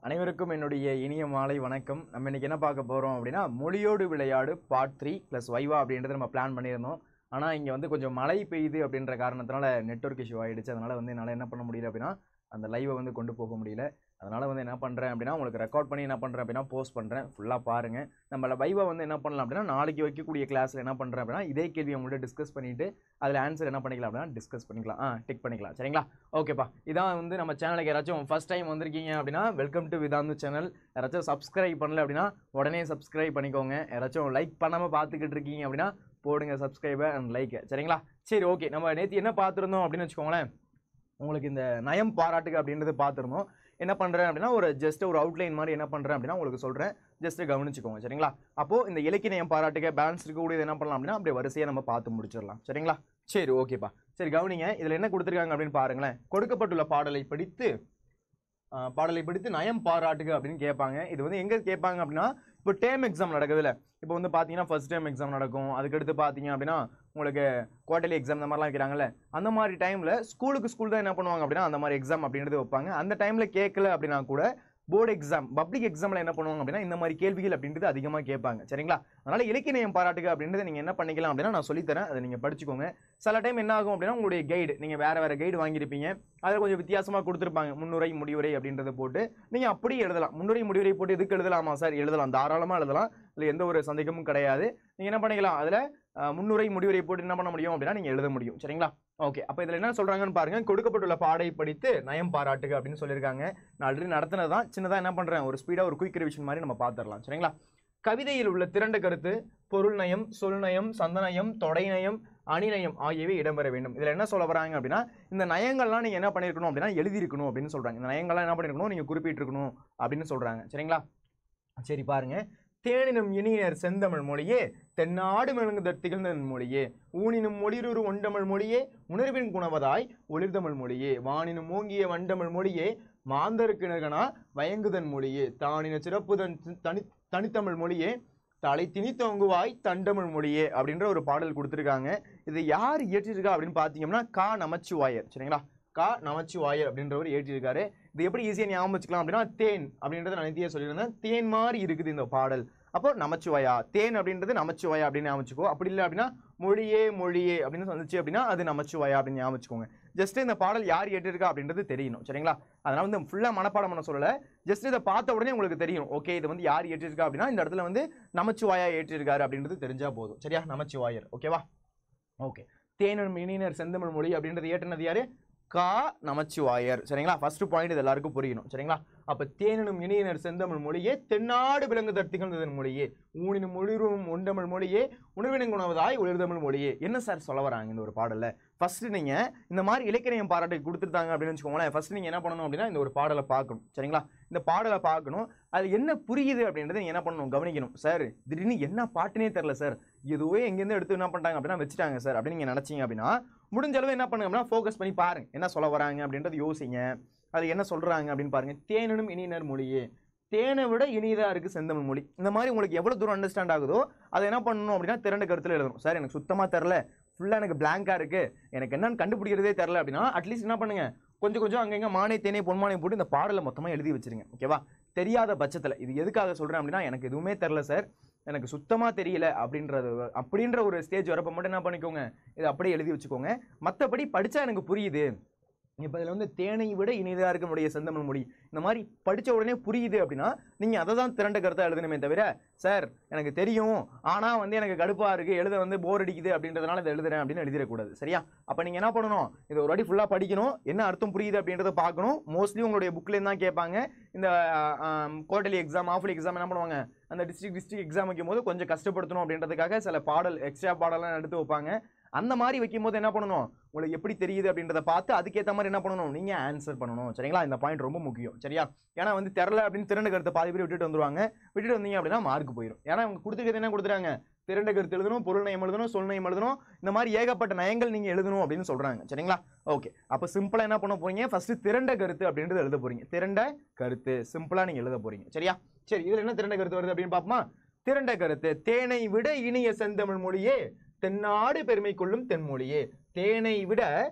அனைவருக்கும் என்னுடைய இனிய மாலை வணக்கம். நம்ம இன்னைக்கு என்ன பார்க்க போறோம் அப்படின்னா, மொழியோடு விளையாடு பார்ட் 3 + வைவா அப்படின்றத நம்ம பிளான் பண்ணியிருந்தோம். ஆனால் இங்கே வந்து கொஞ்சம் மழை பெய்யுது அப்படின்ற காரணத்தினால நெட்வொர்க் இஷ்யூ ஆகிடுச்சு. அதனால் வந்து என்னால் என்ன பண்ண முடியல அப்படின்னா, அந்த லைவை வந்து கொண்டு போக முடியல. அதனால் வந்து என்ன பண்ணுறேன் அப்படின்னா, உங்களுக்கு ரெக்கார்ட் பண்ணி என்ன பண்ணுறேன் அப்படின்னா போஸ்ட் பண்ணுறேன். ஃபுல்லாக பாருங்கள். நம்மள வைவா வந்து என்ன பண்ணலாம் அப்படின்னா, நாளைக்கு வைக்கக்கூடிய கிளாஸில் என்ன பண்ணுறேன் அப்படின்னா, இதே கேள்வி உங்கள்கிட்ட டிஸ்கஸ் பண்ணிவிட்டு அதில் ஆன்சர் என்ன பண்ணிக்கலாம் அப்படின்னா டிஸ்கஸ் பண்ணிக்கலாம், டிக் பண்ணிக்கலாம். சரிங்களா? ஓகேப்பா. இதான் வந்து நம்ம சேனலுக்கு யாராச்சும் ஃபஸ்ட் டைம் வந்திருக்கீங்க அப்படின்னா, வெல்கம் டு விதாந்து சேனல். யாராச்சும் சப்ஸ்கிரைப் பண்ணல அப்படின்னா உடனே சப்ஸ்கிரைப் பண்ணிக்கோங்க. யாராச்சும் லைக் பண்ணாமல் பார்த்துக்கிட்டு இருக்கீங்க அப்படின்னா போடுங்க சப்ஸ்கிரைபர் அண்ட் லைக். சரிங்களா? சரி, ஓகே. நம்ம நேற்று என்ன பார்த்துருந்தோம் அப்படின்னு வச்சுக்கோங்களேன். உங்களுக்கு இந்த நயம் பாராட்டுக அப்படின்றது பார்த்துருந்தோம். என்ன பண்ணுறேன் அப்படின்னா, ஜஸ்ட் ஒரு அவுட்லைன் மாதிரி என்ன பண்ணுறேன் அப்படின்னா உங்களுக்கு சொல்கிறேன். ஜஸ்ட் கவனிச்சுக்கோங்க. சரிங்களா? அப்போது இந்த இலக்கிய நயம் பாராட்டுக பேலன்ஸ் இருக்கக்கூடியது என்ன பண்ணலாம் அப்படின்னா, அப்படியே வரிசையாக நம்ம பார்த்து முடிச்சிடலாம். சரிங்களா? சரி, ஓகேப்பா. சரி, கவனிங்க. இதில் என்ன கொடுத்துருக்காங்க அப்படின்னு பாருங்களேன். கொடுக்கப்பட்டுள்ள பாடலை படித்து நயம் பாராட்டுக அப்படின்னு கேட்பாங்க. இது வந்து எங்கே கேட்பாங்க அப்படின்னா, இப்போ டேர்ம் எக்ஸாம் நடக்குதுல்ல. இப்போ வந்து பார்த்தீங்கன்னா ஃபர்ஸ்ட் டேர்ம் எக்ஸாம் நடக்கும். அதுக்கடுத்து பார்த்தீங்க அப்படின்னா உங்களுக்கு குவார்டர்லி எக்ஸாம் இந்த மாதிரிலாம் வைக்கிறாங்கல்ல. அந்த மாதிரி டைமில் ஸ்கூல் தான் என்ன பண்ணுவாங்க அப்படின்னா அந்த மாதிரி எக்ஸாம் அப்படின்றது வைப்பாங்க. அந்த டைமில் கேட்கல அப்படின்னா கூட போர்டு எக்ஸாம், பப்ளிக் எக்ஸாமில் என்ன பண்ணுவாங்க அப்படின்னா இந்த மாதிரி கேள்விகள் அப்படின்றது அதிகமாக கேட்பாங்க. சரிங்களா? அதனால் இலக்கிய நயம் பாராட்டுக அப்படின்றது நீங்கள் என்ன பண்ணிக்கலாம் அப்படின்னா நான் சொல்லித்தரேன். அதை நீங்கள் படிச்சுக்கோங்க. சில டைம் என்ன ஆகும் அப்படின்னா, உங்களுடைய கைடு நீங்கள் வேறு கைடு வாங்கியிருப்பீங்க. அதில் கொஞ்சம் வித்தியாசமாக கொடுத்துருப்பாங்க. முன்னுரை முடிவுரை அப்படின்றத போட்டு நீங்கள் அப்படியே எழுதலாம். முன்னுரை முடிவுரை போட்டு எதுக்கு எழுதலாமா சார்? எழுதலாம், தாராளமாக எழுதலாம். அதில் எந்த ஒரு சந்தேகமும் கிடையாது. நீங்கள் என்ன பண்ணிக்கலாம், அதில் முன்னுரை முடிவுரை போட்டு என்ன பண்ண முடியும் அப்படின்னா நீங்கள் எழுத முடியும். சரிங்களா? ஓகே. அப்போ இதில் என்ன சொல்கிறாங்கன்னு பாருங்கள். கொடுக்கப்பட்டுள்ள பாடை படித்து நயம் பாராட்டுக அப்படின்னு சொல்லியிருக்காங்க. நான் ஆல்ரெடி நடத்தினது தான். சின்னதாக என்ன பண்ணுறேன், ஒரு ஸ்பீடாக ஒரு குயிக் ரிவிஷன் மாதிரி நம்ம பார்த்துடலாம். சரிங்களா? கவிதையில் உள்ள திரண்ட கருத்து பொருள் நயம், சொல் நயம், சந்தநயம், தொடை நயம், அணிநயம் ஆகியவை இடம்பெற வேண்டும். இதில் என்ன சொல்ல வராங்க அப்படின்னா, இந்த நயங்கள்லாம் நீங்கள் என்ன பண்ணியிருக்கணும் அப்படின்னா எழுதியிருக்கணும் அப்படின்னு சொல்கிறாங்க. இந்த நயங்கள்லாம் என்ன பண்ணியிருக்கணும், நீங்கள் குறிப்பிட்டிருக்கணும் அப்படின்னு சொல்கிறாங்க. சரிங்களா? சரி, பாருங்க. தேனினும் இனியர் செந்தமிழ் மொழியே, தென்னாடு மெழுங்குதற் திகழ்ந்தன் மொழியே, ஊனினும் மொழிருரு ஒண்டமிழ் மொழியே, உணர்வின் குணவதாய் ஒளிர்தமிழ் மொழியே, வானினும் ஓங்கிய வண்டமிழ் மொழியே, மாந்தருக்கு வயங்குதன் மொழியே, தானின சிறப்புதன் தனித்தமிழ் மொழியே, தலை திணித்தோங்குவாய் தண்டமிழ் மொழியே அப்படின்ற ஒரு பாடல் கொடுத்துருக்காங்க. இது யார் இயற்றிருக்கா அப்படின்னு பார்த்தீங்கன்னா கா நமச்சிவாயர். சரிங்களா? கா நமச்சிவாயர் அப்படின்றவர் ஏற்றிருக்காரு. இது எப்படி ஈஸியாக ஞாபகம் வச்சுக்கலாம் அப்படின்னா, தேன் அப்படின்றத நான் நித்தியா சொல்லியிருந்தேன். தேன் மாதிரி இருக்குது இந்த பாடல். அப்போ நமச்சிவாயா, தேன் அப்படின்றது நமச்சிவாயா அப்படின்னு ஞாபகம் வச்சுக்கோ. அப்படி இல்லை அப்படின்னா மொழியே மொழியே அப்படின்னு வந்துச்சு அப்படின்னா அது நமச்சிவாயா அப்படின்னு ஞாபகம் வச்சுக்கோங்க. ஜஸ்ட் இந்த பாடல் யார் ஏற்றிருக்கா அப்படின்றது தெரியணும். சரிங்களா? அதனால வந்து ஃபுல்லாக மனப்பாடம் பண்ண சொல்லலை. ஜஸ்ட் இதை பார்த்த உடனே உங்களுக்கு தெரியும், ஓகே இது வந்து யார் ஏற்றிருக்கா அப்படின்னா இந்த இடத்துல வந்து நமச்சிவாயா ஏற்றிருக்காரு அப்படின்றது தெரிஞ்சா போதும். சரியா? நமச்சிவாயர். ஓகேவா? ஓகே. தேனும் இனியர் செந்தமிழ் மொழி அப்படின்றது ஏற்றினது யாரு? கா நமச்சிவாயர். சரிங்களா? ஃபர்ஸ்ட் பாயிண்ட் இது எல்லாருக்கும் புரியணும். சரிங்களா? அப்ப தேனினும் இனியனர் செந்தமிழ் மொழியே, தென்னாடு விலங்குதற் திகழ்ந்ததன் மொழியே, ஊனினும் ஒளிரும் ஒண்டமிழ் மொழியே, உணர்வின் குணவதாய் ஒளிர்தமிழ் மொழியே. என்ன சார் சொல்ல வராங்க இந்த ஒரு பாடல்ல? ஃபர்ஸ்ட் நீங்க இந்த மாதிரி இலக்கிய நயம் பாராட்டை கொடுத்துட்டாங்க அப்படின்னு வச்சுக்கோங்களேன். ஃபர்ஸ்ட் நீங்க என்ன பண்ணணும் அப்படின்னா இந்த ஒரு பாடலை பார்க்கணும். சரிங்களா? இந்த பாடலை பார்க்கணும். அது என்ன புரியுது அப்படின்றத நீங்க என்ன பண்ணணும், கவனிக்கணும். சார் திடீர்னு என்ன பாட்டுனே தெரியல சார், எதுவே எங்கேருந்து எடுத்து என்ன பண்ணிட்டாங்க அப்படின்னா வச்சுட்டாங்க சார் அப்படின்னு நீங்க நினைச்சீங்க அப்படின்னா முடிஞ்ச அளவு என்ன பண்ணுங்க அப்படின்னா ஃபோக்கஸ் பண்ணி பாருங்க. என்ன சொல்ல வராங்க அப்படின்றது யோசிங்க. அது என்ன சொல்றாங்க அப்படின்னு பாருங்க. தேனினும் இனியனர் மொழியே, தேனை விட இனியதா இருக்கு செந்தமிழ் மொழி. இந்த மாதிரி உங்களுக்கு எவ்வளவு தூரம் அண்டர்ஸ்டாண்ட் ஆகுதோ அதை என்ன பண்ணணும் அப்படின்னா திரண்ட கருத்துல எழுதணும். சார் எனக்கு சுத்தமா தெரில, ஃபுல்லா எனக்கு பிளாங்கா இருக்கு, எனக்கு என்னன்னு கண்டுபிடிக்கிறதே தெரில அப்படின்னா அட்லீஸ்ட் என்ன பண்ணுங்க, கொஞ்சம் அங்கங்க மானை தேனை பொன்மானை போட்டு இந்த பாடலை மொத்தமா எழுதி வச்சிருங்க. ஓகேவா? தெரியாத பட்சத்தில் இது எதுக்காக சொல்றேன் அப்படின்னா, எனக்கு எதுவுமே தெரில சார், எனக்கு சுத்தமா தெரியல அப்படின்ற ஒரு ஸ்டேஜ் வரப்போ மட்டும் என்ன பண்ணிக்கோங்க, இதை அப்படியே எழுதி வச்சுக்கோங்க. மற்றபடி படிச்சா எனக்கு புரியுது. இப்போ இதில் வந்து தேனை விட இனிதாக இருக்க முடிய செந்தமிழ் மொழி இந்த மாதிரி படித்த உடனே புரியுது அப்படின்னா நீங்கள் அதை தான் திரண்ட கருத்தாக எழுதணுமே தவிர, சார் எனக்கு தெரியும் ஆனால் வந்து எனக்கு கடுப்பாக இருக்குது, எழுத வந்து போர் அடிக்குது அப்படின்றதுனால இதை எழுதுறேன் அப்படின்னு எழுதிடக்கூடாது. சரியா? அப்போ நீங்கள் என்ன பண்ணணும், இதை ஒரு வாட்டி ஃபுல்லாக படிக்கணும், என்ன அர்த்தம் புரியுது அப்படின்றத பார்க்கணும். மோஸ்ட்லி உங்களுடைய புக்லேருந்து தான் கேட்பாங்க. இந்த குவார்டர்லி எக்ஸாம், ஆஃப்லி எக்ஸாம் என்ன பண்ணுவாங்க, அந்த டிஸ்ட்ரிக்ட் எக்ஸாம் வைக்கும் போது கொஞ்சம் கஷ்டப்படுத்தணும் அப்படின்றதுக்காக சில பாடல் எக்ஸ்ட்ரா பாடலாம் எடுத்து வைப்பாங்க. அந்த மாதிரி வைக்கும் போது என்ன பண்ணணும், உங்களுக்கு எப்படி தெரியுது அப்படின்றத பார்த்து அதுக்கேற்ற மாதிரி என்ன பண்ணணும், நீங்க ஆன்சர் பண்ணணும். சரிங்களா? இந்த பாயிண்ட் ரொம்ப முக்கியம். சரியா? ஏன்னா வந்து தெரியல அப்படின்னு திரண்ட கருத்தை பாதி பேர் விட்டுட்டு வந்துருவாங்க. விட்டுட்டு வந்தீங்க அப்படின்னா மார்க் போயிடும். ஏன்னா அவங்க கொடுத்துக்கிறது என்ன கொடுத்துறாங்க, திரண்ட கருத்து எழுதணும், பொருள் நயம் எழுதணும், சொல் நயம் எழுதணும், இந்த மாதிரி ஏகப்பட்ட நயங்கள் நீங்க எழுதணும் அப்படின்னு சொல்றாங்க. சரிங்களா? ஓகே. அப்ப சிம்பிளா என்ன பண்ண போறீங்க, ஃபர்ஸ்ட் திரண்ட கருத்து அப்படின்றது எழுத போறீங்க. திரண்ட கருத்து சிம்பிளா நீங்க எழுத போறீங்க. சரியா? சரி, இதுல என்ன திரண்ட கருத்து வருது அப்படின்னு பாப்போமா? திரண்ட கருத்து. தேனை விட இனிய செந்தமிழ் மொழியே, தென்னாடு பெருமை கொள்ளும் தென்மொழியே, தேனை விட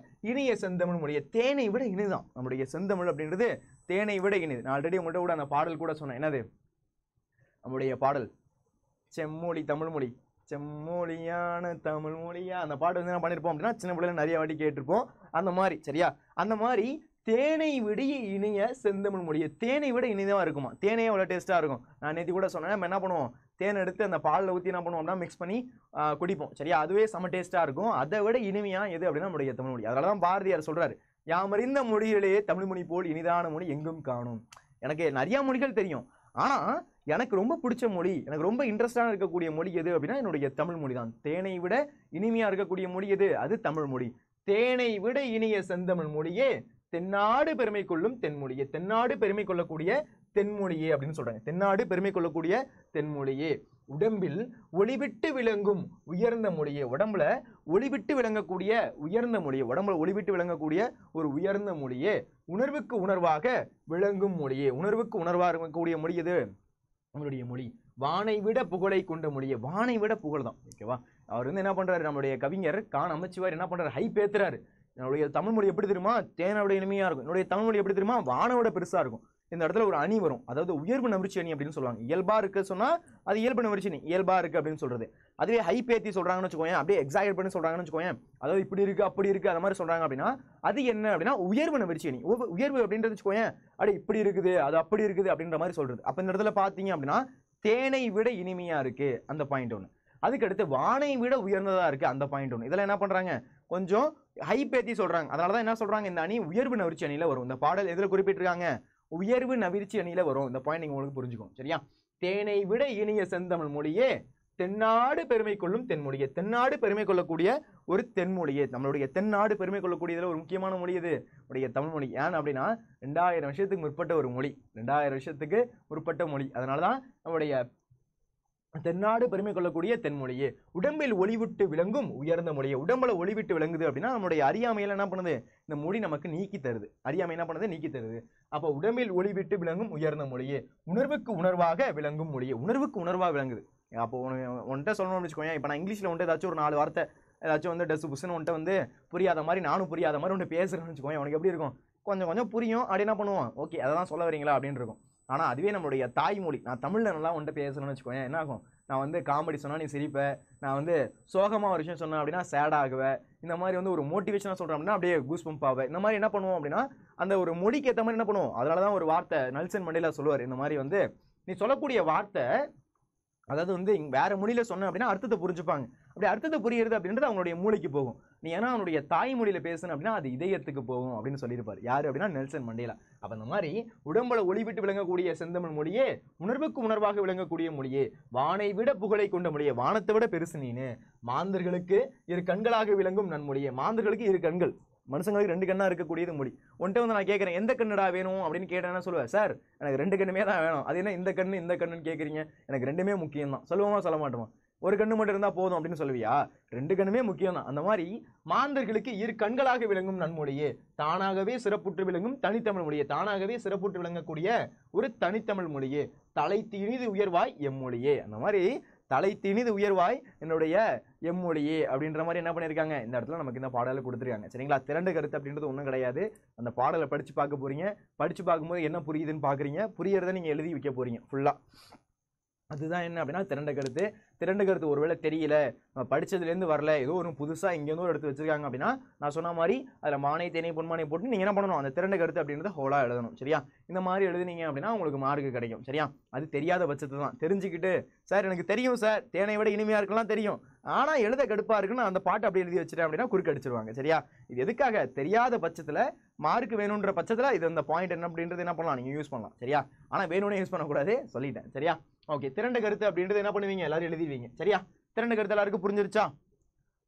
இனிய செந்தமிழ் மொழியே. தேனை விட இனிதான் நம்முடைய செந்தமிழ் அப்படின்றது. தேனை விட இனிது. நான் ஆல்ரெடி உங்கள்கிட்ட கூட அந்த பாடல் கூட சொன்னேன். என்னது நம்முடைய பாடல்? செம்மொழி தமிழ்மொழி, செம்மொழியான தமிழ் மொழியா, அந்த பாட்டு வந்து என்ன பண்ணியிருப்போம் அப்படின்னா சின்ன பிள்ளைல நிறைய வாட்டி கேட்டிருப்போம். அந்த மாதிரி சரியா, அந்த மாதிரி தேனை விட இனிய செந்தமிழ் மொழியை, தேனை விட இனிதாக இருக்குமா, தேனே அவ்வளோ டேஸ்ட்டாக இருக்கும். நான் நேற்று கூட சொன்னேன், நம்ம என்ன பண்ணுவோம், தேன் எடுத்து அந்த பாலில் ஊற்றி என்ன பண்ணுவோம் அப்படின்னா மிக்ஸ் பண்ணி குடிப்போம் சரியா, அதுவே செம டேஸ்ட்டாக இருக்கும். அதை விட இனிமையாக எது அப்படின்னா நம்முடைய தமிழ் மொழி. அதனால தான் பாரதியார் சொல்கிறார், யாமறிந்த மொழியிலேயே தமிழ் மொழி போல் இனிதான மொழி எங்கும் காணும். எனக்கு நிறையா மொழிகள் தெரியும், ஆனால் எனக்கு ரொம்ப பிடிச்ச மொழி, எனக்கு ரொம்ப இன்ட்ரெஸ்டாக இருக்கக்கூடிய மொழி எது அப்படின்னா என்னுடைய தமிழ் மொழி தான். தேனை விட இனிமையாக இருக்கக்கூடிய மொழி எது? அது தமிழ் மொழி. தேனை விட இனிய செந்தமிழ் மொழியே தென்னாடு பெருமை கொள்ளும் தென்மொழியே, தென்னாடு பெருமை கொள்ளக்கூடிய தென்மொழியே அப்படின்னு சொல்றாங்க. தென்னாடு பெருமை கொள்ளக்கூடிய தென்மொழியே, உடம்பில் ஒளிவிட்டு விளங்கும் உயர்ந்த மொழியே, உடம்புல ஒளிவிட்டு விளங்கக்கூடிய உயர்ந்த மொழியே, உடம்புல ஒளிவிட்டு விளங்கக்கூடிய ஒரு உயர்ந்த மொழியே, உணர்வுக்கு உணர்வாக விளங்கும் மொழியே. உணர்வுக்கு உணர்வாக இருக்கக்கூடிய மொழி எது? நம்மளுடைய மொழி. வானை விட புகழை கொண்ட மொழியே, வானை விட புகழ் தான். ஓகேவா? அவர் வந்து என்ன பண்றாரு, நம்மளுடைய கவிஞர் கான் அமைச்சுவார் என்ன பண்றாரு, ஹை பேத்துறாரு. என்னுடைய தமிழ் மொழி எப்படி தெரியுமா, தேனோட இனிமையா இருக்கும். என்னுடைய தமிழ் மொழி எப்படி தெரியுமா, வானோட பெருசா இருக்கும். இந்த இடத்துல ஒரு அணி வரும், அதாவது உயர்வு நவிர்ச்சி அணி அப்படின்னு சொல்லுவாங்க. இயல்பா இருக்கு சொன்னா அது இயல்பு நவிர்ச்சி அணி, இயல்பா இருக்கு அப்படின்னு சொல்றது. அதுவே ஹை பேத்தி சொல்றாங்கன்னு வச்சுக்கோங்க, அப்படியே எக்ஸாக்ட் பண்ணி சொல்றாங்கன்னு வச்சுக்கோங்க, அதாவது இப்படி இருக்கு அப்படி இருக்கு அந்த மாதிரி சொல்றாங்க அப்படின்னா அது என்ன அப்படின்னா உயர்வு நவிர்ச்சி அணி. உயர்வு அப்படின்றது வச்சுக்கோங்க, அப்படியே இப்படி இருக்குது அது அப்படி இருக்குது அப்படின்ற மாதிரி சொல்றது. அப்ப இந்த இடத்துல பாத்தீங்க அப்படின்னா தேனை விட இனிமையா இருக்கு அந்த பாயிண்ட் ஒன்று. அதுக்கடுத்து வானை விட உயர்ந்ததா இருக்கு அந்த பாயிண்ட் ஒன்று. இதெல்லாம் என்ன பண்றாங்க, கொஞ்சம் ஹை பேத்தி சொல்றாங்க. அதனாலதான் என்ன சொல்றாங்க, இந்த அணி உயர்வு நவிர்ச்சி அணியில வரும். இந்த பாடல் எதுல குறிப்பிட்டிருக்காங்க, உயர்வு நவிர்ச்சி அணியில வரும். இந்த பாயிண்ட் நீங்க உங்களுக்கு புரிஞ்சுக்கும் சரியா. தேனை விட இனிய செந்தமிழ் மொழியே தென்னாடு பெருமை கொள்ளும் தென்மொழியே, தென்னாடு பெருமை கொள்ளக்கூடிய ஒரு தென்மொழியே. நம்மளுடைய தென்னாடு பெருமை கொள்ளக்கூடியதுல ஒரு முக்கியமான மொழி இது நம்முடைய தமிழ் மொழி. ஏன் அப்படின்னா 2000 வருஷத்துக்கு முற்பட்ட ஒரு மொழி, 2000 வருஷத்துக்கு முற்பட்ட மொழி. அதனாலதான் நம்முடைய தென்னாடு பெருமை கொள்ளக்கூடிய தென்மொழியே, உடம்பில் ஒளிவிட்டு விளங்கும் உயர்ந்த மொழியே. உடம்புல ஒளிவிட்டு விளங்குது அப்படின்னா நம்மளுடைய அறியாமையில என்ன பண்ணுது, இந்த மொழி நமக்கு நீக்கி தருது. அறியாமை என்ன பண்ணுது, நீக்கி தருது. அப்போ உடம்பில் ஒளிவிட்டு விளங்கும் உயர்ந்த மொழியே, உணர்வுக்கு உணர்வாக விளங்கும் மொழியே. உணர்வுக்கு உணர்வாக விளங்குது. அப்போ உன்கிட்ட சொல்லணும்னு வச்சுக்கோங்க, இப்போ நான் இங்கிலீஷ்ல வந்துட்டு ஏதாச்சும் ஒரு 4 வார்த்தை ஏதாச்சும் வந்து டஸ் புஸ்ன்னு வந்துட்டு வந்து புரியாத மாதிரி நானும் புரியாத மாதிரி ஒன்று பேசுறேன்னு வச்சுக்கோங்க, உனக்கு எப்படி இருக்கும், கொஞ்சம் கொஞ்சம் புரியும். அப்படி என்ன பண்ணுவோம், ஓகே அதை தான் சொல்ல வரீங்களா அப்படின்னு இருக்கும். ஆனால் அதுவே நம்மளுடைய தாய்மொழி, நான் தமிழில் நல்லா வந்துட்டு பேசுகிறேன்னு வச்சுக்கோங்க, என்ன ஆகும், நான் வந்து காமெடி சொன்னால் நீ சிரிப்பேன், நான் வந்து சோகமாக ஒரு விஷயம் சொன்னேன் அப்படின்னா சேட் ஆகுவேன், இந்த மாதிரி வந்து ஒரு மோட்டிவேஷனாக சொல்கிறேன் அப்படின்னா அப்படியே கூஸ் பம்ப் ஆவேன். இந்த மாதிரி என்ன பண்ணுவோம் அப்படின்னா அந்த ஒரு மொழிக்கு ஏற்ற மாதிரி என்ன பண்ணுவோம். அதனால தான் ஒரு வார்த்தை நெல்சன் மண்டேலா சொல்லுவார், இந்த மாதிரி வந்து நீ சொல்லக்கூடிய வார்த்தை அதாவது வந்து வேற மொழியில சொன்ன அப்படின்னா அர்த்தத்தை புரிஞ்சுப்பாங்க. அப்படி அர்த்தத்தை புரியுறது அப்படின்றது அவங்களுடைய மூளைக்கு போகும். நீ ஏன்னா அவனுடைய தாய்மொழியில பேசணும் அப்படின்னா அது இதயத்துக்கு போகும் அப்படின்னு சொல்லியிருப்பாரு. யாரு அப்படின்னா நெல்சன் மண்டேலா. அப்ப அந்த மாதிரி உடம்புல ஒளிவிட்டு விளங்கக்கூடிய செந்தமிழ் மொழியே, உணர்வுக்கு உணர்வாக விளங்கக்கூடிய மொழியே, வானை விட புகழை கொண்ட மொழியே, வானத்தை விட பெருசு நீனு, மாந்தர்களுக்கு 2 கண்களாக விளங்கும் நன்மொழியே. மாந்தர்களுக்கு 2 கண்கள், மனுஷங்களுக்கு 2 கண்ணா இருக்கக்கூடியது மொழி. உன்ட்ட வந்து நான் கேட்கறேன் எந்த கண்ணுடா வேணும் அப்படின்னு கேட்டேன்னா சொல்லுவேன், சார் எனக்கு 2 கண்ணுமே தான் வேணும். அது என்ன இந்த கண்ணு இந்த கண்ணுன்னு கேட்குறீங்க, எனக்கு 2மே முக்கியம் தான். சொல்லுவோமா சொல்ல மாட்டோமா, ஒரு கண்ணு மட்டும் இருந்தா போதும் அப்படின்னு சொல்லுவியா, 2 கண்ணுமே முக்கியம் தான். அந்த மாதிரி மாந்தர்களுக்கு 2 கண்களாக விளங்கும் நன்மொழியே, தானாகவே சிறப்புற்று விளங்கும் தனித்தமிழ் மொழியே, தானாகவே சிறப்புற்று விளங்கக்கூடிய ஒரு தனித்தமிழ் மொழியே, தலை திணிது உயர்வாய் எம்மொழியே. அந்த மாதிரி தலை திணிது உயர்வாய் என்னுடைய எம்மொழியே அப்படின்ற மாதிரி என்ன பண்ணியிருக்காங்க இந்த இடத்துல நமக்கு இந்த பாடலை கொடுத்துருக்காங்க சரிங்களா. திரண்டு கருத்து அப்படின்றது ஒன்றும் கிடையாது. அந்த பாடலை படித்து பார்க்க போறீங்க, படித்து பார்க்கும்போது என்ன புரியுதுன்னு பார்க்குறீங்க, புரியறதை நீங்கள் எழுதி வைக்க போறீங்க ஃபுல்லாக. அதுதான் என்ன அப்படின்னா திரண்ட கருத்து. திரண்ட கருத்து ஒருவேளை தெரியல, படிச்சதுலேருந்து வரல, ஏதோ ஒரு புதுசாக இங்கேருந்து ஒரு எடுத்து வச்சிருக்காங்க அப்படின்னா நான் சொன்ன மாதிரி அதில் மானை தேனை பொன்மானை போட்டு நீங்கள் என்ன பண்ணணும், அந்த திரண்ட கருத்து அப்படின்றத ஹோலாக எழுதணும் சரியா. இந்த மாதிரி எழுதுனீங்க அப்படின்னா உங்களுக்கு மார்க்கு கிடைக்கும் சரியா. அது தெரியாத பட்சத்தை தான் தெரிஞ்சுக்கிட்டு, சார் எனக்கு தெரியும் சார் தேனை விட இனிமையாக இருக்கலாம் தெரியும், ஆனால் எழுத கடுப்பாக இருக்குன்னு அந்த பாட்டு அப்படி எழுதி வச்சுட்டேன் அப்படின்னா குறுக்கு அடிச்சிருவாங்க சரியா. இது எதுக்காக, தெரியாத பட்சத்தில் மார்க் வேணுன்ற பட்சத்தில் இது அந்த பாயிண்ட் என்ன அப்படின்றது என்ன பண்ணலாம் நீங்கள் யூஸ் பண்ணலாம் சரியா. ஆனால் வேணும்னே யூஸ் பண்ணக்கூடாது சொல்லிட்டேன் சரியா. ஓகே, திரண்ட கருத்து அப்படின்றது என்ன பண்ணுவீங்க, எல்லாரும் எழுதிடுவீங்க சரியா. திரண்ட கருத்து எல்லாருக்கும் புரிஞ்சிருச்சா?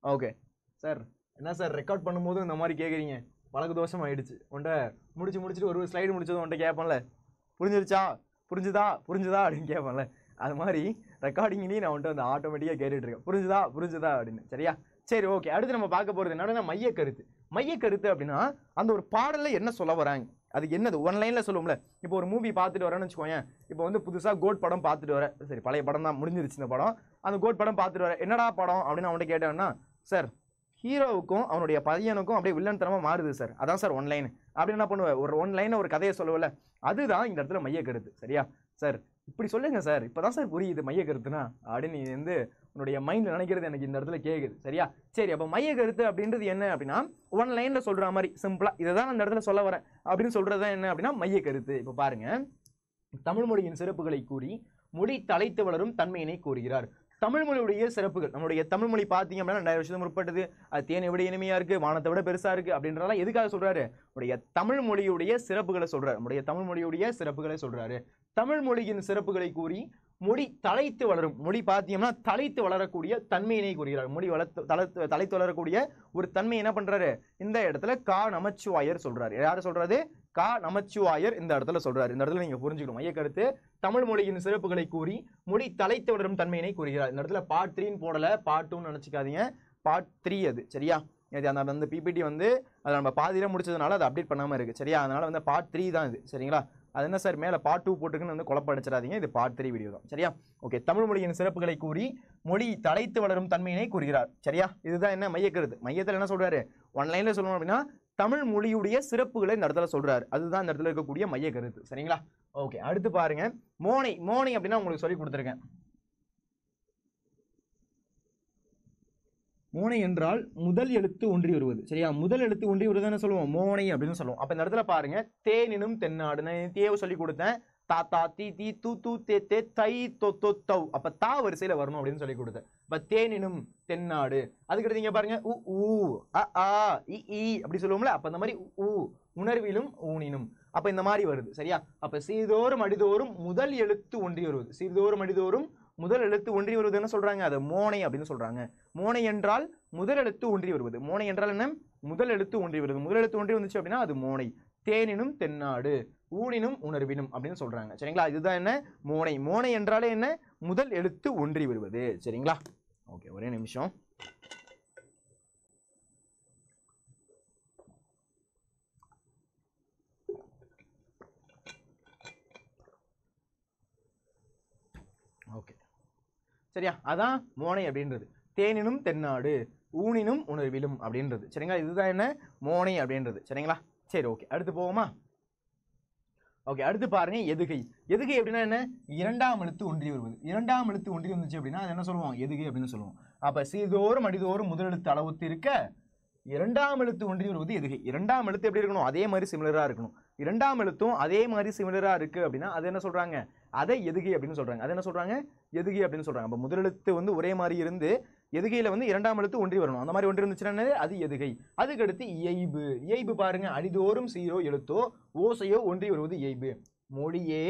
ஓகே சார், என்ன சார் ரெக்கார்ட் பண்ணும்போது இந்த மாதிரி கேட்குறீங்க, பழகு தோஷம் ஆயிடுச்சு. உன்ட்ட முடிச்சுட்டு ஒரு ஸ்லைடு முடிச்சதும் உன்ட்ட கேட்பேன்ல, புரிஞ்சிருச்சா புரிஞ்சுதா அப்படின்னு கேட்பேன்ல, அது மாதிரி ரெக்கார்டிங்லேயும் நான் வந்துட்டு அந்த ஆட்டோமேட்டிக்காக கேட்டுட்டு இருக்கேன், புரிஞ்சுதா அப்படின்னு சரியா. சரி ஓகே, அடுத்து நம்ம பார்க்க போகிறது என்னன்னா மையக்கருத்து. மையக்கருத்து அப்படின்னா அந்த ஒரு பாடலில் என்ன சொல்ல வராங்க, அது என்னது ஒன் லைனில் சொல்லுவோம்ல. இப்போ ஒரு மூவி பார்த்துட்டு வரேன்னு வச்சுக்கோங்க, இப்போ வந்து புதுசாக கோட் படம் பார்த்துட்டு வரேன், சரி பழைய படம் தான் முடிஞ்சிருச்சு இந்த படம், அந்த கோட் படம் பார்த்துட்டு வரேன், என்னடா படம் அப்படின்னு அவன்கிட்ட கேட்டேன்னா, சார் ஹீரோவுக்கும் அவனுடைய பையனுக்கும் அப்படியே வில்லன் தனமாக மாறுது சார், அதான் சார் ஒன் லைன் அப்படி என்ன பண்ணுவேன், ஒரு ஒன் லைன் ஒரு கதையை சொல்லுவல, அதுதான் இந்த இடத்துல மைய கருத்து. சரியா சார்? இப்படி சொல்லுங்க சார், இப்பதான் சார் புரியுது மைய கருத்துனா அப்படின்னு நீ வந்து உன்னுடைய மைண்ட்ல நினைக்கிறது எனக்கு இந்த இடத்துல கேக்குது. சரியா? சரி, அப்ப மைய கருத்து அப்படின்றது என்ன அப்படின்னா, ஒன் லைன்ல சொல்ற மாதிரி சிம்பிளா இதுதான் அந்த இடத்துல சொல்ல வரேன் அப்படின்னு சொல்றது என்ன அப்படின்னா மைய கருத்து. இப்ப பாருங்க, தமிழ் மொழியின் சிறப்புகளை கூறி மொழி தலைத்து வளரும் தன்மையினை கூறுகிறார். தமிழ் மொழியுடைய சிறப்புகள், நம்மளுடைய தமிழ் மொழி பார்த்தீங்க அப்படின்னா 2000 வருஷத்துக்கு முற்பட்டது, அது தேனை விட இனிமையா இருக்கு, வானத்தை விட பெருசா இருக்கு அப்படின்றதெல்லாம் எதுக்காக சொல்றாரு? நம்முடைய தமிழ் மொழியுடைய சிறப்புகளை சொல்றாரு. நம்முடைய தமிழ் மொழியுடைய சிறப்புகளை சொல்றாரு. தமிழ் மொழியின் சிறப்புகளை கூறி மொழி தலைத்து வளரும், மொழி பார்த்தீங்கன்னா தலைத்து வளரக்கூடிய தன்மையினை கூறுகிறார். மொழி தலைத்து வளரக்கூடிய ஒரு தன்மை என்ன பண்றாரு இந்த இடத்துல கா நமச்சிவாயர் சொல்றாரு. யாரு சொல்றாரு? கா நமச்சிவாயர் இந்த இடத்துல சொல்றாரு. இந்த இடத்துல நீங்க புரிஞ்சுக்கணும் மைய கருத்து, தமிழ் மொழியின் சிறப்புகளை கூறி மொழி தலைத்து வளரும் தன்மையினை கூறுகிறார். இந்த இடத்துல பார்ட் 3 போடல, பார்ட் 2 நினைச்சுக்காதீங்க, பார்ட் 3 அது. சரியா? அந்த பிபிடி வந்து அதை நம்ம பாதியில முடிச்சதுனால அதை அப்டேட் பண்ணாம இருக்கு. சரியா? அதனால வந்து பார்ட் 3 தான் இது. சரிங்களா? அது என்ன சார் மேல பார்ட் 2 போட்டுக்குன்னு வந்து குழப்ப அடிச்சிடாதீங்க, இது பார்ட் 3 வீடியோ தான். சரியா? ஓகே, தமிழ் மொழியின் சிறப்புகளை கூறி மொழி தலைத்து வளரும் தன்மையினை கூறுகிறார். சரியா? இதுதான் என்ன மைய கருத்து. மையத்தில் என்ன சொல்றாரு? ஒன் லைன்ல சொல்லணும் அப்படின்னா தமிழ் மொழியுடைய சிறப்புகளை இந்த இடத்துல சொல்றாரு. அதுதான் இந்த இடத்துல இருக்கக்கூடிய மைய கருத்து. சரிங்களா? ஓகே, அடுத்து பாருங்க, மோனை. மோனை அப்படின்னா உங்களுக்கு சொல்லி கொடுத்துருக்கேன். மோனை என்றால் முதல் எழுத்து ஒன்றி வருவது. சரியா? முதல் எழுத்து ஒன்றி வருதுன்னு சொல்லுவோம், மோனை அப்படின்னு சொல்லுவோம். அப்ப இந்த இடத்துல பாருங்க, தேனினும் தென்னாடு, நான் தேவை சொல்லி கொடுத்தேன், தாத்தா தீ தீ தூ தூ தே தே தை தொ தொ தௌ, அப்ப தா வரிசையில வரணும் அப்படின்னு சொல்லி கொடுத்தேன். இப்ப தேனினும் தென்னாடு, அதுக்கடுத்து இங்க பாருங்க உ ஊ அ ஆ இ ஈ அப்படி சொல்லுவோம்ல, அப்ப இந்த மாதிரி உ உணர்விலும் ஊனினும், அப்ப இந்த மாதிரி வருது. சரியா? அப்ப சீர்தோறும் அடிதோறும் முதல் எழுத்து ஒன்றி வருவது, சீர்தோறும் அடிதோறும் முதல் எழுத்து ஒன்றி வருவது என்ன சொல்றாங்க? அது மோனை அப்படின்னு சொல்றாங்க. மோனை என்றால் முதல் எழுத்து ஒன்றி வருவது. மோனை என்றால் என்ன? முதல் எழுத்து ஒன்றி வருவது. முதல் எழுத்து ஒன்றி வந்துச்சு அப்படின்னா அது மோனை. தேனினும் தென்னாடு, ஊனினும் உணர்வினும் அப்படின்னு சொல்றாங்க. சரிங்களா? இதுதான் என்ன? மோனை. மோனை என்றாலே என்ன? முதல் எழுத்து ஒன்றி வருவது. சரிங்களா? ஓகே, ஒரே நிமிஷம். ஓகே, சரியா? அதான் மோனை அப்படின்றது. தேனினும் தென்னாடு, ஊனினும் உணர்விலும் அப்படின்றது. சரிங்களா? இதுதான் என்ன? மோனை அப்படின்றது. சரிங்களா? சரி, ஓகே, அடுத்து போவோமா? ஓகே, அடுத்து பாருங்க, எதுகை. எதுகை அப்படின்னா என்ன? இரண்டாம் எழுத்து ஒன்றி வருவது. இரண்டாம் எழுத்து ஒன்றி வந்துச்சு அப்படின்னா அது என்ன சொல்லுவோம்? எதுகை அப்படின்னு சொல்லுவோம். அப்ப சீர்தோறும் அடிதோறும் முதல் எழுத்து அளவுத்து இருக்க இரண்டாம் எழுத்து ஒன்றி வருவது எதுகை. இரண்டாம் எழுத்து எப்படி இருக்கணும்? அதே மாதிரி சிமிலரா இருக்கணும். இரண்டாம் எழுத்தும் அதே மாதிரி சிமிலரா இருக்கு அப்படின்னா அது என்ன சொல்றாங்க? அதை எதுகை அப்படின்னு சொல்றாங்க. அது என்ன சொல்றாங்க? எதுகை அப்படின்னு சொல்றாங்க. அப்ப முதல் எழுத்து வந்து ஒரே மாதிரி இருந்து எதுகையில வந்து இரண்டாம் எழுத்து ஒன்றி வரணும். அந்த மாதிரி ஒன்றி இருந்துச்சுன்னா அது எதுகை. அதுக்கு அடுத்து இயைபு. இயைபு பாருங்க, அடிதோறும் சீரோ எழுத்தோ ஓசையோ ஒன்றி வருவது இயைபு. மொழியே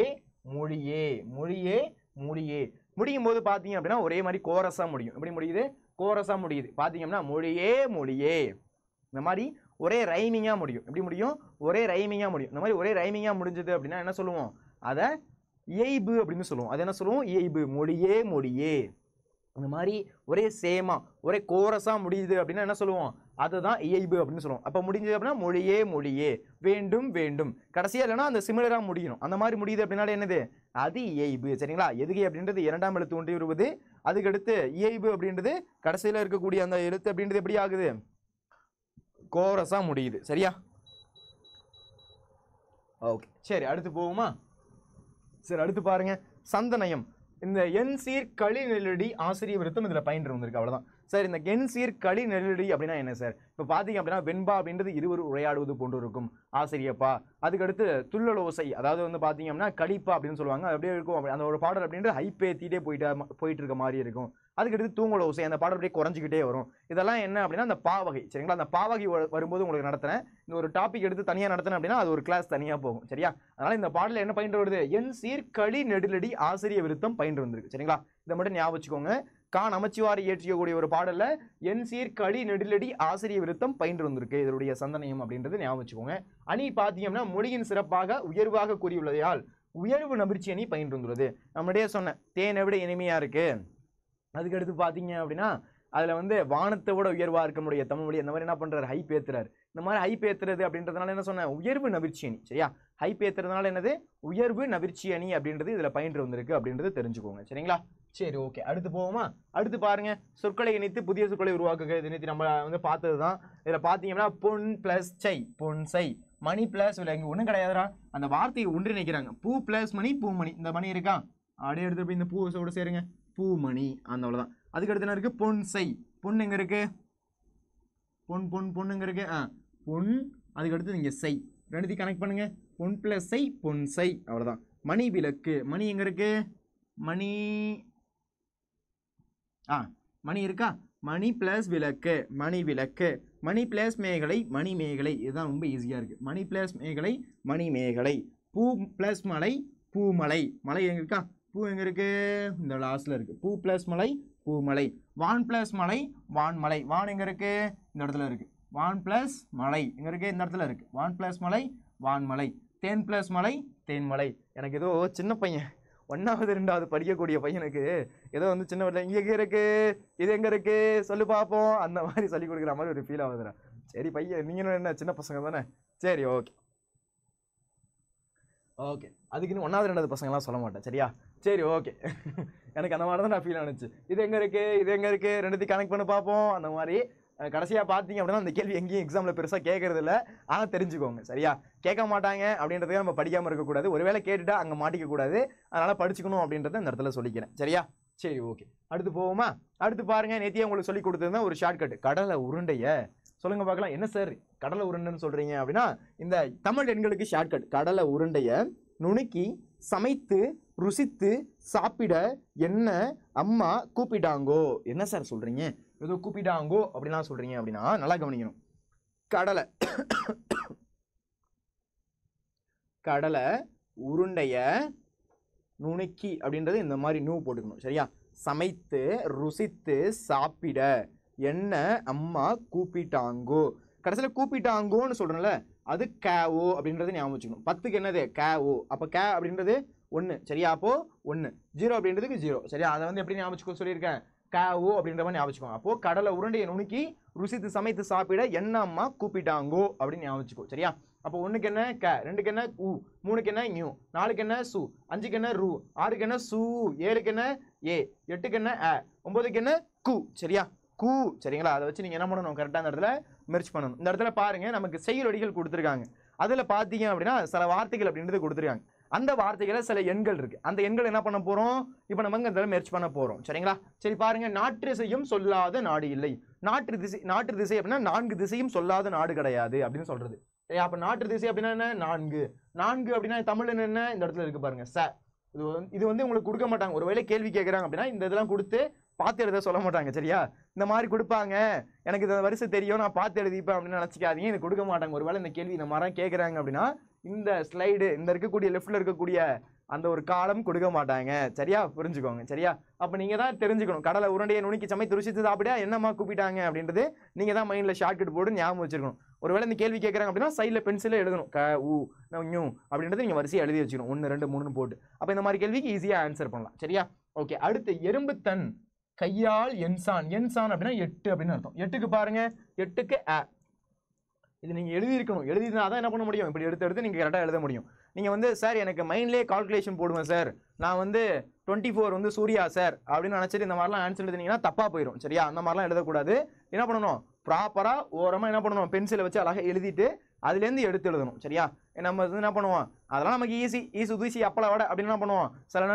மொழியே மொழியே மொழியே முடியும் போது பாத்தீங்க அப்படின்னா ஒரே மாதிரி கோரஸா முடியும். எப்படி முடியுது? கோரஸா முடியுது. பாத்தீங்கன்னா மொழியே மொழியே, இந்த மாதிரி ஒரே ரைமிங்கா முடியும். எப்படி முடியும்? ஒரே ரைமிங்கா முடியும். இந்த மாதிரி ஒரே ரைமிங்கா முடிஞ்சது அப்படின்னா என்ன சொல்லுவோம்? அதை இயைபு அப்படின்னு சொல்லுவோம். அது என்ன சொல்லுவோம்? இயைபு. மொழியே மொழியே, இந்த மாதிரி ஒரே சேமா ஒரே கோரஸா முடியுது அப்படின்னா என்ன சொல்லுவோம்? அதுதான் இயைபு அப்படின்னு சொல்லுவோம். அப்ப முடிஞ்சது அப்படின்னா மொழியே மொழியே, வேண்டும் வேண்டும், கடைசியா இல்லைன்னா அந்த சிமிலரா முடியணும். அந்த மாதிரி முடியுது அப்படின்னால என்னது? அது இயைபு. சரிங்களா? எதுகை அப்படின்றது இரண்டாம் எழுத்து ஒன்றி வருவது. அதுக்கடுத்து இயைபு அப்படின்றது கடைசியில இருக்கக்கூடிய அந்த எழுத்து அப்படின்றது எப்படி ஆகுது? கோரஸா முடியுது. சரியா? ஓகே, சரி, அடுத்து போவோமா? சரி, அடுத்து பாருங்க, சந்தனயம். இந்த என் சீர் களி நெல்லடி ஆசிரிய விருத்தம் இதுல பயின்று வந்திருக்கு. அவ்வளவுதான் சார். இந்த என் சீர் களி நெல்லடி அப்படின்னா என்ன சார்? இப்ப பாத்தீங்க அப்படின்னா வெண்பா அப்படின்றது இருவர் உரையாடுவது போன்று இருக்கும் ஆசிரியப்பா. அதுக்கடுத்து துள்ளல் ஓசை, அதாவது வந்து பாத்தீங்க அப்படின்னா கடிப்பா அப்படின்னு சொல்லுவாங்க. அப்படியே இருக்கும். அந்த ஒரு பாடல் அப்படின்றது ஹைப்பேத்திட்டே போயிட்டு இருக்க மாதிரி இருக்கும். அதுக்கடுத்து தூங்கல் ஓசை, அந்த பாடல் அப்படியே குறைஞ்சிக்கிட்டே வரும். இதெல்லாம் என்ன அப்படின்னா அந்த பாவகை. சரிங்களா? அந்த பாவகை வரும்போது உங்களுக்கு நடத்துறேன். இந்த ஒரு டாபிக் எடுத்து தனியா நடத்தினேன் அப்படின்னா அது ஒரு கிளாஸ் தனியா போகும். சரியா? அதனால இந்த பாடல என்ன பயின்று வருது? என் சீர் களி நெடிலடி ஆசிரிய விருத்தம் பயின்று வந்திருக்கு. சரிங்களா? இதை மட்டும் ஞாபகம் வச்சுக்கோங்க. கா நமச்சிவாரி இயற்றியக்கூடிய ஒரு பாடல்ல என் சீர் களி நெடிலடி ஆசிரிய விருத்தம் பயின்று வந்திருக்கு. இதனுடைய சந்தனயம் அப்படின்றது ஞாபகம் வச்சுக்கோங்க. அணி பாத்தீங்கன்னா மொழியின் சிறப்பாக உயர்வாக கூறியுள்ளதால் உயர்வு நபிர்ச்சி அணி பயின்று வந்துள்ளது. நம்மளுடைய சொன்ன தேனை விட இனிமையா இருக்கு. அதுக்கடுத்து பாத்தீங்க அப்படின்னா அதுல வந்து வானத்தை விட உயர்வா இருக்க முடிய தமிழ் மொழி. அந்த மாதிரி என்ன பண்றாரு? ஹைப் ஏத்துறாரு. இந்த மாதிரி ஹைப் ஏத்துறது அப்படின்றதுனால என்ன சொன்ன? உயர்வு நவிர்ச்சி அணி. சரியா? ஹைப் ஏத்துறதுனால என்னது? உயர்வு நவிர்ச்சி அணி அப்படின்றது இதுல பயின்று வந்திருக்கு அப்படின்றது தெரிஞ்சுக்கோங்க. சரிங்களா? சரி, ஓகே, அடுத்து போவோமா? அடுத்து பாருங்க, சொற்களை இணைத்து புதிய சொற்களை உருவாக்குக. இது நம்ம வந்து பார்த்ததுதான். இதுல பாத்தீங்கன்னா பொன் பிளஸ் சை, பொன் சை, மணி பிளஸ் விலங்கு ஒன்றும் கிடையாதுடா. அந்த வார்த்தையை ஒன்றிணைக்கிறாங்க. பூ பிளஸ் மணி பூமணி. இந்த மணி இருக்கா, அப்படியே எடுத்துட்டு போய் இந்த பூவோட சேருங்க, பூமணி. அந்த அவ்வளோதான். அதுக்கு அடுத்து என்ன இருக்கு, பொன்சை. பொன் எங்க இருக்கு, பொன் எங்க இருக்கு, பொன். அதுக்கு அடுத்து இங்க செய், ரெண்டுத்தையும் கனெக்ட் பண்ணுங்க. பொன் பிளஸ் செய், பொன்சை. அவ்வளோதான். மணி விளக்கு. மணி எங்க இருக்கு, மணி மணி இருக்கா, மணி பிளஸ் விளக்கு, மணி விளக்கு. மணி பிளஸ் மேகலை, மணி மேகலை. இதுதான் ரொம்ப ஈஸியாக இருக்குது. மணி பிளஸ் மேகலை, மணி மேகலை. பூ பிளஸ் மலை, பூமலை. மலை எங்கே இருக்கா, பூ எங்கே இருக்கு, இந்த லாஸ்ட்டில் இருக்குது. பூ பிளஸ் மலை, பூமலை. வான் பிளஸ் மலை, வான்மலை. வான் எங்கே இருக்குது, இந்த இடத்துல இருக்குது. வான் பிளஸ் மலை எங்கே இருக்குது, இந்த இடத்துல இருக்குது. வான் பிளஸ் மலை, வான்மலை. தேன் பிளஸ் மலை, தேன்மலை. எனக்கு ஏதோ சின்ன பையன் 1வது 2வது படிக்கக்கூடிய பையனுக்கு ஏதோ வந்து சின்ன வயதில் இங்கே இருக்கு, இது எங்கே இருக்கு சொல்லி பார்ப்போம், அந்த மாதிரி சொல்லி கொடுக்குற மாதிரி ஒரு ஃபீல் ஆகுதுடா. சரி பையன், நீங்களும் என்ன சின்ன பசங்க தானே, சரி ஓகே ஓகே. அதுக்குன்னு 1வது 2வது பசங்களாம் சொல்ல மாட்டேன், சரியா? சரி ஓகே. எனக்கு அந்த மாதிரி தான் நான் ஃபீல் ஆனிச்சு. இது எங்கே இருக்குது, இது எங்கே இருக்குது, ரெண்டுத்தையும் கனெக்ட் பண்ணி பார்ப்போம். அந்த மாதிரி கடைசியாக பார்த்தீங்க அப்படின்னா அந்த கேள்வி எங்கேயும் எக்ஸாமில் பெருசாக கேட்கறது இல்லை. ஆனால் தெரிஞ்சுக்கோங்க, சரியா? கேட்க மாட்டாங்க அப்படின்றதுக்கு நம்ம படிக்காமல் இருக்கக்கூடாது. ஒருவேளை கேட்டுட்டா அங்கே மாட்டிக்கக்கூடாது. அதனால் படிச்சுக்கணும் அப்படின்றத இந்த இடத்துல சொல்லிக்கிறேன், சரியா? சரி ஓகே. அடுத்து போவோமா? அடுத்து பாருங்க, நேத்தியே உங்களுக்கு சொல்லி கொடுத்துருந்தேன் ஒரு ஷார்ட்கட், கடலை உருண்டைய. சொல்லுங்க பார்க்கலாம். என்ன சார் கடலை உருண்டைன்னு சொல்றீங்க அப்படின்னா, இந்த தமிழ் எண்களுக்கு ஷார்ட்கட். கடலை உருண்டைய நுணுக்கி சமைத்து ருசித்து சாப்பிட என்ன அம்மா கூப்பிட்டாங்கோ. என்ன சார் சொல்றீங்க, ஏதோ கூப்பிட்டாங்கோ அப்படிலாம் சொல்றீங்க அப்படின்னா நல்லா கவனிக்கணும். கடலை கடலை உருண்டைய நுணுக்கி அப்படின்றது இந்த மாதிரி நூ போட்டுக்கணும், சரியா? சமைத்து ருசித்து சாப்பிட என்ன அம்மா கூப்பிட்டாங்கோ. கடைசியில் கூப்பிட்டாங்கோன்னு சொல்றேன்ல, அது கேஓ அப்படின்றது ஞாபகம் வச்சுக்கணும். 10க்கு என்னது கேஓ, அப்போ கே அப்படின்றது 1, சரியா? அப்போ 1, 0 அப்படின்றதுக்கு 0, சரியா? அதை வந்து எப்படி ஞாபகம் வச்சுக்கோ சொல்லியிருக்கேன், கேஓ அப்படின்ற மாதிரி ஞாபகம் வச்சுக்கோங்க. அப்போ கடலை உருண்டையை நுணுக்கி ருசித்து சமைத்து சாப்பிட என்ன அம்மா கூப்பிட்டாங்கோ அப்படின்னு ஞாபகம் வச்சுக்கோ, சரியா? அப்போ 1க்கு என்ன கே, 2க்கு என்ன ஊ, 3க்கு என்ன நியூ, 4க்கு என்ன சு, 5க்கு என்ன ரூ, 6க்கு என்ன சூ, 7க்கு என்ன ஏ, 8க்கு என்ன அ, 9க்கு என்ன கு, சரியா? கூ, சரிங்களா? அதை வச்சு நீங்கள் என்ன பண்ணணும், கரெக்டாக அந்த இடத்துல மெர்ச் பண்ணணும். இந்த இடத்துல பாருங்க, நமக்கு செயலொடிகள் கொடுத்துருக்காங்க. அதில் பார்த்தீங்க அப்படின்னா சில வார்த்தைகள் அப்படின்றது கொடுத்துருக்காங்க. அந்த வார்த்தைகளை சில எண்கள் இருக்கு. அந்த எண்கள் என்ன பண்ண போறோம், இப்போ நம்ம இந்த மெர்ச் பண்ண போறோம், சரிங்களா? சரி பாருங்க, நாற்றிசையும் சொல்லாத நாடு இல்லை. நாற்று திசை அப்படின்னா 4 திசையும் சொல்லாத நாடு கிடையாது அப்படின்னு சொல்றது. அப்ப நாற்று திசை அப்படின்னா என்ன, 4 அப்படின்னா தமிழ் என்ன, இந்த இடத்துல இருக்கு பாருங்க ச. இது வந்து உங்களுக்கு கொடுக்க மாட்டாங்க. ஒருவேளை கேள்வி கேட்குறாங்க அப்படின்னா இந்த இதெல்லாம் கொடுத்து பார்த்து எழுத சொல்ல மாட்டாங்க, சரியா? இந்த மாதிரி கொடுப்பாங்க, எனக்கு இந்த வரிசை தெரியும் நான் பார்த்து எழுதிப்பேன் அப்படின்னு நினச்சிக்காதீங்க. இது கொடுக்க மாட்டாங்க. ஒருவேளை இந்த கேள்வி இந்த மாதிரி கேட்குறாங்க அப்படின்னா இந்த ஸ்லைடு, இந்த இருக்கக்கூடிய லெஃப்டில் இருக்கக்கூடிய அந்த ஒரு காலம் கொடுக்க மாட்டாங்க, சரியா? புரிஞ்சுக்கோங்க, சரியா? அப்போ நீங்கள் தான் தெரிஞ்சுக்கணும். கடலை உருண்டையை நுணுக்கி சமைத்து ருசித்து சாப்பிட என்னம்மா கூப்பிட்டாங்க அப்படின்றது நீங்கள் தான் மைண்டில் ஷார்ட்கட் போட்டு ஞாபகம் வச்சுருக்கணும். ஒருவேளை இந்த கேள்வி கேட்குறாங்க அப்படின்னா சைடில் பென்சிலே எழுதணும், க ஊ நியூ அப்படின்றது நீங்கள் வரிசையை எழுதி வச்சுக்கணும், 1 2 3 போட்டு. அப்போ இந்த மாதிரி கேள்விக்கு ஈஸியாக ஆன்சர் பண்ணலாம், சரியா? ஓகே. அடுத்து எறும்புத்தன் கையால் என்சான். என்சான் அப்படின்னா 8 அப்படின்னு அர்த்தம். 8க்கு பாருங்க, 8க்கு அ. இது நீங்கள் எழுதியிருக்கணும். எழுதினா தான் என்ன பண்ண முடியும், இப்படி எடுத்து நீங்கள் கரெக்டாக எழுத முடியும். நீங்கள் வந்து சார் எனக்கு மைண்ட்லேயே கால்குலேஷன் போடுவேன் சார், நான் வந்து 24 வந்து சூர்யா சார் அப்படின்னு நினச்சிட்டு இந்த மாதிரிலாம் ஆன்சர் எழுதினீங்கன்னா தப்பாக போயிடும், சரியா? அந்த மாதிரிலாம் எழுதக்கூடாது. என்ன பண்ணணும், ப்ராப்பராக ஓரமாக என்ன பண்ணணும், பென்சிலை வச்சு அழகாக எழுதிட்டு அதுலேருந்து எடுத்து எழுதணும், சரியா? நம்ம வந்து என்ன பண்ணுவோம், அதெல்லாம் நமக்கு ஈஸி தூசி அப்பள வடை அப்படின்னு என்ன பண்ணுவோம், சில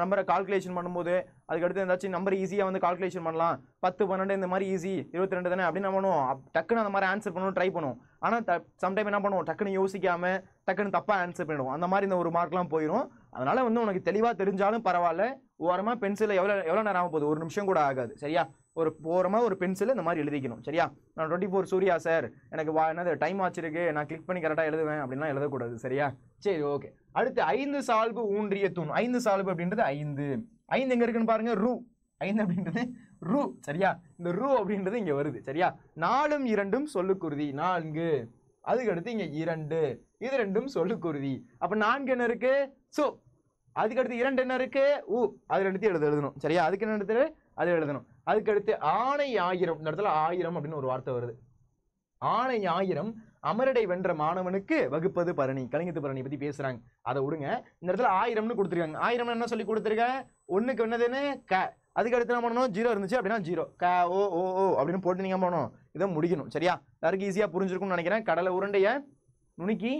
நம்பரை கால்குலேஷன் பண்ணும்போது அதுக்கடுத்து ஏதாச்சும் நம்பர் ஈஸியாக வந்து கால்குலேஷன் பண்ணலாம், 10 12 இந்த மாதிரி ஈஸி, 22 தானே அப்படின்னு என்ன பண்ணுவோம், டக்குன்னு அந்த மாதிரி ஆன்சர் பண்ணணும் ட்ரை பண்ணுவோம். ஆனால் சம்டைம் என்ன பண்ணுவோம், டக்குன்னு யோசிக்காமல் டக்குன்னு தப்பாக ஆன்சர் பண்ணிடுவோம். அந்த மாதிரி இந்த ஒரு மார்க்லாம் போயிடும். அதனால் வந்து உனக்கு தெளிவாக தெரிஞ்சாலும் பரவாயில்ல, ஓரமாக பென்சிலில் எவ்வளோ நேரம் ஆக போகுது, 1 நிமிஷம் கூட ஆகாது, சரியா? ஒரு ஓரமாக ஒரு பென்சில் இந்த மாதிரி எழுதிக்கணும், சரியா? நான் 24 சூர்யா சார், எனக்கு என்னது டைம் ஆச்சிருக்கு, நான் கிளிக் பண்ணி கரெக்டாக எழுதுவேன் அப்படின்லாம் எழுதக்கூடாது, சரியா? சரி ஓகே. அடுத்து 5 சால்பு ஊன்றிய தூண். 5 சால்பு அப்படின்றது 5 எங்கே இருக்குன்னு பாருங்க, ரூ. 5 அப்படின்றது ரூ, சரியா? இந்த ரூ அப்படின்றது இங்கே வருது, சரியா? 4ம் 2ம் சொல்லுக்குருதி, 4. அதுக்கடுத்து இங்கே 2, இது 2ம் சொல்லுக்குருதி. அப்போ 4 என்ன இருக்கு, சோ. அதுக்கடுத்து 2 என்ன இருக்கு, ஊ. அது எடுத்து எழுதணும், சரியா? அதுக்கு என்ன எடுத்து அது எழுதணும். அதுக்கடுத்து ஆணை 1000. இந்த இடத்துல 1000 அப்படின்னு ஒரு வார்த்தை வருது. ஆணை 1000 அமரடை வென்ற மாணவனுக்கு வகுப்பது பரணி. கலிங்கத்து பரணி பத்தி பேசுறாங்க, அதை விடுங்க. இந்த இடத்துல 1000ன்னு கொடுத்துருக்காங்க. 1000 என்ன சொல்லி கொடுத்துருக்கேன், 1க்கு என்னதுன்னு க. அதுக்கு அடுத்து என்ன பண்ணணும், 0 இருந்துச்சு அப்படின்னா 0 க ஓ ஓ ஓ அப்படின்னு போட்டு நீங்க பண்ணணும், இதை முடிக்கணும், சரியா? எல்லாருக்கும் ஈஸியா புரிஞ்சிருக்கும்னு நினைக்கிறேன். கடலை உருண்டைய நுணுக்கி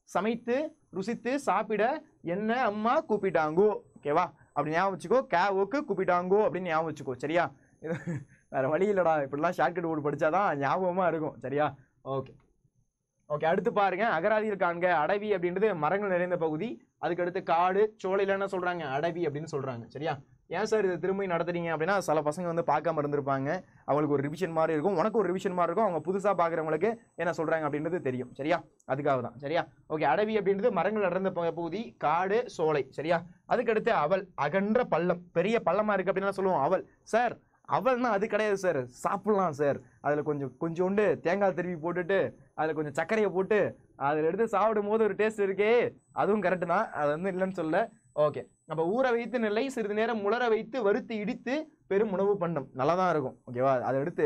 சமைத்து ருசித்து சாப்பிட என்ன அம்மா கூப்பிட்டாங்கோ. ஓகேவா? அப்படி ஞாபகம் வச்சுக்கோ. கேவுக்கு கூப்பிட்டாங்கோ அப்படின்னு ஞாபகம் வச்சுக்கோ. சரியா? இது வேற வழி இல்லடா, இப்படிலாம் ஷார்ட்கட் போட்டு படிச்சாதான் ஞாபகமா இருக்கும். சரியா? Okay okay. அடுத்து பாருங்க, அகராதியில் காண்க. அடவி அப்படின்றது மரங்கள் நிறைந்த பகுதி. அதுக்கு அடுத்து காடு, சோலையில என்ன சொல்றாங்க? அடவி அப்படின்னு சொல்றாங்க. சரியா? ஏன் சார் இதை திரும்பி நடத்துறீங்க அப்படின்னா, சில பசங்க வந்து பார்க்காம இருந்திருப்பாங்க, அவங்களுக்கு ஒரு ரிவிஷன் மாதிரி இருக்கும், உனக்கு ஒரு ரிவிஷன் மாதிரி இருக்கும், அவங்க புதுசாக பார்க்குறவங்களுக்கு என்ன சொல்றாங்க அப்படின்றது தெரியும். சரியா? அதுக்காக தான். சரியா? ஓகே. அடவி அப்படின்றது மரங்கள் அடர்ந்த பகுதி, காடு, சோலை. சரியா? அதுக்கடுத்து அவல், அகன்ற பள்ளம், பெரிய பள்ளமா இருக்கு அப்படின்னா சொல்லுவோம் அவல். சார் அவல்னா அது கிடையாது சார், சாப்பிடலாம் சார், அதில் கொஞ்சோண்டு தேங்காய் திருவி போட்டுட்டு அதில் கொஞ்சம் சர்க்கரையை போட்டு அதில் எடுத்து சாப்பிடும் போது ஒரு டேஸ்ட் இருக்கே, அதுவும் கரெக்டு தான், அது வந்து இல்லைன்னு சொல்ல. ஓகே. நம்ம ஊற வைத்து நெல்லை சிறிது நேரம் முளர வைத்து வறுத்து இடித்து பெரும் உணவு பண்டம், நல்லா தான் இருக்கும். ஓகேவா? அதை எடுத்து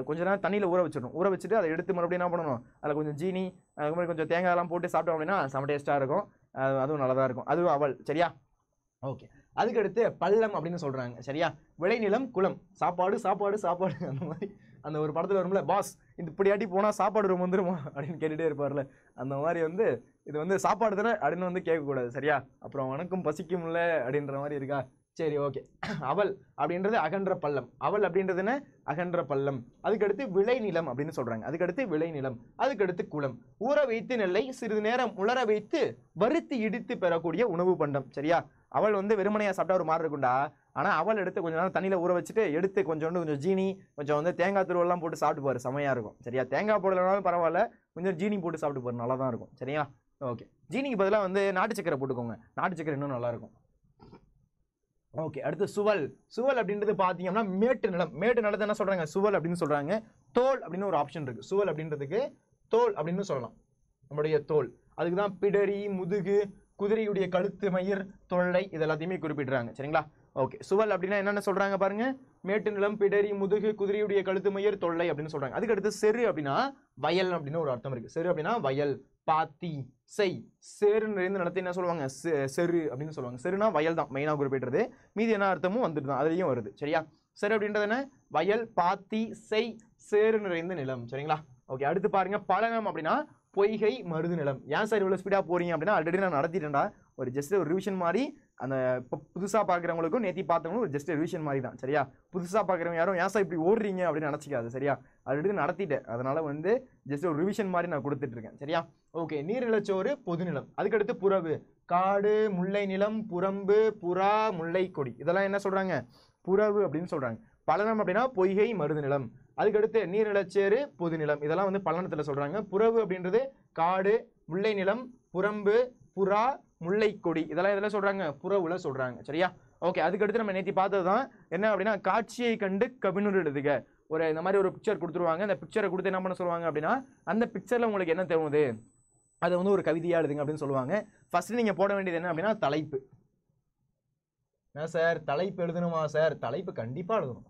கொஞ்ச நேரம் தண்ணியில் ஊற வச்சிடணும். ஊற வச்சுட்டு அதை எடுத்து மறுபடியும் என்ன பண்ணணும், அதில் கொஞ்சம் ஜீனி, அதுக்கு மாதிரி கொஞ்சம் தேங்காயெல்லாம் போட்டு சாப்பிட்டோம் அப்படின்னா செம்ம டேஸ்ட்டாக இருக்கும். அதுவும் நல்லா தான் இருக்கும். அதுவும் அவல். சரியா? ஓகே. அதுக்கடுத்து பள்ளம் அப்படின்னு சொல்றாங்க. சரியா? விளைநிலம், குளம், சாப்பாடு சாப்பாடு சாப்பாடு. அந்த மாதிரி அந்த ஒரு படத்துல வரும்ல, பாஸ் இந்த இப்படியாட்டி போனா சாப்பாடு ரொம்ப வந்துருமா அப்படின்னு கேட்டுட்டே இருப்பார்ல, அந்த மாதிரி வந்து இது வந்து சாப்பாடு தானே அப்படின்னு வந்து கேட்கக்கூடாது. சரியா? அப்புறம் வணக்கம் பசிக்கும்ல அப்படின்ற மாதிரி இருக்கா? சரி, ஓகே. அவல் அப்படின்றது அகன்ற பள்ளம். அவல் அப்படின்றது என்ன? அகன்ற பள்ளம். அதுக்கடுத்து விளைநிலம் அப்படின்னு சொல்றாங்க. அதுக்கடுத்து விளைநிலம். அதுக்கடுத்து குளம். ஊற வைத்து நெல்லை சிறிது நேரம் உலர வைத்து வறுத்து இடித்து பெறக்கூடிய உணவு பண்டம். சரியா? அவள் வந்து வெறுமனையா சாப்பிட்டா ஒரு மாதிரி இருக்கும்டா. ஆனா அவள் எடுத்து கொஞ்ச நேரம் தண்ணியில ஊற வச்சுட்டு எடுத்து கொஞ்சம் ஜீனி, கொஞ்சம் வந்து தேங்காய் துருவெல்லாம் போட்டு சாப்பிட்டு பாரு, செமையா இருக்கும். சரியா? தேங்காய் போடலனாலும் பரவாயில்ல, கொஞ்சம் ஜீனி போட்டு சாப்பிட்டு பாரு, நல்லா தான் இருக்கும். சரியா? ஓகே. ஜீனிக்கு பதிலாக வந்து நாட்டு சக்கரை போட்டுக்கோங்க, நாட்டு சக்கரை இன்னும் நல்லா இருக்கும். ஓகே. அடுத்து சுவல். சுவல் அப்படின்றது பாத்தீங்கன்னா மேட்டு நிலம். மேட்டு நிலத்தை என்ன சொல்றாங்க? சுவல் அப்படின்னு சொல்றாங்க. தோல் அப்படின்னு ஒரு ஆப்ஷன் இருக்கு. சுவல் அப்படின்றதுக்கு தோல் அப்படின்னு சொல்லலாம், நம்முடைய தோல். அதுக்கு தான் பிடரி, முதுகு, குதிரையுடைய கழுத்து, மயிர், தொல்லை, இது எல்லாத்தையுமே குறிப்பிடுறாங்க. சரிங்களா? ஓகே. சுவல் அப்படின்னா என்னென்ன சொல்றாங்க பாருங்க. மேட்டு நிலம், பிடரி, முதுகு, குதிரையுடைய கழுத்து, மயிர், தொல்லை அப்படின்னு சொல்றாங்க. அதுக்கு அடுத்து செரு அப்படின்னா வயல் அப்படின்னு ஒரு அர்த்தம் இருக்கு. செரு அப்படின்னா வயல், பாத்தி, செய். சேரு நிறைந்த நிலத்தை என்ன சொல்லுவாங்க? செரு அப்படின்னு சொல்லுவாங்க. செருனா வயல் தான் மெயினாக குறிப்பிடுறது. மீதி என்ன அர்த்தமும் வந்துட்டு தான் அதுலேயும் வருது. சரியா? செரு அப்படின்றது என்ன? வயல், பாத்தி, செய், சேரு நிறைந்த நிலம். சரிங்களா? ஓகே. அடுத்து பாருங்க, பழனம் அப்படின்னா பொய்கை, மருது நிலம். ஏன் சார் இவ்வளோ ஸ்பீடாக போறீங்க அப்படின்னா, ஆல்ரெடி நான் நடத்திட்டேன்டா, ஒரு ஜஸ்ட் ஒரு ரிவிஷன் மாதிரி. அந்த இப்போ புதுசாக பார்க்குறவங்களுக்கும் நேற்றி பார்த்தவங்களும் ஒரு ஜஸ்ட் ரிவிஷன் மாதிரி தான். சரியா? புதுசாக பார்க்குறவங்க யாரும் ஏன் சார் இப்படி ஓடுறீங்க அப்படின்னு நினச்சிக்காது. சரியா? ஆல்ரெடி நடத்திட்டேன், அதனால வந்து ஜஸ்ட் ஒரு ரிவிஷன் மாதிரி நான் கொடுத்துட்டு இருக்கேன். சரியா? ஓகே. நீர்நிலச்சோறு, பொதுநிலம். அதுக்கடுத்து புறவு, காடு, முல்லை நிலம், புறம்பு, புறா, முல்லை கொடி, இதெல்லாம் என்ன சொல்றாங்க? புறவு அப்படின்னு சொல்றாங்க. பழனம் அப்படின்னா பொய்கை, மருது நிலம். அதுக்கடுத்து நீர்நிலச்சேறு, பொதுநிலம், இதெல்லாம் வந்து பழனத்துல சொல்றாங்க. புறவு அப்படின்றது காடு, முல்லை நிலம், புறம்பு, புறா, முல்லை கொடி, இதெல்லாம் இதெல்லாம் சொல்றாங்க? புறவுல சொல்றாங்க. சரியா? ஓகே. அதுக்கடுத்து நம்ம நேத்தி பார்த்ததுதான் என்ன அப்படின்னா, காட்சியை கண்டு கவிஞர் எழுதுக. ஒரு இந்த மாதிரி ஒரு பிக்சர் கொடுத்துருவாங்க. அந்த பிக்சரை கொடுத்து என்ன பண்ண சொல்லுவாங்க அப்படின்னா, அந்த பிக்சர்ல உங்களுக்கு என்ன தோணுது அதை வந்து ஒரு கவிதையா எழுதுங்க அப்படின்னு சொல்லுவாங்க. ஃபர்ஸ்ட் நீங்க போட வேண்டியது என்ன அப்படின்னா தலைப்பு. என்ன சார் தலைப்பு எழுதணுமா? சார் தலைப்பு கண்டிப்பா எழுதணும்.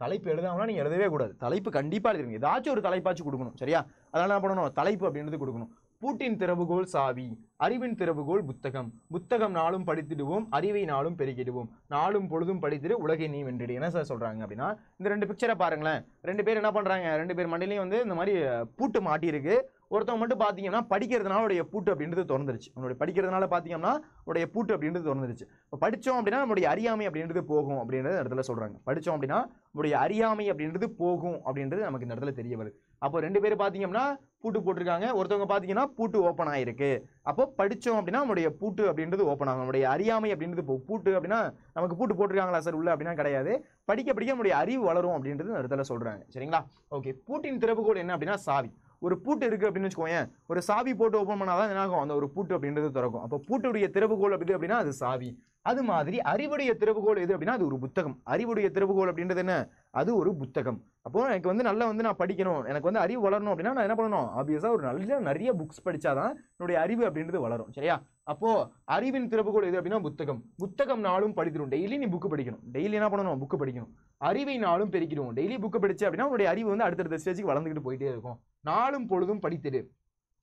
தலைப்பு எழுதாமனா நீங்க எழுதவே கூடாது. தலைப்பு கண்டிப்பா எழுதுங்க. ஏதாச்சும் ஒரு தலைப்பாச்சு கொடுக்கணும். சரியா? அதனால என்ன பண்ணணும்? தலைப்பு அப்படின்றது கொடுக்கணும். பூட்டின் திறவுகோல் சாவி, அறிவின் திறவுகோல் புத்தகம். புத்தகம் நாளும் படித்திடுவோம், அறிவை நாளும் பெருகிடுவோம், நாளும் பொழுதும் படித்திடு உலகை நீ வென்றிடு. என்ன சார் சொல்றாங்க அப்படின்னா, இந்த ரெண்டு பிக்சரை பாருங்களேன். ரெண்டு பேர் என்ன பண்றாங்க? ரெண்டு பேர் மண்டையிலையும் வந்து இந்த மாதிரி பூட்டு மாட்டி இருக்கு. ஒருத்தவங்க மட்டும் பார்த்தீங்கன்னா படிக்கிறதுனால உடைய பூட்டு அப்படின்றது திறந்துருச்சு. நம்மளுடைய படிக்கிறதுனால பார்த்தீங்கன்னா உடைய பூட்டு அப்படின்றது திறந்துருச்சு. இப்போ படித்தோம் அப்படின்னா நம்மளுடைய அறியாமை அப்படின்றது போகும் அப்படின்றது இடத்துல சொல்றாங்க. படித்தோம் அப்படின்னா நம்மளுடைய அறியாமை அப்படின்றது போகும் அப்படின்றது நமக்கு இந்த இடத்துல தெரிய வருது. அப்போ ரெண்டு பேர் பார்த்தீங்கன்னா பூட்டு போட்டிருக்காங்க, ஒருத்தவங்க பார்த்தீங்கன்னா பூட்டு ஓப்பன் ஆயிருக்கு. அப்போ படித்தோம் அப்படின்னா நம்மளுடைய பூட்டு அப்படின்றது ஓப்பன் ஆகும். நம்மளுடைய அறியாமை அப்படின்றது பூட்டு அப்படின்னா நமக்கு பூட்டு போட்டிருக்காங்களா சார் உள்ள அப்படின்னா கிடையாது. படிக்க படிக்க நம்மளுடைய அறிவு வளரும் அப்படின்றது இந்த இடத்துல சொல்றாங்க. சரிங்களா? ஓகே. பூட்டின் திறவுகோல் என்ன அப்படின்னா சாவி. ஒரு பூட்டு இருக்கு அப்படின்னு வச்சுக்கோங்க, ஒரு சாவி போட்டு ஓப்பன் பண்ணாதான் என்ன ஆகும்? அந்த ஒரு பூட்டு அப்படின்றது திறக்கும். அப்போ பூட்டுடைய திறவுகோல் அப்படி அப்படின்னா அது சாவி. அது மாதிரி அறிவுடைய திறவுகோல் எது அப்படின்னா அது ஒரு புத்தகம். அறிவுடைய திறவுகோல் அப்படின்றது என்ன? அது ஒரு புத்தகம். அப்போ எனக்கு வந்து நல்லா வந்து நான் படிக்கணும், எனக்கு வந்து அறிவு வளரணும் அப்படின்னா நான் என்ன பண்ணணும்? ஆப்வியஸா ஒரு நிறைய புக்ஸ் படிச்சாதான் என்னுடைய அறிவு அப்படின்றது வளரும். சரியா? அப்போ அறிவின் திறவுகோல் எது அப்படின்னா புத்தகம். புத்தகம் நாளும் படித்திடும். டெய்லி நீ புக்கு படிக்கணும். டெய்லி என்ன பண்ணணும்? புக்கு படிக்கணும். அறிவை நாளும் பெருக்கிடுவோம். டெய்லி புக்கு படிச்சு அப்படின்னா உன்னுடைய அறிவு வந்து அடுத்தடுத்த ஸ்டேஜுக்கு வளர்ந்துக்கிட்டு போயிட்டே இருக்கும். நாளும் பொழுதும் படித்திடு.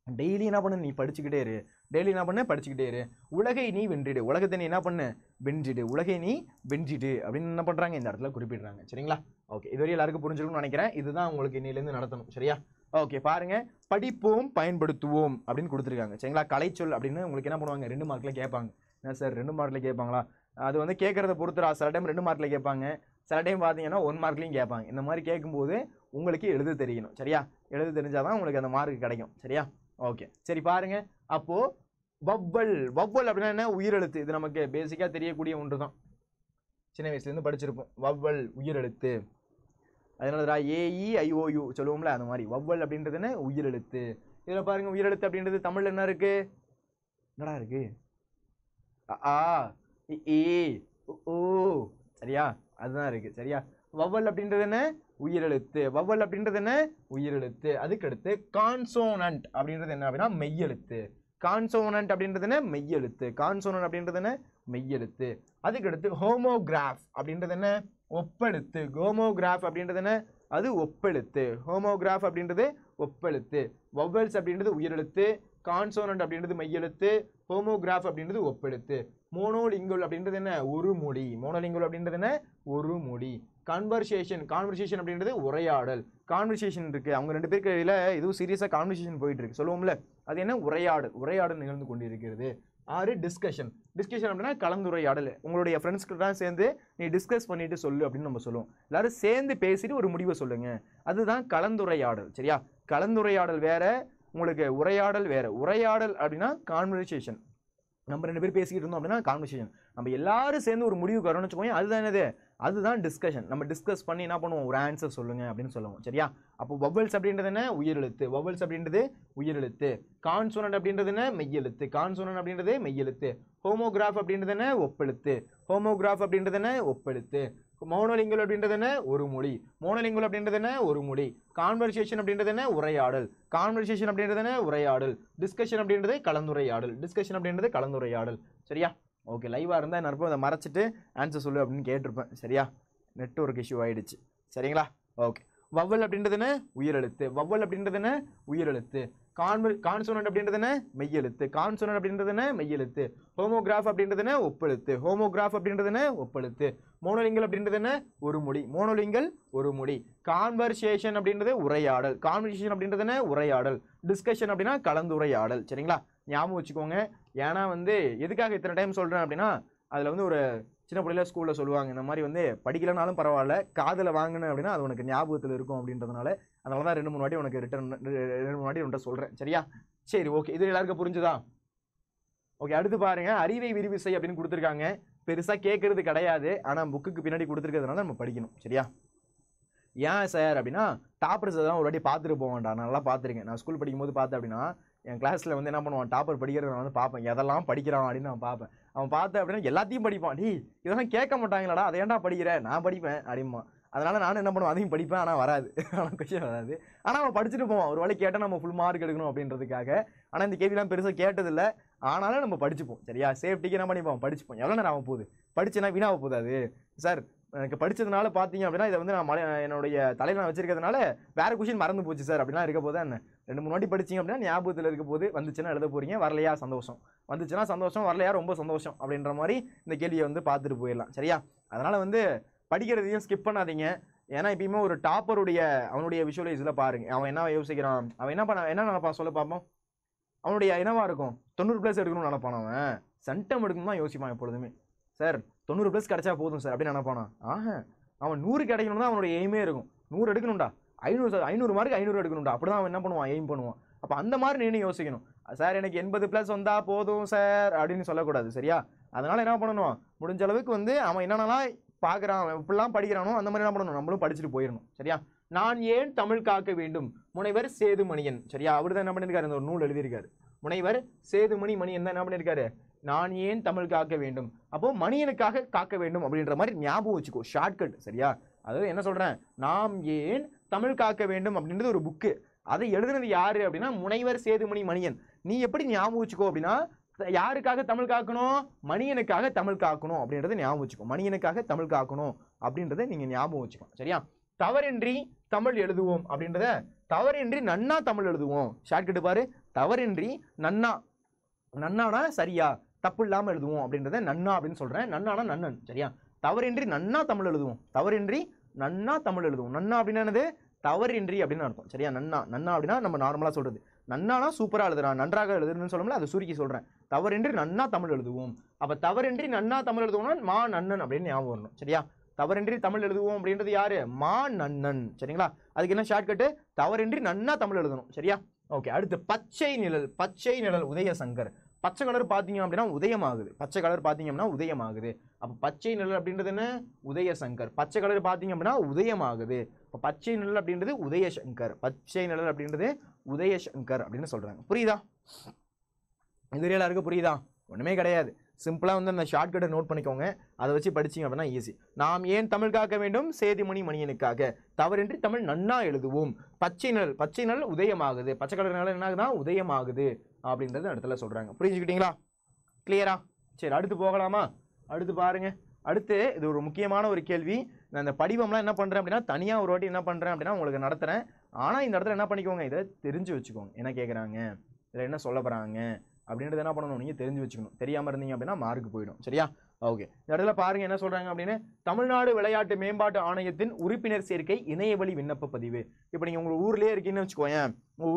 டெய்லி என்ன பண்ணு? நீ படிச்சுக்கிட்டே இரு. டெய்லி என்ன பண்ணு? படிச்சுக்கிட்டே இரு. உலகை நீ வென்றிடு. உலகத்தை நீ என்ன பண்ணு? வென்றிடு. உலகை நீ வென்றிடு அப்படின்னு என்ன பண்றாங்க? இந்த இடத்துல குறிப்பிடுறாங்க. சரிங்களா? ஓகே. இதுவரை எல்லாருக்கும் புரிஞ்சிருக்கும்னு நினைக்கிறேன். இதுதான் உங்களுக்கு இன்னையிலேருந்து நடத்தணும். சரியா? ஓகே பாருங்க, படிப்போம் பயன்படுத்துவோம் அப்படின்னு கொடுத்துருக்காங்க சரிங்களா. கலைச்சொல் அப்படின்னு உங்களுக்கு என்ன பண்ணுவாங்க 2 மார்க்ல கேட்பாங்க. என்ன சார் 2 மார்க்ல கேட்பாங்களா? அது வந்து கேட்கறத பொறுத்துடா. சில டைம் 2 மார்க்ல கேட்பாங்க, சில டைம் பார்த்தீங்கன்னா 1 மார்க்லையும் கேட்பாங்க. இந்த மாதிரி கேட்கும்போது உங்களுக்கு எழுத தெரியணும் சரியா. எழுத தெரிஞ்சாதான் உங்களுக்கு அந்த மார்க் கிடைக்கும் சரியா. ஓகே சரி பாருங்க, அப்போ வவ்வல். வவ்வல் அப்படின்னா என்ன? உயிரெழுத்து. இது நமக்கு பேசிக்கா தெரியக்கூடிய ஒன்று தான், சின்ன வயசுலேருந்து படிச்சிருப்போம். வவ்வல் உயிரெழுத்து. அதனால AEIOU சொல்லுவோம்ல, அந்த மாதிரி வவ்வல் அப்படின்றது என்ன? உயிரெழுத்து. இதில் பாருங்க, உயிரெழுத்து அப்படின்றது தமிழ்ல என்ன இருக்கு? என்னடா இருக்கு? ஆ இ ஊ சரியா, அதுதான் இருக்கு சரியா. வவ்வல் அப்படின்றது என்ன? உயிரெழுத்து. வவ்வல் அப்படின்றது என்ன? உயிரெழுத்து. அதுக்கடுத்து கான்சோனன்ட் அப்படின்றது என்ன அப்படின்னா மெய்யெழுத்து. கான்சோனன்ட் அப்படின்றது என்ன? மெய்யெழுத்து. கான்சோனன்ட் அப்படின்றது என்ன? மெய்யெழுத்து. அதுக்கடுத்து ஹோமோகிராஃப் அப்படின்றது என்ன? ஒப்பெழுத்து. ஹோமோகிராஃப் அப்படின்றது என்ன? அது ஒப்பெழுத்து. ஹோமோகிராஃப் அப்படின்றது ஒப்பெழுத்து. வவ்வல்ஸ் அப்படின்றது உயிரெழுத்து, கான்சோனன்ட் அப்படின்றது மெய்யெழுத்து, ஹோமோகிராஃப் அப்படின்றது ஒப்பெழுத்து. மோனோலிங்குவல் அப்படின்றது என்ன? ஒரு மொழி. மோனோலிங்குவல் அப்படின்றது என்ன? ஒரு மொழி. கான்வர்சேஷன். கான்வர்சேஷன் அப்படின்றது உரையாடல். கான்வர்சேஷன் இருக்கு, அவங்க 2 பேருக்கு இடையில இதுவும் சீரியஸாக கான்வர்சேஷன் போயிட்டு இருக்கு சொல்லுவோம்ல, அது என்ன? உரையாடல். உரையாடல் நிகழ்ந்து கொண்டிருக்கிறது. 6 டிஸ்கஷன். டிஸ்கஷன் அப்படின்னா கலந்துரையாடல். உங்களுடைய ஃப்ரெண்ட்ஸ் கிட்ட சேர்ந்து நீ டிஸ்கஸ் பண்ணிட்டு சொல்லு அப்படின்னு நம்ம சொல்லுவோம். எல்லாரும் சேர்ந்து பேசிட்டு ஒரு முடிவை சொல்லுங்க, அதுதான் கலந்துரையாடல் சரியா. கலந்துரையாடல் வேற, உங்களுக்கு உரையாடல் வேற. உரையாடல் அப்படின்னா கான்வர்சேஷன். நம்ம 2 பேர் பேசிக்கிட்டு இருந்தோம் அப்படின்னா கான்வர்சேஷன். நம்ம எல்லாரும் சேர்ந்து ஒரு முடிவுக்கு வரணும்னு வச்சுக்கோங்க, அதுதான் என்னது? அதுதான் டிஸ்கஷன். நம்ம டிஸ்கஸ் பண்ணி என்ன பண்ணுவோம்? ஒரு ஆன்சர் சொல்லுங்க அப்படின்னு சொல்லுவோம் சரியா. அப்போ வவ்வல்ஸ் அப்படின்றது என்ன? உயிரெழுத்து. வவ்வல்ஸ் அப்படின்றது உயிரெழுத்து. கான்சோனன்ட் அப்படின்றது என்ன? மெய்யெழுத்து. கான்சோனன்ட் அப்படின்றது மெய்யெழுத்து. ஹோமோகிராஃப் அப்படின்றது என்ன? ஒப்பெழுத்து. ஹோமோகிராஃப் அப்படின்றது என்ன? ஒப்பெழுத்து. மோனோலிங்குவல் அப்படின்றது என்ன? ஒரு மொழி. மோனோலிங்குவல் அப்படின்றது என்ன? ஒரு மொழி. கான்வர்சேஷன் அப்படின்றது என்ன? உரையாடல். கான்வர்சேஷன் அப்படின்றது என்ன? உரையாடல். டிஸ்கஷன் அப்படின்றது கலந்துரையாடல். டிஸ்கஷன் அப்படின்றது கலந்துரையாடல் சரியா. ஓகே, லைவாக இருந்தால் என்ன இருப்போம், அதை மறைச்சிட்டு ஆன்சர் சொல்லு அப்படின்னு கேட்டிருப்பேன் சரியா. நெட்வொர்க் இஷ்யூ ஆயிடுச்சு சரிங்களா. ஓகே, வவ்வல் அப்படின்றது என்ன? உயிரெழுத்து. வவ்வல் அப்படின்றது என்ன? உயிரெழுத்து. கான்சோனன்ட் அப்படின்றது என்ன? மெய்யெழுத்து. கான்சோனன்ட் அப்படின்றது என்ன? மெய்யெழுத்து. ஹோமோகிராஃப் அப்படின்றது என்ன? ஒப்பெழுத்து. ஹோமோகிராஃப் அப்படின்றது என்ன? ஒப்பெழுத்து. மோனோலிங்கல் அப்படின்றது என்ன? ஒரு மொழி. மோனோலிங்கல் ஒரு மொழி. கான்வர்சேஷன் அப்படின்றது உரையாடல். கான்வர்சேஷன் அப்படின்றது என்ன? உரையாடல். டிஸ்கஷன் அப்படின்னா கலந்துரையாடல் சரிங்களா. ஞாபகம் வச்சுக்கோங்க. ஏன்னா வந்து எதுக்காக இத்தனை டைம் சொல்றேன் அப்படின்னா, அதுல வந்து ஒரு சின்ன பிள்ளைல ஸ்கூல்ல சொல்லுவாங்க, இந்த மாதிரி வந்து படிக்கலனாலும் பரவாயில்ல, காதில் வாங்கினேன் அப்படின்னா அது உனக்கு ஞாபகத்தில் இருக்கும் அப்படின்றதுனால, அதனால தான் 2-3 வாட்டி உனக்கு 2-3 வாட்டி உன்ட்ட சொல்றேன் சரியா. சரி ஓகே, இது எல்லாருக்கும் புரிஞ்சுதா? ஓகே, அடுத்து பாருங்க, அறிவை விரிவிசை அப்படின்னு கொடுத்துருக்காங்க. பெருசா கேட்கறது கிடையாது, ஆனா புக்குக்கு பின்னாடி கொடுத்துருக்கிறதுனால நம்ம படிக்கணும் சரியா. ஏன் சார் அப்படின்னா, டாப்பர்ஸ் தான் ஒரு வாட்டி பார்த்துட்டு போவான்டா. நான் நல்லா பார்த்துருக்கேன். நான் ஸ்கூல் படிக்கும்போது பார்த்தேன் அப்படின்னா, என் கிளாஸில் வந்து என்ன பண்ணுவான், டாப்பர் படிக்கிறத நான் வந்து பார்ப்பேன், எதெல்லாம் படிக்கிறான் அப்படின்னு நான் பார்ப்பேன். அவன் பார்த்தேன் அப்படின்னா எல்லாத்தையும் படிப்பான். டீ இதெல்லாம் கேட்க மாட்டாங்களாடா, அதை ஏன்டா படிக்கிறேன், நான் படிப்பேன் அப்படிமா. அதனால நானும் என்ன பண்ணுவேன், அதையும் படிப்பேன், ஆனால் வராது, ஆனால் கொஸ்டின் வராது. ஆனால் அவன் படிச்சுட்டு போவான், ஒரு வேளை கேட்டால் நம்ம ஃபுல் மார்க் எடுக்கணும் அப்படின்றதுக்காக. ஆனால் இந்த கேள்விலாம் பெருசாக கேட்டதில்லை, ஆனாலும் நம்ம படிச்சுப்போம் சரியா. சேஃப்டிக்கு என்ன பண்ணிப்போம், படிச்சுப்போம். எவ்வளோ நேரம் ஆக போகுது, படிச்சுனா வீணாக போகுது. அது சார் எனக்கு படிச்சதுனால பார்த்தீங்க அப்படின்னா, இதை வந்து நான் என்னுடைய தலையில் நான் வச்சிருக்கிறதுனால வேற கொஸ்டின் மறந்து போச்சு சார் அப்படின்னா இருக்க போதா என்ன. 2-3 வாட்டி படிச்சிங்க அப்படின்னா ஞாபகத்தில் இருக்க போது, வந்துச்சுன்னா எழுத போறீங்க, வரலையா சந்தோஷம், வந்துச்சுன்னா சந்தோஷம், வரலையா ரொம்ப சந்தோஷம் அப்படின்ற மாதிரி இந்த கேள்வியை வந்து பார்த்துட்டு போயிடலாம் சரியா. அதனால வந்து படிக்கிறதையும் ஸ்கிப் பண்ணாதீங்க. ஏன்னா எப்பயுமே ஒரு டாப்பருடைய அவனுடைய விஷுவலைஸில் பாருங்க, அவன் என்ன யோசிக்கிறான், அவன் என்ன நினைப்பான் சொல்ல பார்ப்போம். அவனுடைய என்னவா இருக்கும், 90+ எடுக்கணும்னு நினைப்பான். அவன் சென்டம் எடுக்கணும் தான் யோசிப்பான் எப்பொழுதுமே. சார் 90+ கிடைச்சா போதும் சார் அப்படின்னு நினைப்பானா. அவன் 100 கிடைக்கணும் தான் அவனுடைய எய்மே இருக்கும். 100 எடுக்கணும்டா, 500 மார்க் 500 எடுக்கணும்டா, அப்படிதான் அவன் என்ன பண்ணுவான், எய்ம் பண்ணுவான். அப்போ அந்த மாதிரி நீ யோசிக்கணும். சார் எனக்கு 80+ வந்தா போதும் சார் அப்படின்னு சொல்லக்கூடாது சரியா. அதனால என்ன பண்ணணும், முடிஞ்ச அளவுக்கு வந்து அவன் என்னென்னலாம் பார்க்குறான், இப்படிலாம் படிக்கிறானோ அந்த மாதிரி என்ன பண்ணணும், நம்மளும் படிச்சுட்டு போயிடணும் சரியா. நான் ஏன் தமிழ் காக்க வேண்டும், முனைவர் சேதுமணியன் சரியா. அவர் தான் என்ன பண்ணியிருக்காரு, இந்த ஒரு நூல் எழுதியிருக்காரு. முனைவர் சேதுமணி மணியன் தான் என்ன பண்ணியிருக்காரு, நான் ஏன் தமிழ் காக்க வேண்டும், அப்போ மணியனுக்காக காக்க வேண்டும் அப்படின்ற மாதிரி ஞாபகம் வச்சுக்கோ, ஷார்ட்கட் சரியா. அதாவது என்ன சொல்றேன், நாம் ஏன் தமிழ் காக்க வேண்டும் அப்படின்றது ஒரு புக்கு. அதை எழுதுனது யாரு அப்படின்னா முனைவர் சேதுமணி மணியன். நீ எப்படி ஞாபகம் வச்சுக்கோ அப்படின்னா, யாருக்காக தமிழ் காக்கணும், மணியனுக்காக தமிழ் காக்கணும் அப்படின்றத ஞாபகம் வச்சுக்கோ. மணியனுக்காக தமிழ் காக்கணும் அப்படின்றத நீங்க ஞாபகம் வச்சுக்கணும் சரியா. தவறின்றி தமிழ் எழுதுவோம் அப்படின்றத தவறின்றி நன்னா தமிழ் எழுதுவோம். ஷார்ட்கட் பாரு, தவறின்றி நன்னா, நன்னானா சரியா, தப்பு இல்லாமல் எழுதுவோம் அப்படின்றத நன்னா அப்படின்னு சொல்றேன். நன்னானா நன்னன் சரியா. தவறின்றி நன்னா தமிழ் எழுதுவோம், தவறின்றி நன்னா தமிழ் எழுதுவோம். நன்னா அப்படின்னா என்னது, தவறின்றி அப்படின்னு அர்த்தம். சரியா? நன்னா நன்னா அப்படின்னா நம்ம நார்மலா சொல்றது. நன்னானா சூப்பரா எழுதுறான், நன்றாக எழுதுன்னு சொல்லல, அது சுருக்கி சொல்றேன். தவறின்றி நன்னா தமிழ் எழுதுவோம். அப்ப தவறின்றி நன்னா தமிழ் எழுதுவோம்னா மா நன்னன் அப்படின்னு ஞாபகம் வரணும். சரியா? தவறின்றி தமிழ் எழுதுவோம் அப்படின்றது யாரு? மா நன்னன். சரிங்களா? அதுக்கு என்ன ஷார்ட்கட்டு? தவறின்றி நன்னா தமிழ் எழுதணும். சரியா? ஓகே. அடுத்து பச்சை நிழல். பச்சை நிழல் உதயசங்கர். பச்சை கலர் பார்த்தீங்க அப்படின்னா உதயமாகுது. பச்சை கலர் பார்த்தீங்க அப்படின்னா உதயமாகுது. அப்போ பச்சை நிழல் அப்படின்றது என்ன? உதயசங்கர். பச்சை கலர் பார்த்தீங்க அப்படின்னா உதயமாகுது. இப்போ பச்சை நிழல் அப்படின்றது உதயசங்கர். பச்சை நிழல் அப்படின்றது உதயசங்கர் அப்படின்னு சொல்றாங்க. புரியுதா? இது எல்லாருக்கும் புரியுதா? ஒன்றுமே கிடையாது. சிம்பிளாக வந்து அந்த ஷார்ட்கட்டை நோட் பண்ணிக்கோங்க. அதை வச்சு படிச்சிங்க அப்படின்னா ஈஸி. நாம் ஏன் தமிழ் காக்க வேண்டும்? சேதிமணி மணியனுக்காக. தவறின்றி தமிழ் நன்னா எழுதுவோம். பச்சை நிழல். பச்சை நிழல் உதயமாகுது. பச்சை கலர் நிழல் என்ன ஆகுதுன்னா உதயமாகுது அப்படின்றது இடத்துல சொல்றாங்க. புரிஞ்சுக்கிட்டீங்களா? கிளியரா? சரி, அடுத்து போகலாமா? அடுத்து பாருங்க. அடுத்து இது ஒரு முக்கியமான ஒரு கேள்வி. நான் இந்த படிவம்லாம் என்ன பண்றேன் அப்படின்னா தனியாக ஒரு வாட்டி என்ன பண்றேன் அப்படின்னா உங்களுக்கு நடத்துறேன். ஆனால் இந்த இடத்துல என்ன பண்ணிக்கோங்க, இதை தெரிஞ்சு வச்சுக்கோங்க. என்ன கேட்குறாங்க, இதில் என்ன சொல்ல போறாங்க அப்படின்றது என்ன பண்ணணும், நீங்கள் தெரிஞ்சு வச்சுக்கணும். தெரியாமல் இருந்தீங்க அப்படின்னா மார்க் போயிடும். சரியா? ஓகே. இந்த இடத்துல பாருங்க என்ன சொல்றாங்க அப்படின்னு, தமிழ்நாடு விளையாட்டு மேம்பாட்டு ஆணையத்தின் உறுப்பினர் சேர்க்கை இணையவழி விண்ணப்ப பதிவு. இப்போ நீங்கள் உங்கள் ஊர்லேயே இருக்கீங்கன்னு வச்சுக்கோயேன். உங்கள்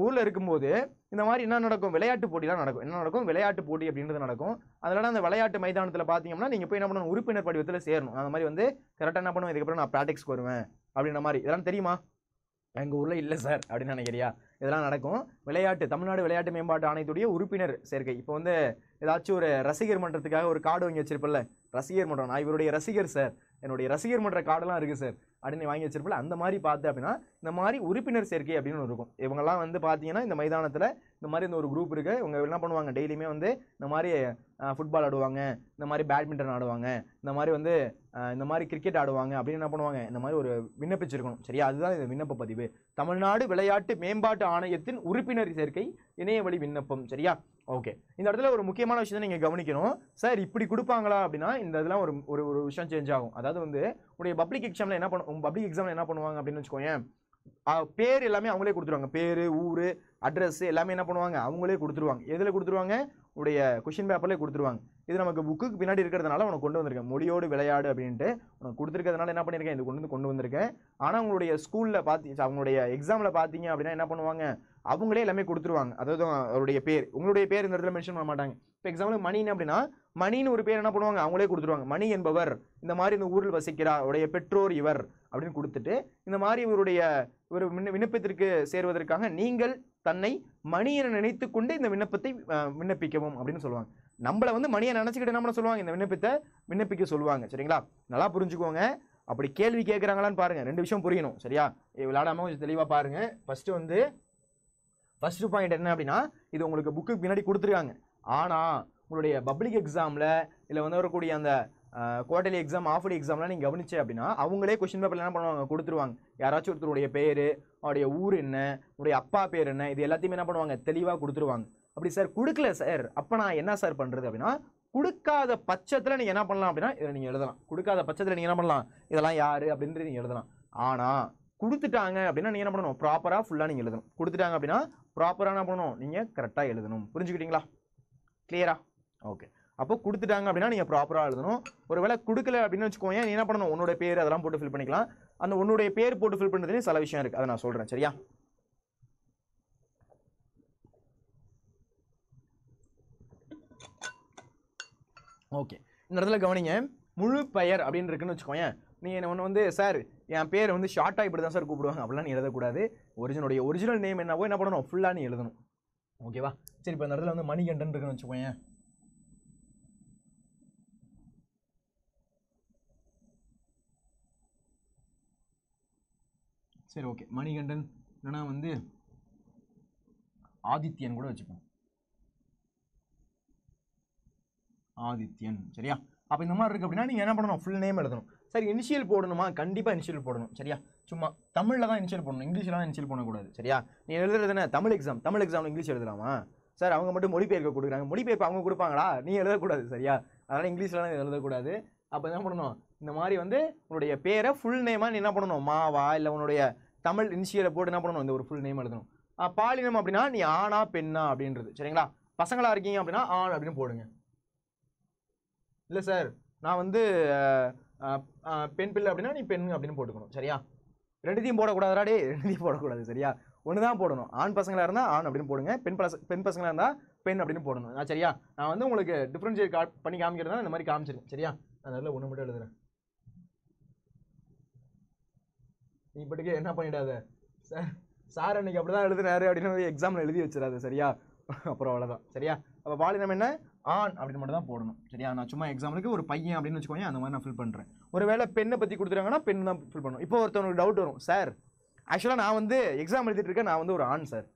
ஊரில் இருக்கும்போது இந்த மாதிரி என்ன நடக்கும்? விளையாட்டு போட்டிலாம் நடக்கும். என்ன நடக்கும்? விளையாட்டு போட்டி அப்படின்றது நடக்கும். அதனால அந்த விளையாட்டு மைதானத்தில் பார்த்தீங்கன்னா நீங்கள் போய் என்ன பண்ணணும்? உறுப்பினர் படிவத்தில் சேரணும். அந்த மாதிரி வந்து கரெக்டாக என்ன பண்ணுவேன், இதுக்கப்புறம் நான் ப்ராக்டிக்ஸ்க்கு வருவேன் அப்படின்ற மாதிரி. இதெல்லாம் தெரியுமா? எங்கள் ஊரில் இல்லை சார் அப்படின்னு நினைக்கிறியா? இதெல்லாம் நடக்கும். தமிழ்நாடு விளையாட்டு மேம்பாட்டு ஆணையத்துடைய உறுப்பினர் சேர்க்கை. இப்போ வந்து ஏதாச்சும் ஒரு ரசிகர் மன்றத்துக்காக ஒரு கார்டு வாங்கி வச்சிருப்பல, ரசிகர் மன்றம், நான் இவருடைய ரசிகர் சார், என்னுடைய ரசிகர் மன்ற கார்டெல்லாம் இருக்குது சார் அப்படின்னு வாங்கி வச்சிருப்பல, அந்த மாதிரி பார்த்து அப்படின்னா இந்த மாதிரி உறுப்பினர் சேர்க்கை அப்படின்னு இருக்கும். இவங்கெல்லாம் வந்து பார்த்தீங்கன்னா இந்த மைதானத்தில் இந்த மாதிரி இந்த ஒரு குரூப் இருக்குது. இவங்க என்ன பண்ணுவாங்க, டெய்லியுமே வந்து இந்த மாதிரி ஃபுட்பால் ஆடுவாங்க, இந்த மாதிரி பேட்மிண்டன் ஆடுவாங்க, இந்த மாதிரி வந்து இந்த மாதிரி கிரிக்கெட் ஆடுவாங்க அப்படின்னு என்ன பண்ணுவாங்க, இந்த மாதிரி ஒரு விண்ணப்பிச்சிருக்கணும். சரியா? அதுதான் இந்த விண்ணப்ப பதிவு. தமிழ்நாடு விளையாட்டு மேம்பாட்டு ஆணையத்தின் உறுப்பினர் சேர்க்கை இணையவழி விண்ணப்பம். சரியா? ஓகே. இந்த இடத்துல ஒரு முக்கியமான விஷயத்தை நீங்கள் கவனிக்கணும். சார் இப்படி கொடுப்பாங்களா அப்படின்னா இந்த இதெல்லாம் ஒரு விஷயம் சேஞ்ச் ஆகும். அதாவது வந்து உடைய பப்ளிக் எக்ஸாமில் என்ன பண்ணுவாங்க அப்படின்னு வச்சுக்கோங்க, பேர் எல்லாமே அவங்களே கொடுத்துருவாங்க. பேர், ஊர், அட்ரஸ் எல்லாமே என்ன பண்ணுவாங்க, அவங்களே கொடுத்துருவாங்க. எதில் கொடுத்துருவாங்க? உடைய கொஷின் பேப்பர்லேயே கொடுத்துருவாங்க. இது நமக்கு புக்குக்கு பின்னாடி இருக்கிறதுனால உனக்கு கொண்டு வந்திருக்கேன். மொழியோடு விளையாடு அப்படின்ட்டு உனக்கு கொடுத்துருக்கிறதுனால என்ன பண்ணியிருக்கேன், இது கொண்டு வந்திருக்கேன். ஆனால் உங்களுடைய ஸ்கூலில் அவங்களுடைய எக்ஸாமில் பார்த்தீங்க அப்படின்னா என்ன பண்ணுவாங்க, அவங்களே எல்லாமே கொடுத்துருவாங்க. அதாவது அவருடைய பேர், உங்களுடைய பேர் இந்த இடத்துல மென்ஷன் பண்ண மாட்டாங்க. இப்போ எக்ஸாம்பிள் மணின்னு அப்படின்னா மணின்னு ஒரு பேர் என்ன பண்ணுவாங்க, அவங்களே கொடுத்துருவாங்க. மணி என்பவர் இந்த மாதிரி இந்த ஊரில் வசிக்கிறார், அவருடைய பெற்றோர் இவர் அப்படின்னு கொடுத்துட்டு இந்த மாதிரி இவருடைய ஒரு விண்ணப்பத்திற்கு சேருவதற்காக நீங்கள் தன்னை மணி என நினைத்து கொண்டு இந்த விண்ணப்பத்தை விண்ணப்பிக்கவும் அப்படின்னு சொல்லுவாங்க. நம்மளை வந்து மணியை நினைச்சுக்கிட்டு என்ன பண்ண சொல்லுவாங்க, இந்த விண்ணப்பத்தை விண்ணப்பிக்க சொல்லுவாங்க. சரிங்களா? நல்லா புரிஞ்சுக்கோங்க. அப்படி கேள்வி கேட்குறாங்களான்னு பாருங்க. 2 விஷயம் புரியணும். சரியா? விளையாடாம கொஞ்சம் தெளிவாக பாருங்க. ஃபர்ஸ்ட் பாயிண்ட் என்ன அப்படின்னா, இது உங்களுக்கு புக்கு பின்னாடி கொடுத்துருக்காங்க. ஆனால் உங்களுடைய பப்ளிக் எக்ஸாமில் இல்லை வந்து வரக்கூடிய அந்த குவார்டர்லி எக்ஸாம், ஆஃப்லி எக்ஸாம்லாம் நீங்கள் கவனிச்சு அப்படின்னா அவங்களே கொஸ்டின் பேப்பரில் என்ன பண்ணுவாங்க, கொடுத்துருவாங்க. யாராச்சும் ஒருத்தருடைய பேர், அவருடைய ஊர் என்ன, உங்களுடைய அப்பா பேர் என்ன, இது எல்லாத்தையுமே என்ன பண்ணுவாங்க, தெளிவாக கொடுத்துருவாங்க. அப்படி சார் கொடுக்கல சார், அப்போ நான் என்ன சார் பண்ணுறது அப்படின்னா, கொடுக்காத பட்சத்தில் நீங்கள் என்ன பண்ணலாம் அப்படின்னா இதை நீங்கள் எழுதலாம். கொடுக்காத பட்சத்தில் நீங்கள் என்ன பண்ணலாம், இதெல்லாம் யார் அப்படின்றது நீங்கள் எழுதலாம். ஆனால் கொடுத்துட்டாங்க அப்படின்னா நீங்கள் என்ன பண்ணணும், ப்ராப்பராக ஃபுல்லாக நீங்கள் எழுதணும். கொடுத்துட்டாங்க அப்படின்னா ப்ராப்பராக என்ன பண்ணணும், நீங்கள் கரெக்டாக எழுதணும். புரிஞ்சுக்கிட்டீங்களா? கிளியரா? ஓகே. அப்போ கொடுத்துட்டாங்க அப்படின்னா நீங்கள் ப்ராப்பராக எழுதணும். ஒரு வேளை கொடுக்கல அப்படின்னு வச்சுக்கோங்க, நீ என்ன பண்ணணும், உன்னோட பேர் அதெல்லாம் போட்டு ஃபில் பண்ணிக்கலாம். அந்த உன்னுடைய பேர் போட்டு ஃபில் பண்ணுறதுலேயும் சில விஷயம் இருக்குது, அதை நான் சொல்கிறேன். சரியா? ஓகே. இந்த இடத்துல கவனிங்க, முழு பெயர் அப்படின்னு இருக்குன்னு வச்சுக்கோங்க. நீங்கள் ஒன்று வந்து சார் என் பேர் வந்து ஷார்ட்டாக இப்படி தான் சார் கூப்பிடுவாங்க அப்படிலாம் நீ எழுதக்கூடாது. ஒரிஜினல் நேம் என்னவோ என்ன பண்ணணும், ஃபுல்லாக நீ எழுதணும். ஓகேவா? சரி, இப்போ இந்த இடத்துல வந்து மணிகண்டன் இருக்குன்னு வச்சுக்கோங்க. சரி, ஓகே. மணிகண்டன் இல்லைனா வந்து ஆதித்யன் கூட வச்சுப்போம். ஆதித்யன். சரியா? அப்போ இந்த மாதிரி இருக்குது அப்படின்னா நீங்கள் என்ன பண்ணணும், ஃபுல் நேம் எழுதணும். சரி, இனிஷியல் போடணுமா? கண்டிப்பாக இனிஷியல் போடணும். சரியா? சும்மா தமிழில் தான் இனிஷியல் போடணும், இங்கிலீஷில் தான் இனிஷியல் பண்ணக்கூடாது. சரியா? நீ எழுதுறது என்ன, தமிழ் எக்ஸாம் இங்கிலீஷ் எழுதலாமா சார்? அவங்க மட்டும் மொழிபெயர்க்க கொடுக்குறாங்க, மொழிபெயர்ப்பு அவங்க கொடுப்பாங்களா? நீ எழுதக்கூடாது. சரியா? அதனால் இங்கிலீஷ்லாம் எழுதக்கூடாது. அப்போ என்ன பண்ணணும், இந்த மாதிரி வந்து உன்னுடைய பேரை ஃபுல் நேமாக நீ என்ன பண்ணணும், மாவா இல்லை உன்னுடைய தமிழ் இனிஷியலை போட்டு என்ன பண்ணணும், இந்த ஒரு ஃபுல் நேம் எழுதணும். பாலினம் அப்படின்னா நீ ஆணா பெண்ணா அப்படின்றது. சரிங்களா? பசங்களா இருக்கீங்க அப்படின்னா ஆண் அப்படின்னு போடுங்க. இல்லை சார் நான் வந்து பெண் பிள்ளை அப்படின்னா நீ பெண் அப்படின்னு போட்டுக்கணும். சரியா? ரெண்டுத்தையும் போடக்கூடாதுடா டே, ரெண்டுத்தையும் போடக்கூடாது சரியா, ஒன்று தான் போடணும். ஆண் பசங்களாக இருந்தால் ஆண் அப்படின்னு போடுங்க, பெண் பசங்களாக இருந்தால் பெண் அப்படின்னு போடணும். நான் சரியா, நான் வந்து உங்களுக்கு டிஃப்ரென்ஷியேட் பண்ணி காமிக்கிறதா இந்த மாதிரி காமிச்சிருக்கேன் சரியா. அதனால ஒன்று மட்டும் எழுதுறேன், நீ இப்படிக்கு என்ன பண்ணிடாத சார் அன்னைக்கு அப்படிதான் எழுதுனாரு அப்படின்னு எக்ஸாமில் எழுதி வச்சிடாது சரியா. அப்புறம் அவ்வளோதான் சரியா. அப்போ பாலினம் என்ன, ஆண் அப்படின்னு மட்டும் தான் போடணும் சரியா. நான் சும்மா எக்ஸாம்பிளுக்கு ஒரு பையன் அப்படின்னு வச்சுக்கோங்க, அந்த மாதிரி நான் ஃபில் பண்ணுறேன். ஒருவேளை பெண்ணை பற்றி கொடுத்துருக்காங்கன்னா பெண் தான் ஃபில் பண்ணணும். இப்போ ஒருத்தவங்களுக்கு டவுட் வரும், சார் ஆக்சுவலாக நான் வந்து எக்ஸாம் எழுதிட்டு இருக்கேன், நான் வந்து ஒரு ஆண் சார்,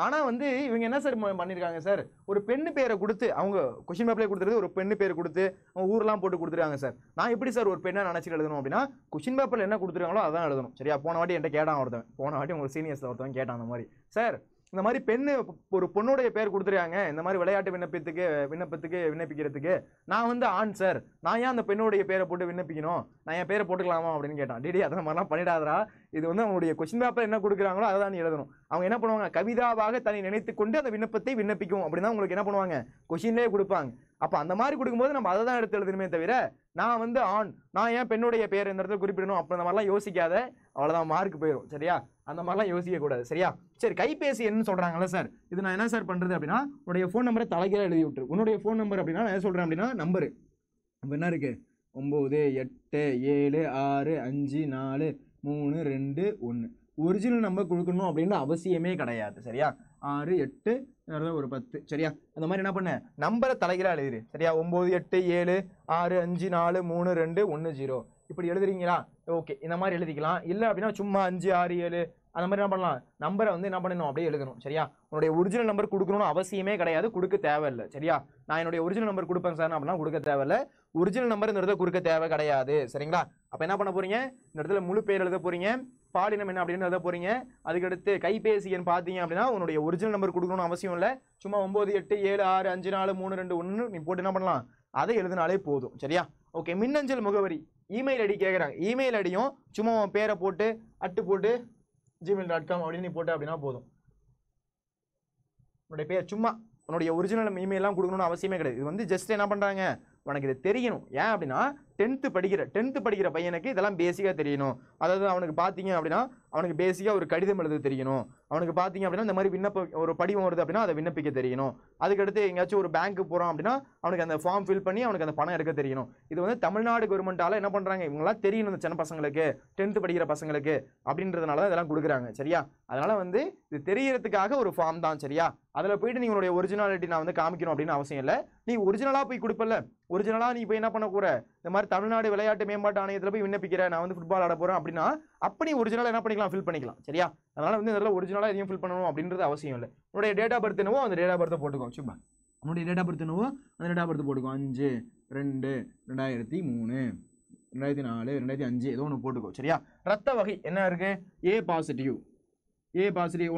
ஆனால் வந்து இவங்க என்ன சார் பண்ணியிருக்காங்க சார், ஒரு பெண்ணு பேரை கொடுத்து அவங்க கொஸ்டின் பேப்பர்லேயே கொடுத்துருது ஒரு பெண்ணு பேர் கொடுத்து அவங்க ஊர்லாம் போட்டு கொடுத்துருக்காங்க சார். நான் எப்படி சார் ஒரு பெண்ணை நினச்சிட்டு எழுதணும் அப்படின்னா, கொஸ்டின் பேப்பரில் என்ன கொடுத்துருக்காங்களோ அதான் எழுதணும் சரியா. போன வாட்டி என்கிட்ட கேட்டான் ஒருத்தன், போன வாட்டி உங்கள் சீனியர்ஸில் ஒருத்தவன் கேட்டான் அந்த மாதிரி, சார் இந்த மாதிரி பெண்ணு ஒரு பொண்ணுடைய பேர் கொடுத்துருக்காங்க இந்த மாதிரி விளையாட்டு விண்ணப்பிக்கிறதுக்கு நான் வந்து ஆண் சார், நான் ஏன் அந்த பெண்ணுடைய பேரை போட்டு விண்ணப்பிக்கணும், நான் என் பேரை போட்டுக்கலாமா அப்படின்னு கேட்டான். டிடி அதை மாதிரிலாம் பண்ணிடாதரா, இது வந்து அவங்களுடைய கொஸ்டின் பேப்பர் என்ன கொடுக்குறாங்களோ அதை தான் நீ எழுதணும். அவங்க என்ன பண்ணுவாங்க, கவிதாவாக தன்னை நினைத்து கொண்டு அந்த விண்ணப்பத்தை விண்ணப்பிக்கும் அப்படின்னா உங்களுக்கு என்ன பண்ணுவாங்க, கொஸ்டின்லேயே கொடுப்பாங்க. அப்போ அந்த மாதிரி கொடுக்கும்போது நம்ம அதை தான் எடுத்து எழுதணுமே தவிர, நான் வந்து ஆண் நான் ஏன் பெண்ணுடைய பேர் இந்த இடத்துல குறிப்பிடணும் அப்போ அந்த மாதிரிலாம் யோசிக்காத, அவ்வளோதான் மார்க் போயிடும் சரியா. அந்த மாதிரிலாம் யோசிக்கக்கூடாது சரியா. சரி, கைபேசி என்ன சொல்கிறாங்களே சார், இது நான் என்ன சார் பண்ணுறது அப்படின்னா, உன்னுடைய ஃபோன் நம்பரை தலைகீழ எழுதி விட்டுரு. உன்னுடைய ஃபோன் நம்பர் அப்படின்னா நான் என்ன சொல்கிறேன் அப்படின்னா, நம்பரு இப்போ என்ன இருக்குது, 9 8 7 6 5 4 3 2 1. ஒரிஜினல் நம்பர் கொடுக்கணும் அப்படின்னு அவசியமே கிடையாது சரியா. 6 8 ஒரு 10 சரியா. அந்த மாதிரி என்ன பண்ண, நம்பரை தலைகீழா எழுதிரு சரியா. 9 8 7 6 5 4 3 2 1 0 இப்படி எழுதுறீங்களா, ஓகே இந்த மாதிரி எழுதிக்கலாம். இல்லை அப்படின்னா சும்மா 5 6 7 அந்த மாதிரி என்ன பண்ணலாம், நம்பரை வந்து என்ன பண்ணணும் அப்படியே எழுதணும் சரியா. உன்னுடைய ஒரிஜினல் நம்பர் கொடுக்கணும்னு அவசியமே கிடையாது, கொடுக்க தேவையில்லை சரியா. நான் என்னுடைய ஒரிஜினல் நம்பர் கொடுப்பேன் சார் அப்படின்னா கொடுக்க தேவையில்லை, ஒரிஜினல் நம்பர் இந்த இடத்துல கொடுக்க தேவை கிடையாது சரிங்களா. அப்போ என்ன பண்ண போறீங்க, இந்த இடத்துல முழு பேர் எழுத போறீங்க, பாலினம் என்ன அப்படின்னு எழுத போறீங்க. அதுக்கடுத்து கைபேசி எண் பார்த்தீங்க அப்படின்னா உன்னுடைய ஒரிஜினல் நம்பர் கொடுக்கணும்னு அவசியம் இல்லை, சும்மா 9 8 7 6 5 4 3 2 1 நீ போட்டு என்ன பண்ணலாம், அதை எழுதினாலே போதும் சரியா. ஓகே, மின்னஞ்சல் முகவரி இமெயில் ஐடி கேட்குறாங்க, இமெயில் ஐடியும் சும்மா உன் பேரை போட்டு அட்டு போட்டு gmail.com அப்படின்னு நீ போட்ட அப்படின்னா போதும். உன்னுடைய பேர் சும்மா உன்னுடைய ஒரிஜினல் இமெயிலாம் கொடுக்கணும்னு அவசியமே கிடையாது. இது வந்து ஜஸ்ட் என்ன பண்ணுறாங்க, உனக்கு இது தெரியணும். ஏன் அப்படின்னா 10th படிக்கிற பையனுக்கு இதெல்லாம் பேசிக்காக தெரியணும். அதாவது அவனுக்கு பார்த்தீங்க அப்படின்னா அவனுக்கு பேசிக்காக ஒரு கடிதம் எழுத தெரியணும். அவனுக்கு பார்த்தீங்க அப்படின்னா இந்த மாதிரி ஒரு படிவம் வருது அப்படின்னா அதை விண்ணப்பிக்க தெரியணும். அதுக்கடுத்து எங்கேயாச்சும் ஒரு பேங்க்கு போகிறான் அப்படின்னா அவனுக்கு அந்த ஃபார்ம் ஃபில் பண்ணி அவனுக்கு அந்த பணம் எடுக்க தெரியணும். இது வந்து தமிழ்நாடு கவர்மெண்ட்டால் என்ன பண்ணுறாங்க, இவங்களாம் தெரியணும் இந்த சின்ன பசங்களுக்கு 10th படிக்கிற பசங்களுக்கு அப்படின்றதுனால தான் இதெல்லாம் கொடுக்குறாங்க சரியா. அதனால் வந்து இது தெரியறதுக்காக ஒரு ஃபார்ம் தான் சரியா. அதில் போயிட்டு நீ உன்னுடைய ஒரிஜினாலிட்டி நான் வந்து காமிக்கணும் அப்படின்னு அவசியம் இல்லை. நீ ஒரிஜினலாக போய் கொடுப்பல, ஒரிஜினலாக நீ போய் என்ன பண்ண போகிற, இந்த மாதிரி தமிழ்நாடு விளையாட்டு மேம்பாட்டு ஆணையத்தில் போய் விண்ணப்பிக்கிறேன், நான் வந்து ஃபுட்பால் ஆட போகிறேன் அப்படின்னா அப்படி ஒரிஜினலாக என்ன பண்ணிக்கலாம், ஃபில் பண்ணிக்கலாம் சரியா. அதனால் வந்து இதில் ஒரிஜினலாக எதையும் ஃபில் பண்ணணும் அப்படின்றது அவசியம் இல்லை. உன்னுடைய டேட் ஆஃப் பர்த் என்னவோ அந்த டேட் ஆஃப் பர்த்தை போட்டுக்கோ, சும்மா உன்னுடைய டேட் ஆஃப் பர்த் என்னவோ அந்த டேட் ஆஃப் பர்த் போட்டுக்கோ. 5 2 2003 2004 2005 ஏதோ ஒன்று போட்டுக்கோ சரியா. ரத்த வகை என்ன இருக்குது, ஏ பாசிட்டிவ்.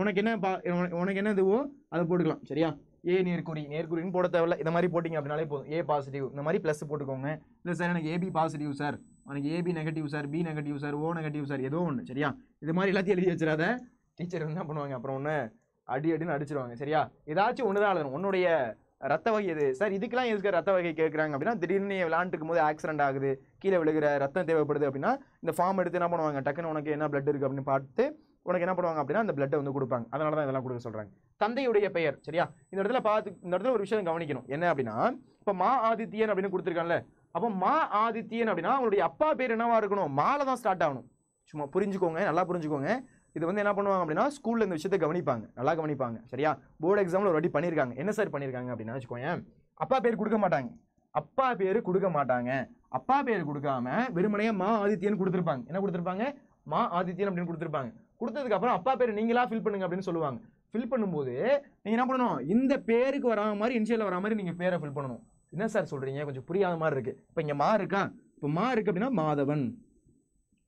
உனக்கு என்ன இதுவோ அதை போட்டுக்கலாம் சரியா. ஏ நேர்குறின்னு போட தேவையில்ல, இந்த மாதிரி போட்டிங்க அப்படின்னாலே போதும். ஏ பாசிட்டிவ் இந்த மாதிரி ப்ளஸ் போட்டுக்கோங்க. இல்லை சார் எனக்கு ஏபி பாசிட்டிவ் சார், எனக்கு AB negative sir, B negative sir, O negative sir, ஏதோ ஒன்று சரியா. இது மாதிரி எல்லாத்தையும் எழுதி வச்சிடாத, டீச்சர் என்ன பண்ணுவாங்க அப்புறம் ஒன்று அடின்னு அடிச்சிருவாங்க சரியா. ஏதாச்சும் ஒன்று தான் எழுதணும். உன்னுடைய ரத்த வகை எது சார், இதுக்கெல்லாம் எதுக்கு ரத்த வகை கேட்குறாங்க அப்படின்னா, திடீர்னு விளாண்டுக்கும் போது ஆக்சிடென்ட் ஆகுது, கீழே விழுகிற ரத்தம் தேவைப்படுது அப்படின்னா இந்த ஃபார்ம் எடுத்து என்ன பண்ணுவாங்க, டக்குன்னு உனக்கு என்ன பிளட் இருக்குது அப்படின்னு பார்த்து உனக்கு என்ன பண்ணுவாங்க அப்படின்னா அந்த பிளட்டை வந்து கொடுப்பாங்க. அதனால தான் இதெல்லாம் கொடுக்க சொல்கிறாங்க. தந்தையுடைய பெயர் சரியா. இந்த இடத்துல ஒரு விஷயம் கவனிக்கணும் என்ன அப்படின்னா, இப்போ மா ஆதித்யன் அப்படின்னு கொடுத்துருக்காங்கல்ல, அப்போ மா ஆதித்யன் அப்படின்னா அவங்களுடைய அப்பா பேர் என்னவா இருக்கணும், மாலை தான் ஸ்டார்ட் ஆகணும். சும்மா புரிஞ்சுக்கோங்க, நல்லா புரிஞ்சுக்கோங்க. இது வந்து என்ன பண்ணுவாங்க அப்படின்னா ஸ்கூலில் இந்த விஷயத்தை கவனிப்பாங்க, நல்லா கவனிப்பாங்க சரியா. போர்டு எக்ஸாமில் ஒரு வாட்டி பண்ணியிருக்காங்க. என்ன சார் பண்ணியிருக்காங்க அப்படின்னா வச்சுக்கோங்க, அப்பா பேர் கொடுக்க மாட்டாங்க. அப்பா பேர் கொடுக்காம வெறுமனையாக மா ஆதித்யன் கொடுத்துருப்பாங்க. என்ன கொடுத்துருப்பாங்க, மா ஆதித்யன் அப்படின்னு கொடுத்துருப்பாங்க. கொடுத்ததுக்கு அப்புறம் அப்பா பேர் நீங்களா ஃபில் பண்ணுங்க அப்படின்னு சொல்லுவாங்க. ஃபில் பண்ணும்போது நீங்கள் என்ன பண்ணணும், இந்த பேருக்கு வரா மாதிரி இனிஷியலில் வரா மாதிரி நீங்கள் பேரை ஃபில் பண்ணணும். என்ன சார் சொல்கிறீங்க, கொஞ்சம் புரியாத மாதிரி இருக்குது. இப்போ இங்கே மா இருக்கா, இப்போ மா இருக்குது அப்படின்னா மாதவன்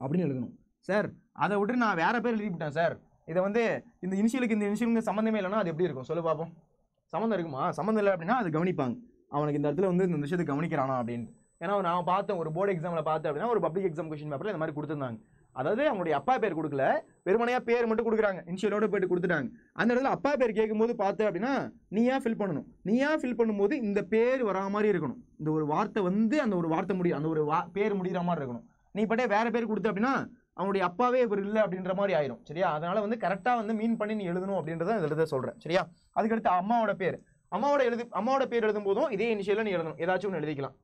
அப்படின்னு எழுதணும் சார். அதை விட்டு நான் வேற பேர் எழுதிவிட்டேன் சார், இதை வந்து இந்த இனிஷியலுக்கு சம்மந்தமே இல்லைன்னா அது எப்படி இருக்கும் சொல்லு பார்ப்போம். சம்மந்தம் இருக்குமா, சம்மந்தம் இல்லை அப்படின்னா அது கவனிப்பாங்க. அவனுக்கு இந்த இடத்துல வந்து இந்த விஷயத்தை கவனிக்கிறானா அப்படின்னு. ஏன்னா நான் பார்த்தேன் ஒரு போர்டு எக்ஸாமில் பார்த்தேன் அப்படின்னா ஒரு பப்ளிக் எக்ஸாம் கொஸ்டின் பேப்பரில் இந்த மாதிரி கொடுத்துருந்தாங்க. அதாவது அவங்களுடைய அப்பா பேர் கொடுக்கல, வெறுமனையாக பேர் மட்டும் கொடுக்குறாங்க, இனிஷியலோட போய்ட்டு கொடுத்துட்டாங்க. அந்த இடத்துல அப்பா பேர் கேட்கும்போது பார்த்தேன் அப்படின்னா நீயா ஃபில் பண்ணணும். நீயா ஃபில் பண்ணும்போது இந்த பேர் வரா மாதிரி இருக்கணும். இந்த ஒரு வார்த்தை வந்து அந்த ஒரு வார்த்தை முடியும், அந்த ஒரு பேர் முடிகிற மாதிரி இருக்கணும். நீ பட்டே வேற பேர் கொடுத்த அப்படின்னா அவனுடைய அப்பாவே இவர் இல்லை அப்படின்ற மாதிரி ஆயிரும் சரியா. அதனால வந்து கரெக்டாக வந்து மீன் பண்ணி நீ எழுதணும் அப்படின்றத எழுத சொல்கிறேன் சரியா. அதுக்கடுத்து அம்மாவோட பேர், அம்மாவோட பேர் எழுதும் போதும் இதே இனிஷியலாக நீ எழுதணும். ஏதாச்சும் ஒன்று எழுதிக்கலாம்,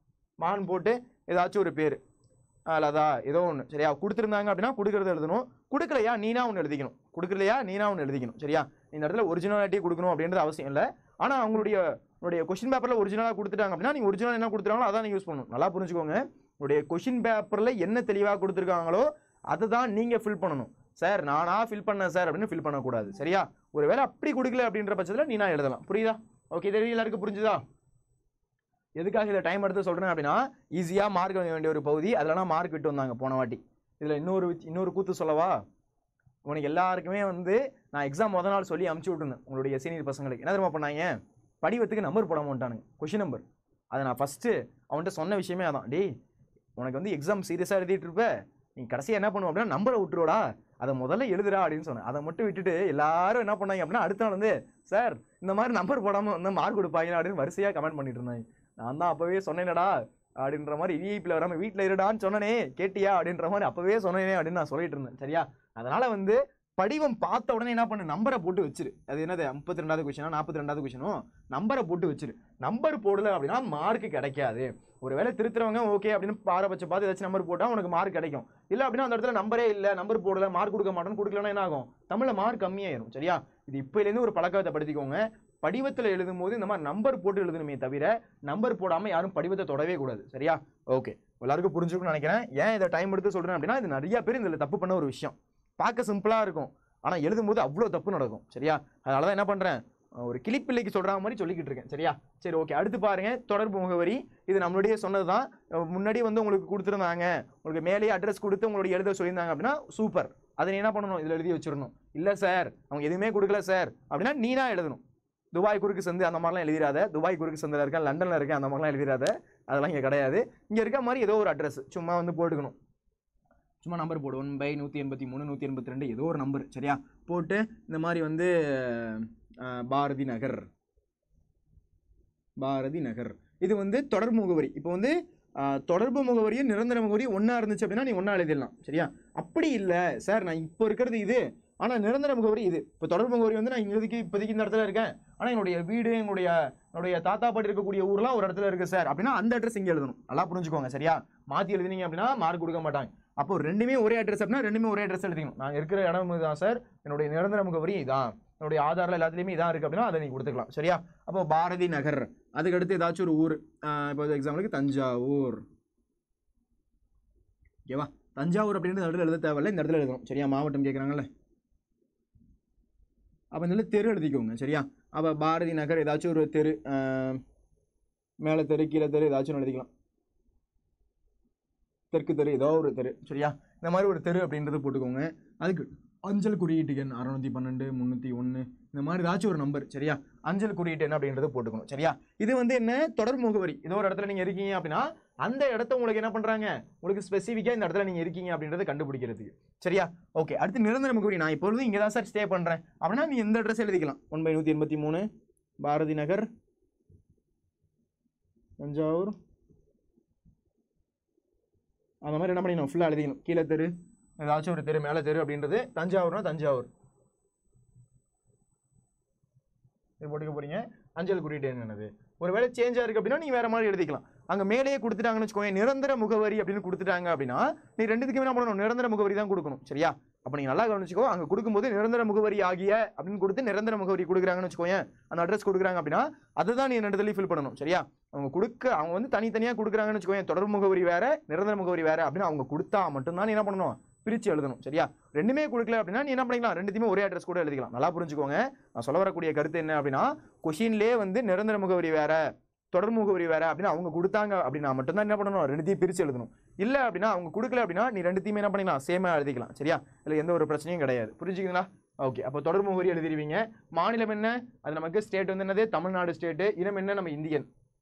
மான் போட்டு ஏதாச்சும் ஒரு பேர் அலதா ஏதோ ஒன்று சரியா. கொடுத்துருந்தாங்க அப்படின்னா கொடுக்குறது எழுதணும், கொடுக்கலையா நீனா ஒன்று எழுதிக்கணும் சரியா. இந்த இடத்துல ஒரிஜினாலிட்டி கொடுக்கணும் அப்படின்றது அவசியம் இல்லை. ஆனால் அவங்களுடைய கொஸ்டின் பேப்பரில் ஒரிஜினலாக கொடுத்துட்டாங்க அப்படின்னா நீங்கள் ஒரிஜினல் என்ன கொடுத்துருக்காங்களோ அதான் நீங்கள் யூஸ் பண்ணணும். நல்லா புரிஞ்சுக்கோங்க, உங்களுடைய கொஸ்டின் பேப்பரில் என்ன தெளிவாக கொடுத்துருக்காங்களோ அதை தான் நீங்கள் ஃபில் பண்ணணும். சார் நானா ஃபில் பண்ணேன் சார் அப்படின்னு ஃபில் பண்ணக்கூடாது சரியா. ஒருவேளை அப்படி கொடுக்கல அப்படின்ற பட்சத்தில் நீனா எழுதலாம். புரியுதா? ஓகே, இது எல்லாருக்கும் புரிஞ்சுதா? எதுக்காக இதை டைம் எடுத்து சொல்கிறேன் அப்படின்னா ஈஸியாக மார்க் வாங்க வேண்டிய ஒரு பகுதி, அதெல்லாம் மார்க் விட்டு வந்தாங்க போன வாட்டி. இதில் இன்னொரு கூத்து சொல்லவா? உனக்கு எல்லாருக்குமே வந்து நான் எக்ஸாம் முதல் நாள் சொல்லி அமுச்சு விட்டுருந்தேன் உங்களுடைய சீனியர் பசங்களுக்கு. என்ன தெரியுமா பண்ணாங்க? படிவத்துக்கு நம்பர் போட மாட்டானுங்க, கொஷின் நம்பர். அதை நான் ஃபஸ்ட்டு அவன்கிட்ட சொன்ன விஷயமே அதான். டேய் உனக்கு வந்து எக்ஸாம் சீரியஸாக எழுதிட்டு இருப்ப, நீ கடைசியாக என்ன பண்ணுவோம் அப்படின்னா நம்பரை விட்டுருவோடா, அதை முதல்ல எழுதுடா அப்படின்னு சொன்னேன். அதை மட்டும் விட்டுட்டு எல்லாரும் என்ன பண்ணாங்க அப்படின்னா அடுத்த நாள் வந்து சார் இந்த மாதிரி நம்பர் போடாமல் வந்து மார்க் கொடுப்பாங்க அப்படின்னு வரிசையாக கமெண்ட் பண்ணிட்டு இருந்தாங்க. நான் தான் அப்போவே சொன்னேனடா அப்படின்ற மாதிரி, விஐபியில் வராமல் வீட்டில் இருடான்னு சொன்னனே கேட்டியா அப்படின்ற மாதிரி அப்போவே சொன்னேனே அப்படின்னு நான் சொல்லிட்டு இருந்தேன் சரியா. அதனால வந்து படிவம் பார்த்த உடனே என்ன பண்ணு, நம்பரை போட்டு வச்சிரு. அது என்னது 32வது கொஸ்டினா 42வது கொஸ்டினும் நம்பரை போட்டு வச்சிரு. நம்பர் போடல அப்படின்னா மார்க் கிடைக்காது. ஒருவேளை திருத்துறவங்க ஓகே அப்படின்னு பாரபட்ச பார்த்து ஏதாச்சும் நம்பர் போட்டால் உனக்கு மார்க் கிடைக்கும். இல்லை அப்படின்னா அந்த இடத்துல நம்பரே இல்லை, நம்பர் போடல, மார்க் கொடுக்க மாட்டோம்னு கொடுக்கலன்னா என்ன ஆகும்? தமிழில் மார்க் கம்மியாயிரும் சரியா. இது இப்போலேருந்து ஒரு பழக்கத்தை படுத்திக்கோங்க. படிவத்தில் எழுதும் போது இந்த மாதிரி நம்பர் போட்டு எழுதணுமே தவிர நம்பர் போடாமல் யாரும் படிவத்தை தொடவே கூடாது சரியா. ஓகே, எல்லாருக்கும் புரிஞ்சுக்கணும்னு நினைக்கிறேன். ஏன் இதை டைம் எடுத்து சொல்கிறேன் அப்படின்னா இது நிறைய பேர் இதில் தப்பு பண்ண ஒரு விஷயம். பார்க்க சிம்பிளாக இருக்கும், ஆனால் எழுதும்போது அவ்வளோ தப்பு நடக்கும் சரியா. அதனால தான் என்ன பண்ணுறேன், ஒரு கிளிப்பிள்ளைக்கு சொல்கிற மாதிரி சொல்லிக்கிட்டு இருக்கேன் சரியா. சரி ஓகே, அடுத்து பாருங்கள் தொடர்பு முகவரி. இது நம்மளுடைய சொன்னது தான். முன்னாடி வந்து உங்களுக்கு கொடுத்துருந்தாங்க, உங்களுக்கு மேலேயே அட்ரஸ் கொடுத்து உங்களுடைய எழுத சொல்லியிருந்தாங்க அப்படின்னா சூப்பர். அதை நீ என்ன பண்ணணும், இதில் எழுதி வச்சிடணும். இல்லை சார் அவங்க எதுவுமே கொடுக்கல சார் அப்படின்னா நீனா எழுதணும். துபாய் குறுக்கு சந்து அந்த மாதிரிலாம் எழுதிடாத. துபாய் குறுக்கு சந்தில் இருக்கேன், லண்டனில் இருக்கேன் அந்த மாதிரிலாம் எழுதிடாத. அதெல்லாம் இங்கே கிடையாது. இங்கே இருக்க மாதிரி ஏதோ ஒரு அட்ரஸ் சும்மா வந்து போட்டுக்கணும். சும்மா நம்பர் போடு, 1/183 182 ஏதோ ஒரு நம்பர் சரியா போட்டு இந்த மாதிரி வந்து பாரதி நகர் இது வந்து தொடர்பு முகவரி. இப்போ வந்து தொடர்பு முகவரியும் நிரந்தர முகவரியும் ஒன்றா இருந்துச்சு அப்படின்னா நீ ஒன்றா எழுதிடலாம் சரியா. அப்படி இல்லை சார் நான் இப்போ இருக்கிறது இது, ஆனால் நிரந்தர முகவரி இது. இப்போ தொடர்பு முகவரி வந்து நான் இப்போதைக்கு இந்த இடத்துல இருக்கேன், ஆனால் என்னுடைய வீடு என்னுடைய தாத்தா பாட்டி இருக்கக்கூடிய ஊர்லாம் ஒரு இடத்துல இருக்குது சார் அப்படின்னா அந்த அட்ரஸ் இங்கே எழுதணும். நல்லா புரிஞ்சுக்கோங்க சரியா. மாற்றி எழுதினீங்க அப்படின்னா மார்க் கொடுக்க மாட்டாங்க. அப்போ ரெண்டுமே ஒரே அட்ரஸ் அப்படின்னா ரெண்டுமே ஒரே அட்ரஸ் எழுதிக்கணும். நான் இருக்கிற இடம் தான் சார், என்னுடைய நிரந்தர முகவரி இதான், என்னுடைய ஆதாரில் எல்லாத்துலேயுமே இதான் இருக்குது அப்படின்னா அதை நீங்கள் கொடுத்துக்கலாம் சரியா. அப்போ பாரதி நகர், அதுக்கடுத்து ஏதாச்சும் ஒரு ஊர், இப்போ எக்ஸாம்பிளுக்கு தஞ்சாவூர் ஓகேவா. தஞ்சாவூர் அப்படின்றது இடத்துல எழுத தேவையில்லை, இந்த இடத்துல எழுதணும் சரியா. மாவட்டம் கேட்குறாங்கல்ல, அப்போ இந்த தெரு எழுதிக்கோங்க சரியா. அப்போ பாரதி நகர் ஏதாச்சும் ஒரு தெரு, மேலே தெரு கீழே தெரு ஏதாச்சும் எழுதிக்கலாம். தெற்கு தெரு ஏதோ ஒரு தெரு சரியா. இந்த மாதிரி ஒரு தெரு அப்படின்றது போட்டுக்கோங்க. அதுக்கு அஞ்சல் குறியீட்டு எண் 612 301 இந்த மாதிரி ஏதாச்சும் ஒரு நம்பர் சரியா. அஞ்சல் குறியீட்டு எண் அப்படின்றது போட்டுக்கணும் சரியா. இது வந்து என்ன, தொடர் முகவரி. ஏதோ ஒரு இடத்துல நீங்கள் இருக்கீங்க அப்படின்னா அந்த இடத்த உங்களுக்கு என்ன பண்ணுறாங்க, உங்களுக்கு ஸ்பெசிஃபிக்காக இந்த இடத்துல நீங்கள் இருக்கீங்க அப்படின்றத கண்டுபிடிக்கிறதுக்கு சரியா. ஓகே, அடுத்து நிரந்தர முகவரி. நான் இப்பொழுது இங்கே தான் சார் ஸ்டே பண்ணுறேன் அப்படின்னா நீ எந்த அட்ரஸ் எழுதிக்கலாம். 1/183 பாரதி நகர் தஞ்சாவூர் அந்த மாதிரி என்ன பண்ணிக்கணும், ஃபுல்லாக எழுதிக்கணும். கீழே தெரு ஏதாச்சும் ஒரு தெரு, மேலே தெரு அப்படின்றது. தஞ்சாவூர்னா தஞ்சாவூர் இது போட்டுக்க போறீங்க. அஞ்சல் குறியீட்டு என்னது, ஒருவேளை சேஞ்சாக இருக்குது அப்படின்னா நீங்கள் வேறு மாதிரி எழுதிக்கலாம். அங்கே மேலேயே கொடுத்துட்டாங்கன்னு வச்சுக்கோங்க, நிரந்தர முகவரி அப்படின்னு கொடுத்துட்டாங்க அப்படின்னா நீ ரெண்டுத்துக்குமே என்ன பண்ணணும், நிரந்தர முகவரி தான் கொடுக்கணும் சரியா. அப்போ நீங்கள் நல்லா கவனிச்சுக்கோ, அங்கே கொடுக்கும்போது நிரந்தர முகவரி ஆகிய அப்படின்னு கொடுத்து நிரந்தர முகவரி கொடுக்குறாங்கன்னு வச்சுக்கோங்க, அந்த அட்ரஸ் கொடுக்குறாங்க அப்படின்னா அதுதான் நீ ரெண்டுத்துலையும் ஃபில் பண்ணணும் சரியா. அவங்க வந்து தனித்தனியாக கொடுக்குறாங்கன்னு வச்சுக்கோங்க, தொடர் முகவரி வேற நிரந்தர முகவரி வேற அப்படின்னு அவங்க கொடுத்தா மட்டும்தான் நீ என்ன பண்ணணும், பிரித்து எழுதணும் சரியா. ரெண்டுமே கொடுக்கல அப்படின்னா நீ என்ன பண்ணிக்கலாம், ரெண்டுத்தையுமே ஒரே அட்ரஸ் கூட எழுதிக்கலாம். நல்லா புரிஞ்சுக்கோங்க. நான் சொல்ல வரக்கூடிய கருத்து என்ன அப்படின்னா, கொஷின்லேயே வந்து நிரந்தர முகவரி வேற தொடர் முகவரி வேற அப்படின்னு அவங்க கொடுத்தாங்க அப்படின்னா மட்டும்தான் என்ன பண்ணணும், ரெண்டுத்தையும் பிரித்து எழுதணும். இல்லை அப்படின்னா அவங்க கொடுக்கல அப்படின்னா நீ ரெண்டுத்தையுமே என்ன பண்ணிக்கலாம், சேமாக எழுதிக்கலாம் சரியா. இல்லை எந்த ஒரு பிரச்சனையும் கிடையாது. புரிஞ்சுக்கிங்களா? ஓகே, அப்போ தொடர் முகவரி எழுதிடுவீங்க. மாநிலம் என்ன, அது நமக்கு ஸ்டேட் வந்து என்னது, தமிழ்நாடு ஸ்டேட்டு. இனம் என்ன, நம்ம இந்தியன்.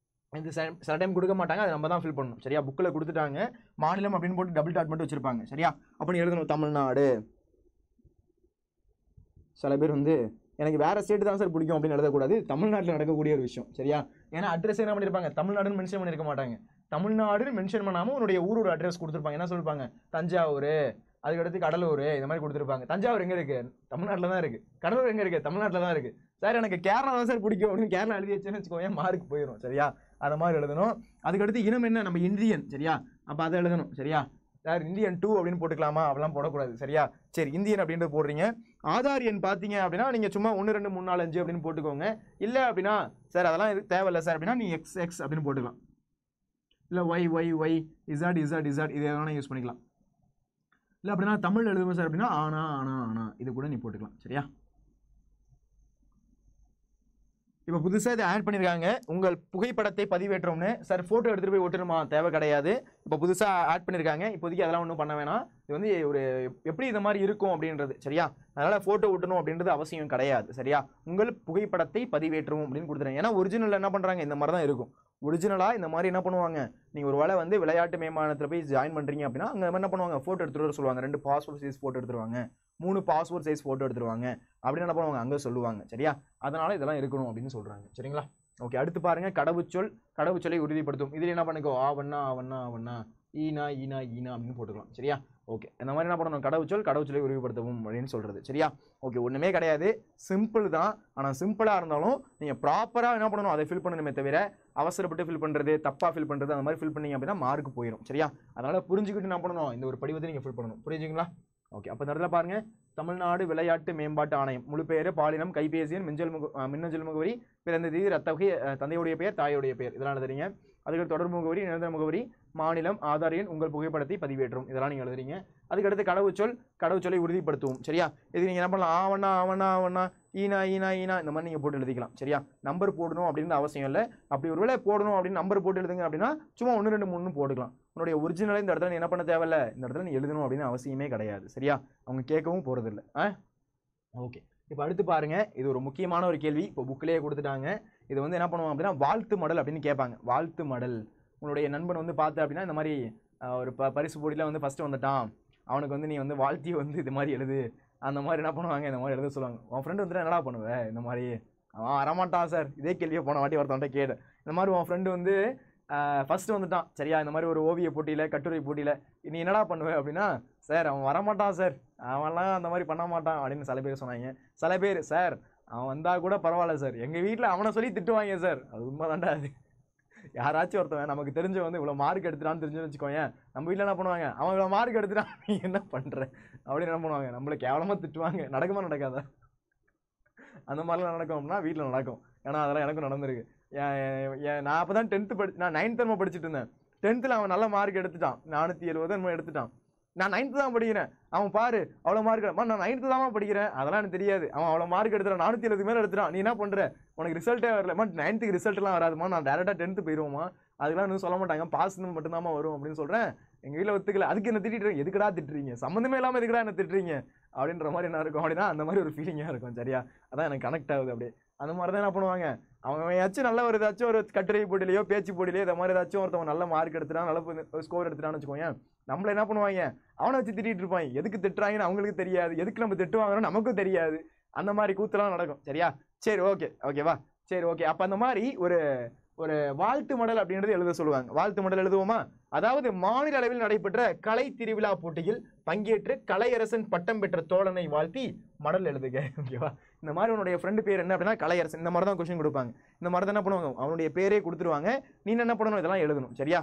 இது சில டைம் கொடுக்க மாட்டாங்க, அதை நம்ம தான் ஃபில் பண்ணணும் சரியா. புக்கில் கொடுத்துட்டாங்க மாநிலம் அப்படின்னு போட்டு டபுள் டாட் மட்டும் வச்சிருப்பாங்க சரியா. அப்போ நீ எழுதணும் தமிழ்நாடு. சில பேர் வந்து எனக்கு வேறு ஸ்டேட்டு தான் சார் பிடிக்கும் அப்படின்னு எழுதக்கூடாது, தமிழ்நாட்டில் நடக்கக்கூடிய ஒரு விஷயம் சரியா. ஏன்னா அட்ரஸ் என்ன பண்ணியிருப்பாங்க, தமிழ்நாடுன்னு மென்ஷன் பண்ணியிருக்க மாட்டாங்க. தமிழ்நாடுன்னு மென்ஷன் பண்ணாமல் உன்னுடைய ஊரோட அட்ரஸ் கொடுத்துருப்பாங்க. என்ன சொல்லியிருப்பாங்க, தஞ்சாவூர் அதுக்கடுத்து கடலூர் இந்த மாதிரி கொடுத்துருப்பாங்க. தஞ்சாவூர் எங்க இருக்கு? தமிழ்நாட்டில் தான் இருக்கு. கடலூர் எங்க இருக்கு? தமிழ்நாட்டில் தான் இருக்கு. சார் எனக்கு கேரளா தான் சார் பிடிக்கும் அப்படின்னு கேரளா எழுதி வச்சுன்னு வச்சுக்கோங்க, மார்க் போயிடும். சரியா? அதை மாதிரி எழுதணும். அதுக்கடுத்து இனம் என்ன? நம்ம இந்தியன். சரியா? அப்போ அதை எழுதணும். சரியா? சார் இந்தியன் 2 அப்படின்னு போட்டுக்கலாமா? அப்படிலாம் போடக்கூடாது. சரியா? சரி, இந்தியன் அப்படின்றது போடுறீங்க. ஆதார் எண் பார்த்தீங்க அப்படின்னா நீங்கள் சும்மா 1 2 3 4 5 அப்படின்னு போட்டுக்கோங்க. இல்லை அப்படின்னா சார் அதெல்லாம் இது தேவையில்லை சார் அப்படின்னா நீ எக்ஸ் அப்படின்னு போட்டுக்கலாம். இல்லை ஒய் இசட் இது எதனா யூஸ் பண்ணிக்கலாம். இல்லை அப்படின்னா தமிழ் எழுதுவோம் சார் அப்படின்னா ஆனா இது கூட நீ போட்டுக்கலாம். சரியா? இப்போ புதுசாக இதை ஆட் பண்ணியிருக்காங்க, உங்கள் புகைப்படத்தை பதிவேற்றோம்னு. சார் ஃபோட்டோ எடுத்துகிட்டு போய் ஒட்டணுமா? தேவை கிடையாது. இப்போ புதுசாக ஆட் பண்ணியிருக்காங்க. இப்போதைக்கு அதெல்லாம் ஒன்றும் பண்ண வேணாம். இது வந்து ஒரு எப்படி இந்த மாதிரி இருக்கும் அப்படின்றது. சரியா? அதனால் ஃபோட்டோ ஒட்டணும் அப்படின்றது அவசியம் கிடையாது. சரியா? உங்கள் புகைப்படத்தை பதிவேற்றவும் அப்படின்னு கொடுத்துருங்க. ஏன்னா ஒரிஜினல் என்ன பண்ணுறாங்க, இந்த மாதிரி தான் இருக்கும். ஒரிஜினலாக இந்த மாதிரி என்ன பண்ணுவாங்க, நீங்கள் ஒரு வேளை வந்து விளையாட்டு மேம்பானத்தில் போய் ஜாயின் பண்ணுறீங்க அப்படின்னா அங்கே என்ன பண்ணுவாங்க, ஃபோட்டோ எடுத்துகிட்டு வர சொல்லுவாங்க. 2 பாஸ்போர்ட் சைஸ் ஃபோட்டோ எடுத்துருவாங்க, 3 பாஸ்போர்ட் சைஸ் ஃபோட்டோ எடுத்துருவாங்க அப்படின்னு என்ன பண்ணுவாங்க, அங்கே சொல்லுவாங்க. சரியா? அதனால் இதெல்லாம் இருக்கணும் அப்படின்னு சொல்கிறாங்க. சரிங்களா? ஓகே, அடுத்து பாருங்கள், கடவுச்சொல்லை உறுதிப்படுத்தும். இதில் என்ன பண்ணிக்கோ, ஆவண்ணா ஈனா அப்படின்னு போட்டுக்கலாம். சரியா? ஓகே, இந்த மாதிரி என்ன பண்ணணும், கடவுச்சொல்லை உறுதிப்படுத்தவும் அப்படின்னு சொல்கிறது. சரியா? ஓகே, ஒன்றுமே கிடையாது, சிம்பிள் தான். ஆனால் சிம்பிளாக இருந்தாலும் நீங்கள் ப்ராப்பராக என்ன பண்ணணும், அதை ஃபில் பண்ணணுமே தவிர அவசரப்பட்டு ஃபில் பண்ணுறது, தப்பாக ஃபில் பண்ணுறது, அந்த மாதிரி ஃபில் பண்ணீங்க அப்படின்னா மார்க் போயிடும். சரியா? அதனால் புரிஞ்சுக்கிட்டு என்ன பண்ணணும், இந்த ஒரு படிவத்தை நீங்கள் ஃபில் பண்ணணும். புரிஞ்சுங்களா? ஓகே, அப்போ இந்த இடத்துல பாருங்கள், தமிழ்நாடு விளையாட்டு மேம்பாட்டு ஆணையம். முழு பெயர், பாலினம், கைபேசி எண், மின்னஞ்சல் முகவரி, பிறந்த தேதி, ரத்தவகை, தந்தையுடைய பெயர், தாயுடைய பெயர், இதெல்லாம் எழுதுறீங்க. அதுக்கு தொடர்பு முகவரி, நிரந்தர முகவரி, மாநிலம், ஆதார் எண், உங்கள் புகைப்படத்தை பதிவேற்றும், இதெல்லாம் நீங்கள் எழுதுறீங்க. அதுக்கடுத்து கடவுச்சொல்லை உறுதிப்படுத்துவோம். சரியா? இது நீங்கள் என்ன பண்ணலாம், ஆவண்ணா ஈனா இந்த மாதிரி நீங்கள் போட்டு எழுதிக்கலாம். சரியா? நம்பர் போடணும் அப்படின்னு அவசியம் இல்லை. அப்படி ஒருவேளை போடணும் அப்படின்னு நம்பர் போட்டு எழுதுங்க அப்படின்னா சும்மா 1 2 3 போட்டுக்கலாம். உன்னுடைய ஒரிஜினலை இந்த இடத்துல நீ என்ன பண்ண தேவையில்லை, இந்த இடத்துல நீ எழுதணும் அப்படின்னு அவசியமே கிடையாது. சரியா? அவங்க கேட்கவும் போகிறதில்லை. ஓகே, இப்போ அடுத்து பாருங்க, இது ஒரு முக்கியமான ஒரு கேள்வி. இப்போ புக்கிலேயே கொடுத்துட்டாங்க. இது வந்து என்ன பண்ணுவோம் அப்படின்னா வாழ்த்து மடல் அப்படின்னு கேட்பாங்க. வாழ்த்து மடல், உன்னுடைய நண்பன் வந்து பார்த்து அப்படின்னா இந்த மாதிரி ஒரு பரிசு போட்டியில் வந்து ஃபஸ்ட்டு வந்துட்டான், அவனுக்கு வந்து நீ வந்து வாழ்த்தி வந்து இது மாதிரி எழுது, அந்த மாதிரி என்ன பண்ணுவாங்க, இந்த மாதிரி எழுத சொல்லுவாங்க. உன் ஃப்ரெண்டு வந்துட்டு என்னடா பண்ணுவேன், இந்த மாதிரி அவன் வரமாட்டான் சார். இதே கேள்வியை போன வாட்டி ஒருத்தவன்ட்ட கேடு, இந்த மாதிரி உன் ஃப்ரெண்டு வந்து ஃபஸ்ட்டு வந்துட்டான். சரியா? இந்த மாதிரி ஒரு ஓவிய போட்டியில், கட்டுரை போட்டியில் நீ என்னடா பண்ணுவேன் அப்படின்னா, சார் அவன் வரமாட்டான் சார், அவன்லாம் அந்த மாதிரி பண்ண மாட்டான் அப்படின்னு சில பேர் சொன்னாங்க. சில பேர், சார் அவன் வந்தால் கூட பரவாயில்ல சார், எங்கள் வீட்டில் அவனை சொல்லி திட்டுவாங்க சார். அது உண்மை தாண்டா. அது யாராச்சும் ஒருத்தவன் நமக்கு தெரிஞ்ச வந்து இவ்வளோ மார்க் எடுத்துட்டான்னு தெரிஞ்சுன்னு வச்சுக்கோங்க, நம்ம வீட்டில் என்ன பண்ணுவாங்க, அவன் இவ்வளோ மார்க் எடுத்துட்டான் நீ என்ன பண்ணுற அப்படின்னு என்ன பண்ணுவாங்க, நம்மளை கேவலமாக திட்டுவாங்க. நடக்குமா நடக்காதா? அந்த மாதிரிலாம் நடக்கும் அப்படின்னா வீட்டில் நடக்கும். ஏன்னா அதெல்லாம் எனக்கும் நடந்திருக்கு. நான் அப்போ தான் 10th நான் 9th படிச்சுட்டு இருந்தேன். 10th அவன் நல்ல மார்க் எடுத்துட்டான், 470 எடுத்துட்டான். நான் 9th தான் படிக்கிறேன். அவன் பாரு அவ்வளோ மார்க், நான் 9th தான் படிக்கிறேன், அதெல்லாம் எனக்கு தெரியாது. அவன் அவ்வளோ மார்க் எடுத்துட்டான், 470 மேலே எடுத்துட்டான். நீ என்ன பண்ணுற, உனக்கு ரிசல்ட்டே வரல. 9th ரிசல்ட்லாம் வராதுமா, நான் டேரெக்டாக 10th போயிடுவோமா, அதுக்கெல்லாம் இன்னும் சொல்ல மாட்டாங்க, பாஸ் மட்டும்தாம்மா வரும் அப்படின்னு சொல்கிறேன். எங்கள் வீட்டில் ஒத்துக்கல. அதுக்கு என்ன திட்டிட்டு, எதுக்கடா திட்டுறீங்க, சம்மந்தமே இல்லாமல் எதுக்கடா என்ன திட்டுறீங்க அப்படின்ற மாதிரி என்ன இருக்கும் அப்படின்னா, அந்த மாதிரி ஒரு ஃபீலிங்காக இருக்கும். சரியா? அதான் எனக்கு கனெக்ட் ஆகுது. அப்படியே அந்த மாதிரி தான் என்ன பண்ணுவாங்க, அவன் ஏதாச்சும் நல்ல ஒரு ஏதாச்சும் ஒரு கட்டுரை போட்டிலையோ பேச்சு போட்டிலையோ இந்த மாதிரி ஏதாச்சும் ஒருத்தவன் நல்ல மார்க் எடுத்துட்டான், நல்ல ஸ்கோர் எடுத்துட்டான்னு வச்சுக்கோங்க, நம்மள என்ன பண்ணுவாங்க, அவனை வச்சு திட்டிகிட்டு இருப்பாங்க. எதுக்கு திட்டுறாங்கன்னு அவங்களுக்கு தெரியாது, எதுக்கு நம்ம திட்டுவாங்கன்னு நமக்கும் தெரியாது. அந்த மாதிரி கூத்துலாம் நடக்கும். சரியா? சரி, ஓகேவா? சரி, ஓகே. அப்போ அந்த மாதிரி ஒரு வாழ்த்து மடல் அப்படின்றது எழுத சொல்லுவாங்க. வாழ்த்து மடல் எழுதுவோமா? அதாவது மாநில அளவில் நடைபெற்ற கலை திருவிழா போட்டியில் பங்கேற்று கலையரசன் பட்டம் பெற்ற தோழனை வாழ்த்தி மடல் எழுதுக. ஓகேவா? இந்த மாதிரி உன்னுடைய ஃப்ரெண்டு பேர் என்ன அப்படின்னா கலையரசன், இந்த மாதிரி தான் கொஸ்டின் கொடுப்பாங்க. இந்த மாதிரி தான் என்ன பண்ணுவாங்க, அவனுடைய பேரே கொடுத்துருவாங்க. நீ என்ன பண்ணணும், இதெல்லாம் எழுதணும். சரியா?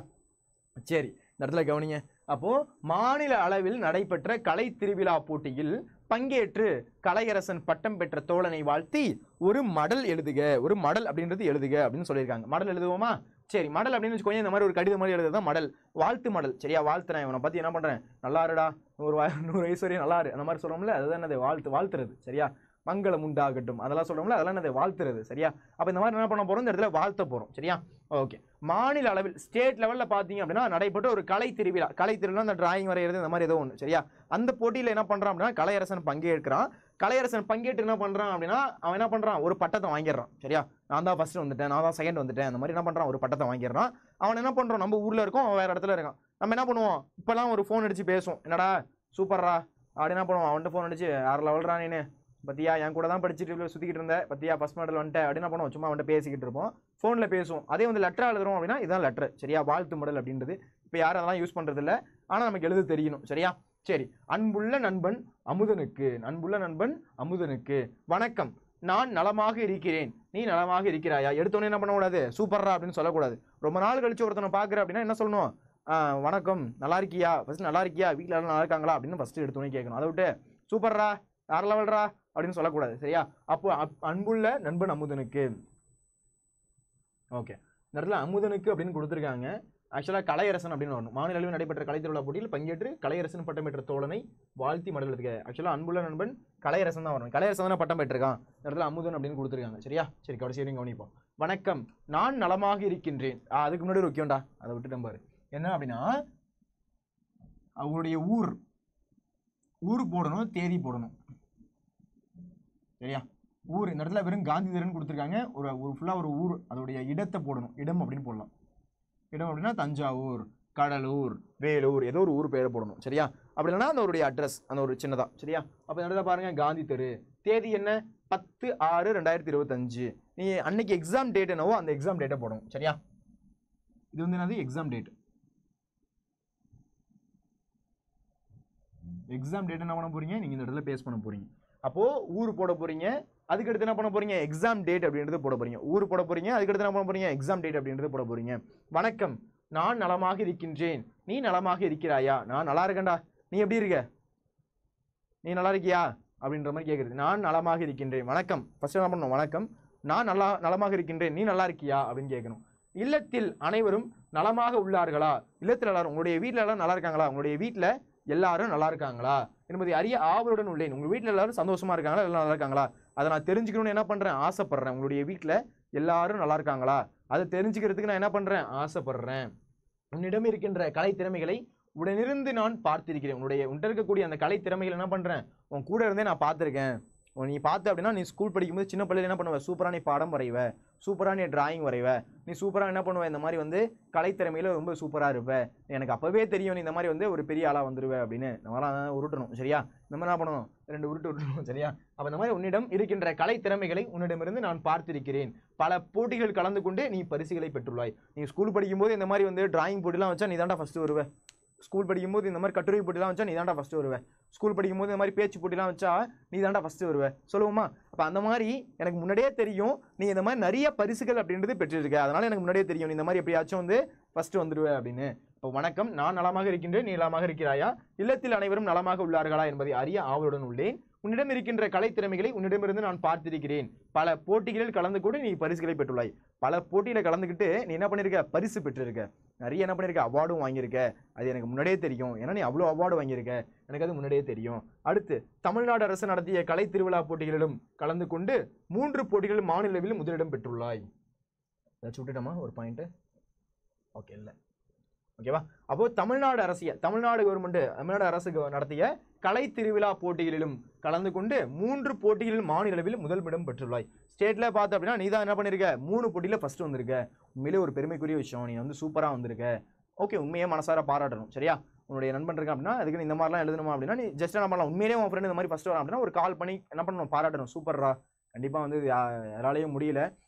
சரி, இந்த இடத்துல கவனிங்க. அப்போ மாநில அளவில் நடைபெற்ற கலை திருவிழா போட்டியில் பங்கேற்று கலையரசன் பட்டம் பெற்ற தோழனை வாழ்த்தி ஒரு மடல் எழுதுக. ஒரு மடல் அப்படின்றது எழுதுக அப்படின்னு சொல்லியிருக்காங்க. மடல் எழுதுவோமா? சரி, மடல் அப்படின்னு வச்சுக்கோங்க, இந்த மாதிரி ஒரு கடிதம் மாதிரி எழுதுதான் மடல். வாழ்த்து மடல். சரியா? வாழ்த்துறேன், இவனை பற்றி என்ன பண்ணுறேன், நல்லா இருடா, 100 வயசு வரையும் நல்லா இரு, அந்த மாதிரி சொல்கிறோம்ல, அதுதான் என்னது வாழ்த்துறது. சரியா? மங்களம் உண்டாகட்டும், அதெல்லாம் சொல்கிறோம்ல, அதெல்லாம் என்னது வாழ்த்துறது. சரியா? அப்போ இந்த மாதிரி என்ன பண்ண போகிறோம், இந்த இடத்துல வாழ்த்த போகிறோம். சரியா? ஓகே. மாநில அளவில் ஸ்டேட் லெவலில் பார்த்தீங்க அப்படின்னா நடைபெற்ற ஒரு கலை திருவிழா அந்த டிராயிங் வரைகிறது, இந்த மாதிரி ஏதோ ஒன்று. சரியா? அந்த போட்டியில் என்ன பண்ணுறான் அப்படின்னா கலையரசன் பங்கேற்கிறான். கலையரசன் பங்கேற்று என்ன பண்ணுறான் அப்படின்னா அவன் என்ன பண்ணுறான், ஒரு பட்டத்தை வாங்கிடுறான். சரியா? நான் தான் ஃபர்ஸ்ட் வந்துட்டேன், நான் தான் செகண்ட் வந்துட்டேன், அந்த மாதிரி என்ன பண்ணுறான், ஒரு பட்டத்தை வாங்கிடுறான். அவன் என்ன பண்ணுறான், நம்ம ஊரில் இருக்கோம், அவன் வேறு இடத்துல இருக்கான். நம்ம என்ன பண்ணுவோம், இப்போலாம் ஒரு ஃபோன் அடித்து பேசுவோம், என்னடா சூப்பர்ரா அப்படி என்ன பண்ணுவோம், அவன்கிட்ட ஃபோன் அடிச்சு 6 லெவல்ரா நீனு, பத்தியா என் கூட தான் படிச்சுட்டு சுற்றிக்கிட்டு இருந்தேன், பத்தியா ஃபர்ஸ்ட் மாடல் வந்துட்டேன் அப்படின்னு பண்ணுவோம். சும்மா அவன்கிட்ட பேசிக்கிட்டு இருப்போம், ஃபோனில் பேசுவோம். அதே வந்து லெட்டராக எழுதுறோம் அப்படின்னா இதுதான் லெட்டர். சரியா? வாழ்த்து மடல் அப்படின்றது இப்போ யாரும் அதெல்லாம் யூஸ் பண்ணுறது இல்லை, ஆனால் நமக்கு எழுத தெரியணும். சரியா? சரி, அன்புள்ள நண்பன் அமுதனுக்கு வணக்கம், நான் நலமாக இருக்கிறேன், நீ நலமாக இருக்கிறாயா. எடுத்தோன்னே என்ன பண்ணக்கூடாது, சூப்பர்ரா அப்படின்னு சொல்லக்கூடாது. ரொம்ப நாள் கழிச்சு ஒருத்தனை பார்க்குற அப்படின்னா என்ன சொல்லணும், வணக்கம், நல்லா இருக்கியா, ஃபர்ஸ்ட் நல்லா இருக்கியா, வீட்டில் எல்லாம் நல்லா இருக்காங்களா அப்படின்னு ஃபர்ஸ்ட் எடுத்தோன்னே கேட்கணும். அதை விட்டு சூப்பர்ரா, வேற லெவல்ரா அப்படின்னு சொல்லக்கூடாது. சரியா? அப்போ அன்புள்ள நண்பன் அமுதனுக்கு. ஓகே, இந்த இடத்துல அமுதனுக்கு அப்படின்னு கொடுத்துருக்காங்க. ஆக்சுவலாக கலையரசன் அப்படின்னு வரணும். மாநில அளவில் நடைபெற்ற கலைத்திருவிழா போட்டியில் பங்கேற்று கலையரசன் பட்டம் பெற்ற தோழனை வாழ்த்தி மடலுக்கு. ஆக்சுவலாக அன்புள்ள நண்பன் கலையரசன் தான் வரணும். கலையரசன் தான் பட்டம் பெற்றிருக்கான். இந்த இடத்துல அமுதன் அப்படின்னு கொடுத்துருக்காங்க. சரியா? சரி, கடைசி வரைக்கும் கவனிப்போம். வணக்கம், நான் நலமாக இருக்கின்றேன். அதுக்கு முன்னாடி ஒரு முக்கியம்டா, அதை விட்டுட்டு பாரு. என்ன அப்படின்னா, அவங்களுடைய ஊர் போடணும், தேதி போடணும். சரியா? ஊர் இந்த இடத்துல வெறும் காந்திதரன் கொடுத்துருக்காங்க. ஒரு ஃபுல்லாக ஒரு ஊர், அதோடைய இடத்தை போடணும். இடம் அப்படின்னு போடலாம். இடம் அப்படின்னா தஞ்சாவூர், கடலூர், வேலூர், ஏதோ ஒரு ஊர் பேரை போடணும். சரியா? அப்படி இல்லைன்னா அந்த ஒரு அட்ரஸ், அந்த ஒரு சின்னதா. சரியா? அப்போ இந்த இடத்துல பாருங்க, காந்தி தெரு, தேதி என்ன, 10/6/2025. நீ அன்னைக்கு எக்ஸாம் டேட் என்னவோ அந்த எக்ஸாம் டேட்டை போடணும். சரியா? இது வந்து என்னது, எக்ஸாம் டேட். எக்ஸாம் டேட் என்ன பண்ண போறீங்க, நீங்க இந்த இடத்துல பேஸ் பண்ண போறீங்க. அப்போ ஊர் போட போறீங்க, அதுக்கு அடுத்து என்ன பண்ண போறீங்க, எக்ஸாம் டேட் அப்படின்றது போட போறீங்க. ஊர் போட போறீங்க, அதுக்கு அடுத்து என்ன பண்ண போறீங்க, எக்ஸாம் டேட் அப்படின்றது போட போறீங்க. வணக்கம், நான் நலமாக இருக்கின்றேன், நீ நலமாக இருக்கிறாயா. நான் நல்லா இருக்கேன்டா, நீ எப்படி இருக்க, நீ நல்லா இருக்கியா அப்படின்ற மாதிரி கேட்குறது. நான் நலமாக இருக்கின்றேன். வணக்கம், ஃபர்ஸ்ட் என்ன பண்ணணும், வணக்கம், நான் நலமாக இருக்கின்றேன், நீ நல்லா இருக்கியா அப்படின்னு கேட்கணும். இல்லத்தில் அனைவரும் நலமாக உள்ளார்களா. இல்லத்தில் எல்லாரும், உங்களுடைய வீட்டில் எல்லாரும் நல்லா இருக்காங்களா, உங்களுடைய வீட்டில் எல்லாரும் நல்லா இருக்காங்களா என்பதை அறிய ஆவலுடன் உள்ளேன். உங்கள் வீட்டில் எல்லாரும் சந்தோஷமா இருக்காங்களா, எல்லாம் நல்லா இருக்காங்களா, அதை நான் தெரிஞ்சுக்கணும்னு என்ன பண்றேன், ஆசைப்படுறேன். உங்களுடைய வீட்டில் எல்லாரும் நல்லா இருக்காங்களா, அதை தெரிஞ்சுக்கிறதுக்கு நான் என்ன பண்றேன், ஆசைப்படுறேன். உன்னிடம் இருக்கின்ற கலை திறமைகளை உடனிருந்து நான் பார்த்திருக்கிறேன். உன்கிட்ட இருக்கக்கூடிய அந்த கலை திறமைகள் என்ன பண்றேன், உன் கூட இருந்தே நான் பார்த்துருக்கேன். நீ பார்த்த அப்படின்னா, நீ ஸ்கூல் படிக்கும்போது சின்ன பிள்ளைல என்ன பண்ணுவ, சூப்பரா நீ படம் வரைவ, சூப்பரா நீ டிராயிங் வரைவ, நீ சூப்பரா என்ன பண்ணுவ, இந்த மாதிரி வந்து கலைத்திறமையில ரொம்ப சூப்பரா இருப்ப. எனக்கு அப்பவே தெரியும் நீ இந்த மாதிரி வந்து ஒரு பெரிய ஆளா வந்துருவ அப்படின்னு. நம்மளாம் உருட்டணும். சரியா? இந்த மாதிரி என்ன பண்ணணும், 2 உருட்டு உருட்டணும். சரியா? அப்ப இந்த மாதிரி உன்னிடம் இருக்கின்ற கலை திறமைகளை உன்னிடமிருந்து நான் பார்த்திருக்கிறேன். பல போட்டிகள் கலந்து கொண்டு நீ பரிசுகளை பெற்றுள்ளாய். நீ ஸ்கூல் படிக்கும்போது இந்த மாதிரி வந்து டிராயிங் போட்டிலாம் வச்சா நீ தாண்டா ஃபர்ஸ்ட் வருவ. ஸ்கூல் படிக்கும்போது இந்த மாதிரி கட்டுரை போட்டிலாம் வச்சா நீ தாண்டா ஃபர்ஸ்ட் வருவேன். ஸ்கூல் படிக்கும்போது இந்த மாதிரி பேச்சு போட்டிலாம் வச்சா நீ தாண்டா ஃபர்ஸ்ட் வருவேன். சொல்லுவோமா? அப்போ அந்த மாதிரி எனக்கு முன்னாடியே தெரியும் நீ இந்த மாதிரி நிறைய பரிசுகள் அப்படின்றது பெற்றிருக்க. அதனால எனக்கு முன்னாடியே தெரியும் நீ இந்த மாதிரி எப்படியாச்சும் வந்து ஃபர்ஸ்ட் வந்துடுவேன் அப்படின்னு. இப்போ வணக்கம், நான் நலமாக இருக்கின்றேன், நீ நலமாக இருக்கிறாயா. இல்லத்தில் அனைவரும் நலமாக உள்ளார்களா என்பதை அறிய ஆவலுடன் உள்ளேன். உன்னிடம் இருக்கின்ற கலை திறமைகளை உன்னிடமிருந்து நான் பார்த்திருக்கிறேன். பல போட்டிகளில் கலந்து கூட நீ பரிசுகளை பெற்றுள்ளாய். பல போட்டியில கலந்துக்கிட்டு நீ என்ன பண்ணிருக்க, பரிசு பெற்றிருக்க. நிறைய என்ன பண்ணிருக்க, அவார்டும் வாங்கியிருக்க. அது எனக்கு முன்னாடியே தெரியும். ஏன்னா நீ அவ்வளோ அவார்டு வாங்கியிருக்க, எனக்கு அது முன்னாடியே தெரியும். அடுத்து, தமிழ்நாடு அரசு நடத்திய கலை திருவிழா போட்டிகளிலும் கலந்து கொண்டு 3 போட்டிகளில் மாநில அளவில் முதலிடம் பெற்றுள்ளாய். ஏதாச்சும் விட்டுட்டோமா ஒரு பாயிண்ட்? ஓகே, இல்லை. ஓகேவா? அப்போ தமிழ்நாடு கவர்மெண்ட் தமிழ்நாடு அரசு நடத்திய கலை திருவிழா போட்டிகளிலும் கலந்து கொண்டு 3 போட்டிகளில் மாநில அளவில் முதலிடம் பெற்றுள்ளாய். ஸ்டேட்ல பார்த்த அப்படின்னா நீ தான் என்ன பண்ணிருக்க, 3 போட்டியில ஃபர்ஸ்ட் வந்திருக்க. உண்மையிலே ஒரு பெருமைக்குரிய விஷயம். நீ வந்து சூப்பரா வந்திருக்க. ஓகே, உண்மையே மனசார பாராட்டணும். சரியா? உன்னுடைய நண்பன் இருக்கான் அப்படின்னா அதுக்கு நீ இந்த மாதிரிலாம் எழுதணுமா அப்படின்னா நீ ஜஸ்ட் என்ன பண்ணலாம், உண்மையிலே உன் ஃப்ரெண்ட் இந்த மாதிரி ஃபர்ஸ்ட் வரான் அப்படின்னா ஒரு கால் பண்ணி என்ன பண்ணணும், பாராட்டணும். சூப்பர்ரா, கண்டிப்பா வந்து யாராலையும் முடியல,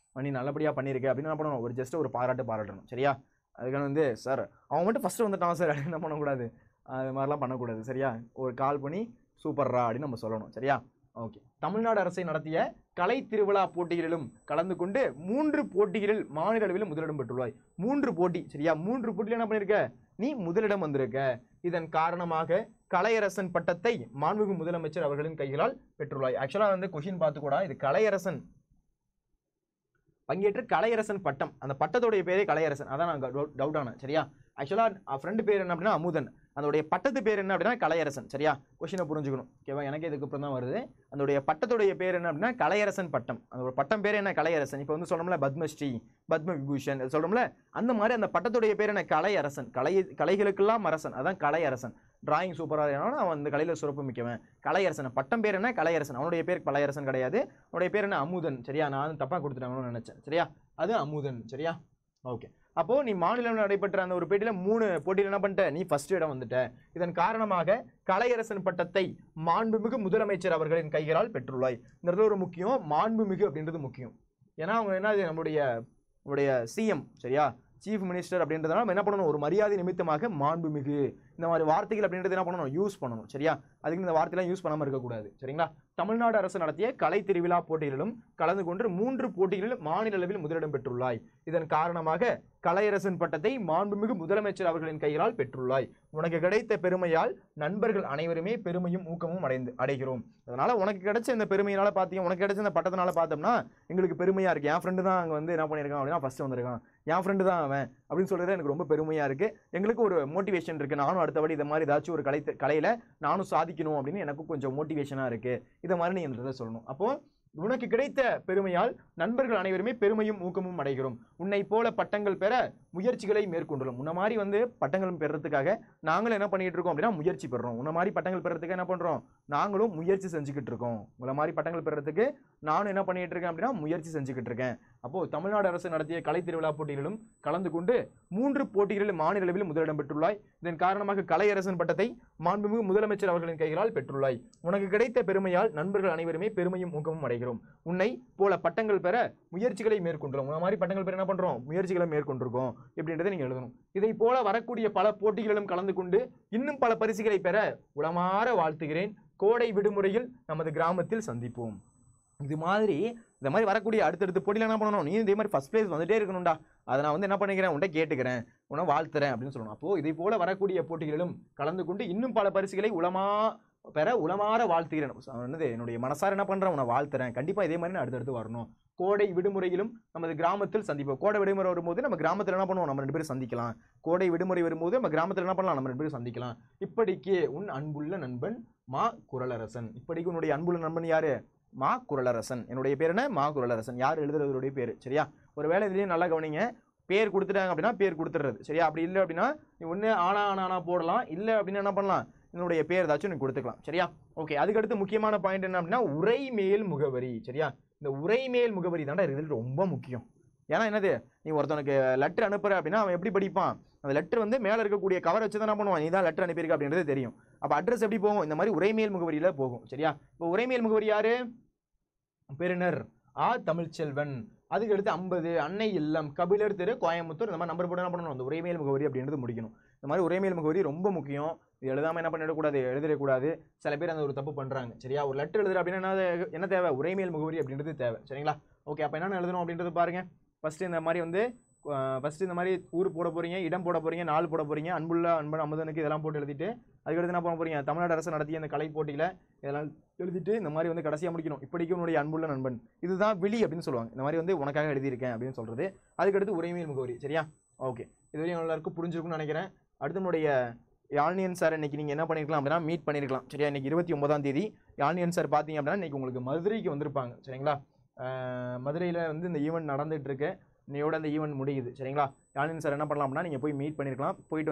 நீ நல்லபடியா பண்ணிருக்க அப்படின்னு என்ன பண்ணணும், ஒரு ஜஸ்ட் ஒரு பாராட்டணும். சரியா? அதுக்கான வந்து சார் அவன் மட்டும் ஃபர்ஸ்ட் வந்துட்டான் சார் அப்படின்னு என்ன பண்ணக்கூடாது, அது மாதிரிலாம் பண்ணக்கூடாது. சரியா? ஒரு கால் பண்ணி சூப்பர்ரா அப்படின்னு நம்ம சொல்லணும். சரியா? ஓகே. தமிழ்நாடு அரசை நடத்திய கலை திருவிழா போட்டிகளிலும் கலந்து கொண்டு 3 போட்டிகளில் மாநில அளவில் முதலிடம் பெற்றுள்ளாய். 3 போட்டி. சரியா? 3 போட்டியில் என்ன பண்ணிருக்க, நீ முதலிடம் வந்திருக்க. இதன் காரணமாக கலையரசன் பட்டத்தை மாண்புமிகு முதலமைச்சர் அவர்களின் கைகளால் பெற்றுள்ளாய். ஆக்சுவலா வந்து கொஸ்டின் பார்த்து கூட இது கலையரசன் பங்கேற்று கலையரசன் பட்டம், அந்த பட்டத்தோடைய பேரே கலையரசன். அதான் நான் டவுட் ஆனேன். சரியா? ஆக்சுவலா ஃப்ரெண்டு பேர் என்ன அப்படின்னா அமுதன், அதோடைய பட்டத்து பேர் என்ன அப்படின்னா கலையரசன். சரியா? கொஸ்டினை புரிஞ்சுக்கணும். ஓகேவா? எனக்கு இதுக்கு அப்புறம் தான் வருது. அதோடைய பட்டத்துடைய பேர் என்ன அப்படின்னா கலையரசன் பட்டம். அதோட பட்டம் பேர் என்ன, கலையரசன். இப்போ வந்து சொல்றோம்ல பத்மஸ்ரீ, பத்ம விபூஷன் சொல்றோம்ல, அந்த மாதிரி அந்த பட்டத்துடைய பேர் என்ன, கலையரசன். கலைகளுக்கெல்லாம் அரசன், அதான் கலையரசன். டிராயிங் சூப்பராக இருக்கணும், அவன் அந்த கலையில சிறப்பு மிக்கவன். கலையரசன் பட்டம் பேர் என்ன, கலையரசன். அவனுடைய பேர் கலையரசன் கிடையாது, அவனுடைய பேர் என்ன, அமுதன். சரியா? நான் தப்பா கொடுத்துட்டாங்கன்னு நினைச்சேன். சரியா? அது அமுதன். சரியா? ஓகே. அப்போ நீ மாநிலம் நடைபெற்ற அந்த ஒரு போட்டியில 3 போட்டியில் என்ன பண்ணிட்ட, நீ ஃபர்ஸ்ட் இடம் வந்துட்ட. இதன் காரணமாக கலையரசன் பட்டத்தை மாண்புமிகு முதலமைச்சர் அவர்களின் கைகளால் பெற்றுள்ளாய். இந்த இடத்துல ஒரு முக்கியம், மாண்புமிகு அப்படின்றது முக்கியம். ஏன்னா அவங்க என்ன, நம்மளுடைய சிஎம். சரியா? சீஃப் மினிஸ்டர் அப்படின்றதுனால நம்ம என்ன பண்ணணும், ஒரு மரியாதை நிமித்தமாக மாண்புமிகு இந்த மாதிரி வார்த்தைகள் அப்படின்றது என்ன பண்ணணும், யூஸ் பண்ணணும். சரியா, அதுக்கு இந்த வார்த்தையெல்லாம் யூஸ் பண்ணாமல் இருக்கக்கூடாது. சரிங்களா. தமிழ்நாடு அரசு நடத்திய கலை திருவிழா போட்டிகளிலும் கலந்து கொண்டு 3 போட்டிகளில் மாநில அளவில் முதலிடம் பெற்றுள்ளாய். இதன் காரணமாக கலையரசன் பட்டத்தை மாண்புமிகு முதலமைச்சர் அவர்களின் கைகளால் பெற்றுள்ளாய். உனக்கு கிடைத்த பெருமையால் நண்பர்கள் அனைவருமே பெருமையும் ஊக்கமும் அடைகிறோம். அதனால உனக்கு கிடைச்ச இந்த பெருமையினால பார்த்தீங்க, உனக்கு கிடைச்ச இந்த பட்டத்தினால பார்த்தோம்னா எங்களுக்கு பெருமையா இருக்கு. என் ஃப்ரெண்டு தான் அங்கே வந்து என்ன பண்ணியிருக்கான் அப்படின்னா ஃபர்ஸ்ட் வந்திருக்கான், என் ஃப்ரெண்டு தான் அவன் அப்படின்னு சொல்றது எனக்கு ரொம்ப பெருமையா இருக்கு. எங்களுக்கு ஒரு மோட்டிவேஷன் இருக்கு. நானும் அடுத்தபடி இந்த மாதிரி ஏதாச்சும் ஒரு கலையில நானும் சாதிக்கணும் அப்படின்னு எனக்கும் கொஞ்சம் மோட்டிவேஷனா இருக்கு. இதை மாதிரி நீ என்ற சொல்லணும். அப்போ உனக்கு கிடைத்த பெருமையால் நண்பர்கள் அனைவருமே பெருமையும் ஊக்கமும் அடைகிறோம். உன்னை போல பட்டங்கள் பெற முயற்சிகளை மேற்கொண்டுள்ளோம். உன்ன மாதிரி வந்து பட்டங்கள் பெறறதுக்காக நாங்களும் என்ன பண்ணிட்டு இருக்கோம் அப்படின்னா முயற்சி பெறோம். உன்ன மாதிரி பட்டங்கள் பெறறதுக்கு என்ன பண்றோம், நாங்களும் முயற்சி செஞ்சுக்கிட்டு இருக்கோம். உங்களை மாதிரி பட்டங்கள் பெறறதுக்கு நானும் என்ன பண்ணிட்டு இருக்கேன் அப்படின்னா முயற்சி செஞ்சுக்கிட்டு இருக்கேன். அப்போ தமிழ்நாடு அரசு நடத்திய கலை திருவிழா போட்டிகளிலும் கலந்து கொண்டு 3 போட்டிகளில் மாநில அளவில் முதலிடம் பெற்றுள்ளாய். இதன் காரணமாக கலையரசன் பட்டத்தை மாண்புமிகு முதலமைச்சர் அவர்களின் கைகளால் பெற்றுள்ளாய். உனக்கு கிடைத்த பெருமையால் நண்பர்கள் அனைவருமே பெருமையும் ஊக்கமும் அடைகிறோம். உன்னை போல பட்டங்கள் பெற முயற்சிகளை மேற்கொண்டோம். உன்ன மாதிரி பட்டங்கள் பெற என்ன பண்றோம், முயற்சிகளை மேற்கொண்டிருக்கோம் இப்படின்றத நீங்க எழுதணும். இதை போல வரக்கூடிய பல போட்டிகளிலும் கலந்து கொண்டு இன்னும் பல பரிசுகளை பெற உளமாற வாழ்த்துகிறேன். கோடை விடுமுறையில் நமது கிராமத்தில் சந்திப்போம். இது மாதிரி இந்த மாதிரி வரக்கூடிய அடுத்தடுத்த போட்டியில் என்ன பண்ணணும், நீ இதே மாதிரி ஃபர்ஸ்ட் பிளேஸ் வந்துட்டே இருக்கணும்டா. அதை நான் வந்து என்ன பண்ணிக்கிறேன், உன்ட்ட கேட்டுக்கிறேன், உன்னை வாழ்த்துறேன் அப்படின்னு சொல்லணும். அப்போ இதே போல வரக்கூடிய போட்டிகளிலும் கலந்து கொண்டு இன்னும் பல பரிசுகளை உளமாற வாழ்த்துகிறேன். என்னது, என்னுடைய மனசார என்ன பண்றேன், உன்னை வாழ்த்துறேன். கண்டிப்பா இதே மாதிரி அடுத்தடுத்து வரணும். கோடை விடுமுறையிலும் நமது கிராமத்தில் சந்திப்போம். கோடை விடுமுறை வரும்போது நம்ம கிராமத்தில் என்ன பண்ணுவோம், நம்ம 2 பேரும் சந்திக்கலாம். கோடை விடுமுறை வரும்போது நம்ம கிராமத்தில் என்ன பண்ணலாம், நம்ம 2 பேரும் சந்திக்கலாம். இப்படிக்கு உன் அன்புள்ள நண்பன் மா குறளரசன். இப்படிக்கு உன்னுடைய அன்புள்ள நண்பன் யாரு, மா குறளரசன். என்னுடைய பேர் என்ன, மா குறளரசன். யார் எழுதுறவருடைய பேர். சரியா, ஒரு வேலை இதுலயும் நல்லா கவனிங்க. பேர் கொடுத்துட்டாங்க அப்படின்னா பேர் கொடுத்துறது. சரியா, அப்படி இல்லை அப்படின்னா நீ ஒன்று ஆனா போடலாம். இல்லை அப்படின்னா என்ன பண்ணலாம், என்னுடைய பேர் ஏதாச்சும் நீ கொடுத்துக்கலாம். சரியா, ஓகே. அதுக்கடுத்து முக்கியமான பாயிண்ட் என்ன அப்படின்னா உரை மேல் முகவரி. சரியா, இந்த உரை மேல் முகவரி தாண்டா இது ரொம்ப முக்கியம். ஏன்னா என்னது, நீ ஒருத்தனுக்கு லெட்டர் அனுப்புற அப்படின்னா அவன் எப்படி படிப்பான், அந்த லெட்டர் வந்து மேலே இருக்கக்கூடிய கவர் வச்சு தான் என்ன பண்ணுவான், நீ தான் லெட்டர் அனுப்பியிருக்க அப்படின்றது தெரியும். அப்போ அட்ரஸ் எப்படி போகும், இந்த மாதிரி உரைமேல் முகவரியில் போகும். சரியா, இப்போ உரைமேல் முகவரி யாரு, பெருனர் ஆ தமிழ்ச்செல்வன். அதுக்கு அடுத்து 50 அன்னை இல்லம் கபிலர் தெரு கோயம்புத்தூர். இந்த மாதிரி நம்பர் போட்டு என்ன பண்ணணும், அந்த உரைமேல் முகவரி அப்படின்றது முடிக்கணும். இந்த மாதிரி உரைமேல் முகவரி ரொம்ப முக்கியம். இது எழுதாமல் என்ன பண்ணிடக்கூடாது, எழுதிடக்கூடாது. சில பேர் அந்த ஒரு தப்பு பண்ணுறாங்க. சரியா, ஒரு லெட்டர் எழுதுற அப்படின்னா என்ன தேவை, உரைமேல் முகவரி அப்படின்றது தேவை. சரிங்களா, ஓகே. அப்போ என்ன எழுதணும் அப்படின்றது பாருங்க. ஃபர்ஸ்ட் இந்த மாதிரி வந்து இந்த மாதிரி ஊர் போட போறீங்க, இடம் போட போறீங்க, நாள் போட போறீங்க, அன்புள்ள அன்பன் அமுதனுக்கு இதெல்லாம் போட்டு எழுதிட்டு அதுக்கடுத்து என்ன பண்ண போறீங்க, தமிழ்நாடு அரசு நடத்திய இந்த கலை போட்டியில இதெல்லாம் எழுதிட்டு இந்த மாதிரி வந்து கடைசியாக முடிக்கணும். இப்படிக்கு உன்னுடைய அன்புள்ள நண்பன், இதுதான் விழி அப்படின்னு சொல்லுவாங்க. இந்த மாதிரி வந்து உனக்காக எழுதியிருக்கேன் அப்படின்னு சொல்றது. அதுக்கடுத்து உரைமேல் முகவரி. சரியா, ஓகே. இதுவரையும் எல்லாருக்கும் புரிஞ்சிருக்கும்னு நினைக்கிறேன். அடுத்து நம்முடைய யாழ்னியன் சார் இன்னைக்கு நீங்கள் என்ன பண்ணிருக்கலாம் அப்படின்னா மீட் பண்ணிருக்கலாம். சரியா, இன்னைக்கு 29ஆம் தேதி யாழ்னியன் சார் பார்த்தீங்க அப்படின்னா இன்னைக்கு உங்களுக்கு மதுரைக்கு வந்திருப்பாங்க. சரிங்களா, மதுரையில் வந்து இந்த ஈவெண்ட் நடந்துட்டு இருக்கு. இன்னையோட அந்த ஈவெண்ட் முடியுது. சரிங்களா, யாழ்னியன் சார் என்ன பண்ணலாம் அப்படின்னா நீங்கள் போய் மீட் பண்ணிருக்கலாம். போயிட்டு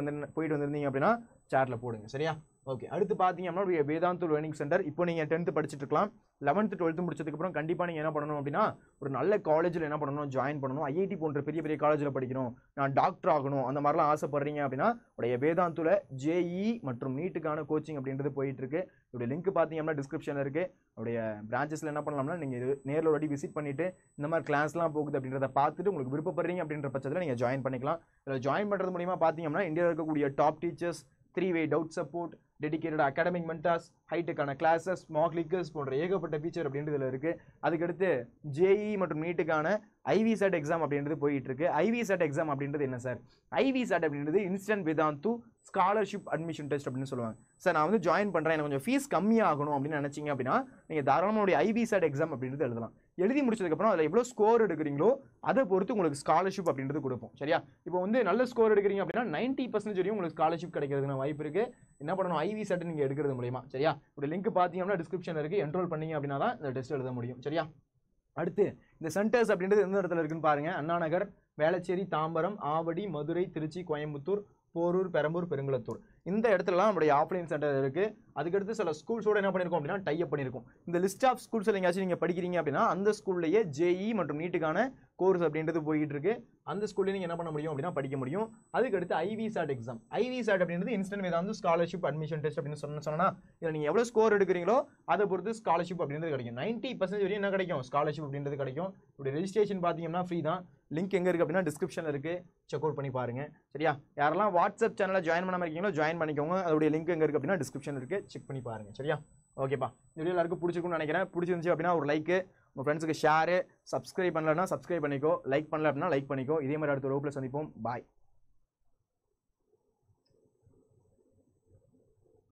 வந்திருந்தீங்க அப்படின்னா சாட்டில் போடுங்க. சரியா, ஓகே. அடுத்து பார்த்தீங்க அப்படின்னா வேதாந்தூர் லேர்னிங் சென்டர். இப்போ நீங்கள் 10th படிச்சுட்டு இருக்கலாம். 11th 12th முடிச்சதுக்கப்புறம் கண்டிப்பாக நீங்கள் என்ன பண்ணணும் அப்படின்னா ஒரு நல்ல காலேஜில் என்ன பண்ணணும், ஜாயின் பண்ணணும். ஐஐடி போன்ற பெரிய பெரிய காலேஜில் படிக்கணும், நான் டாக்டர் ஆகணும், அந்த மாதிரிலாம் ஆசைப்படுறீங்க அப்படின்னா உடைய வேதாந்தூல ஜேஇ மற்றும் நீட்டுக்கான கோச்சிங் அப்படின்றது போயிட்டு இருக்கு. இதோடைய லிங்க் பார்த்தீங்க அப்படின்னா டிஸ்கிரிப்ஷனில் இருக்கு. உடைய பிரான்ச்சஸில் என்ன பண்ணலாம்னா நீங்கள் நேரில் ஒரு விசிட் பண்ணிட்டு இந்த மாதிரி கிளாஸ்லாம் போகுது அப்படின்றத பார்த்துட்டு உங்களுக்கு விருப்பப்படுறீங்க அப்படின்ற பட்சத்தில் நீங்கள் ஜாயின் பண்ணிக்கலாம். இதில் ஜாயின் பண்ணுறது மூலியமாக பார்த்தீங்க அப்படின்னா இந்தியாவில் இருக்கக்கூடிய top teachers, 3-way doubt support, dedicated academic mentors, ஹைடெக்கான கிளாஸஸ், மாக் லீக்கர்ஸ் போன்ற ஏகப்பட்ட ஃபீச்சர் அப்படின்றதுல இருக்கு. அதுக்கடுத்து ஜேஇ மற்றும் நீட்டுக்கான ஐவிசெட் எக்ஸாம் அப்படின்றது போயிட்டு இருக்கு. ஐவிசெட் எக்ஸாம் அப்படின்றது என்ன சார், ஐவிசெட் அப்படின்றது instant Vedantu scholarship admission test அப்படின்னு சொல்லுவாங்க. சார் நான் வந்து ஜாயின் பண்ணுறேன், எனக்கு கொஞ்சம் ஃபீஸ் கம்மியாகணும் அப்படின்னு நினச்சிங்க அப்படின்னா நீங்கள் தாராளமாக ஐவிசெட் எக்ஸாம் அப்படின்றது எழுதலாம். எழுதி முடிச்சதுக்கப்புறம் அதில் எவ்வளோ ஸ்கோர் எடுக்கிறீங்களோ அதை பொறுத்து உங்களுக்கு ஸ்காலர்ஷிப் அப்படின்றது கொடுப்போம். சரியா, இப்போ வந்து நல்ல ஸ்கோர் எடுக்கிறீங்க அப்படின்னா 90% வரையும் உங்களுக்கு ஸ்காலர்ஷிப் கிடைக்கிறதுக்கு வாய்ப்பு இருக்கு. என்ன பண்ணணும், ஐவிசெட் நீங்கள் எடுக்கிறது மூலியமா. சரியா, ஒரு லிங்க் பார்த்தீங்கன்னா டிஸ்கிரிப்ஷன் இருக்கு. என்ரோல் பண்ணீங்க அப்படின்னா தான் இந்த டெஸ்ட் எழுத முடியும். சரியா, அடுத்து இந்த சென்டர்ஸ் அப்படின்றது எந்த இடத்துல இருக்குன்னு பாருங்க. அண்ணா நகர், வேளச்சேரி, தாம்பரம், ஆவடி, மதுரை, திருச்சி, கோயம்புத்தூர், போரூர், பெரம்பூர், பெருங்குளத்தூர். இந்த இடத்துலலாம் நம்மளுடைய ஆஃப்லைன் சென்டர் இருக்கு. அதுக்கடுத்து சில ஸ்கூல்ஸோட என்ன பண்ணிருக்கோம் அப்படின்னா டைப் பண்ணிருக்கோம். இந்த லிஸ்ட் ஆஃப் ஸ்கூல்ஸ் எங்கேயாச்சும் நீங்க படிக்கிறீங்க அப்படின்னா அந்த ஸ்கூல்லேயே ஜேஇ மற்றும் நீட்டுக்கான கோர்ஸ் அப்படின்றது போயிட்டு இருக்கு. அந்த ஸ்கூல்ல நீங்க என்ன பண்ண முடியும் அப்படின்னா படிக்க முடியும். அதுக்கடுத்து ஐவிசெட் எக்ஸாம். ஐவிசெட் அப்படின்றது instant Vedantu scholarship admission test அப்படின்னு சொன்னா இதில் நீங்க எவ்வளவு ஸ்கோர் எடுக்கிறீங்களோ அதை பொறுத்து ஸ்காலர்ஷிப் அப்படின்றது கிடைக்கும். 90% வரையும் என்ன கிடைக்கும், ஸ்காலர்ஷிப் அப்படின்றது கிடைக்கும். இப்படி ரெஜிஸ்ட்ரேஷன் பார்த்தீங்கன்னா ஃப்ரீ தான். லிங்க் எங்கே இருக்குது அப்படின்னா டிஸ்கிரிப்ஷனில் இருக்குது, செக் அவுட் பண்ணி பாருங்க. சரியா? யாரெல்லாம் வாட்ஸ்அப் சேனலில் ஜாயின் பண்ணாமல் இருக்கீங்களோ ஜாயின் பண்ணிக்கோங்க. அதோடைய லிங்க் எங்கே இருக்குது அப்படின்னா டிஸ்கிரிப்ஷன் இருக்குது, செக் பண்ணி பாருங்க. சரியா? ஓகேப்பா, இந்த வீடியோ எல்லாருக்கும் பிடிச்சிருக்குன்னு நினைக்கிறேன். பிடிச்சிருந்துச்சு அப்படின்னா ஒரு லைக்கு, உங்கள் ஃப்ரெண்ட்ஸுக்கு ஷேரு, சப்ஸ்கிரைப் பண்ணலன்னா சப்ஸ்கிரைப் பண்ணிக்கோ, லைக் பண்ணல அப்படின்னா லைக் பண்ணிக்கோ. இதே மாதிரி அடுத்த வகுப்பில் சந்திப்போம். பாய்.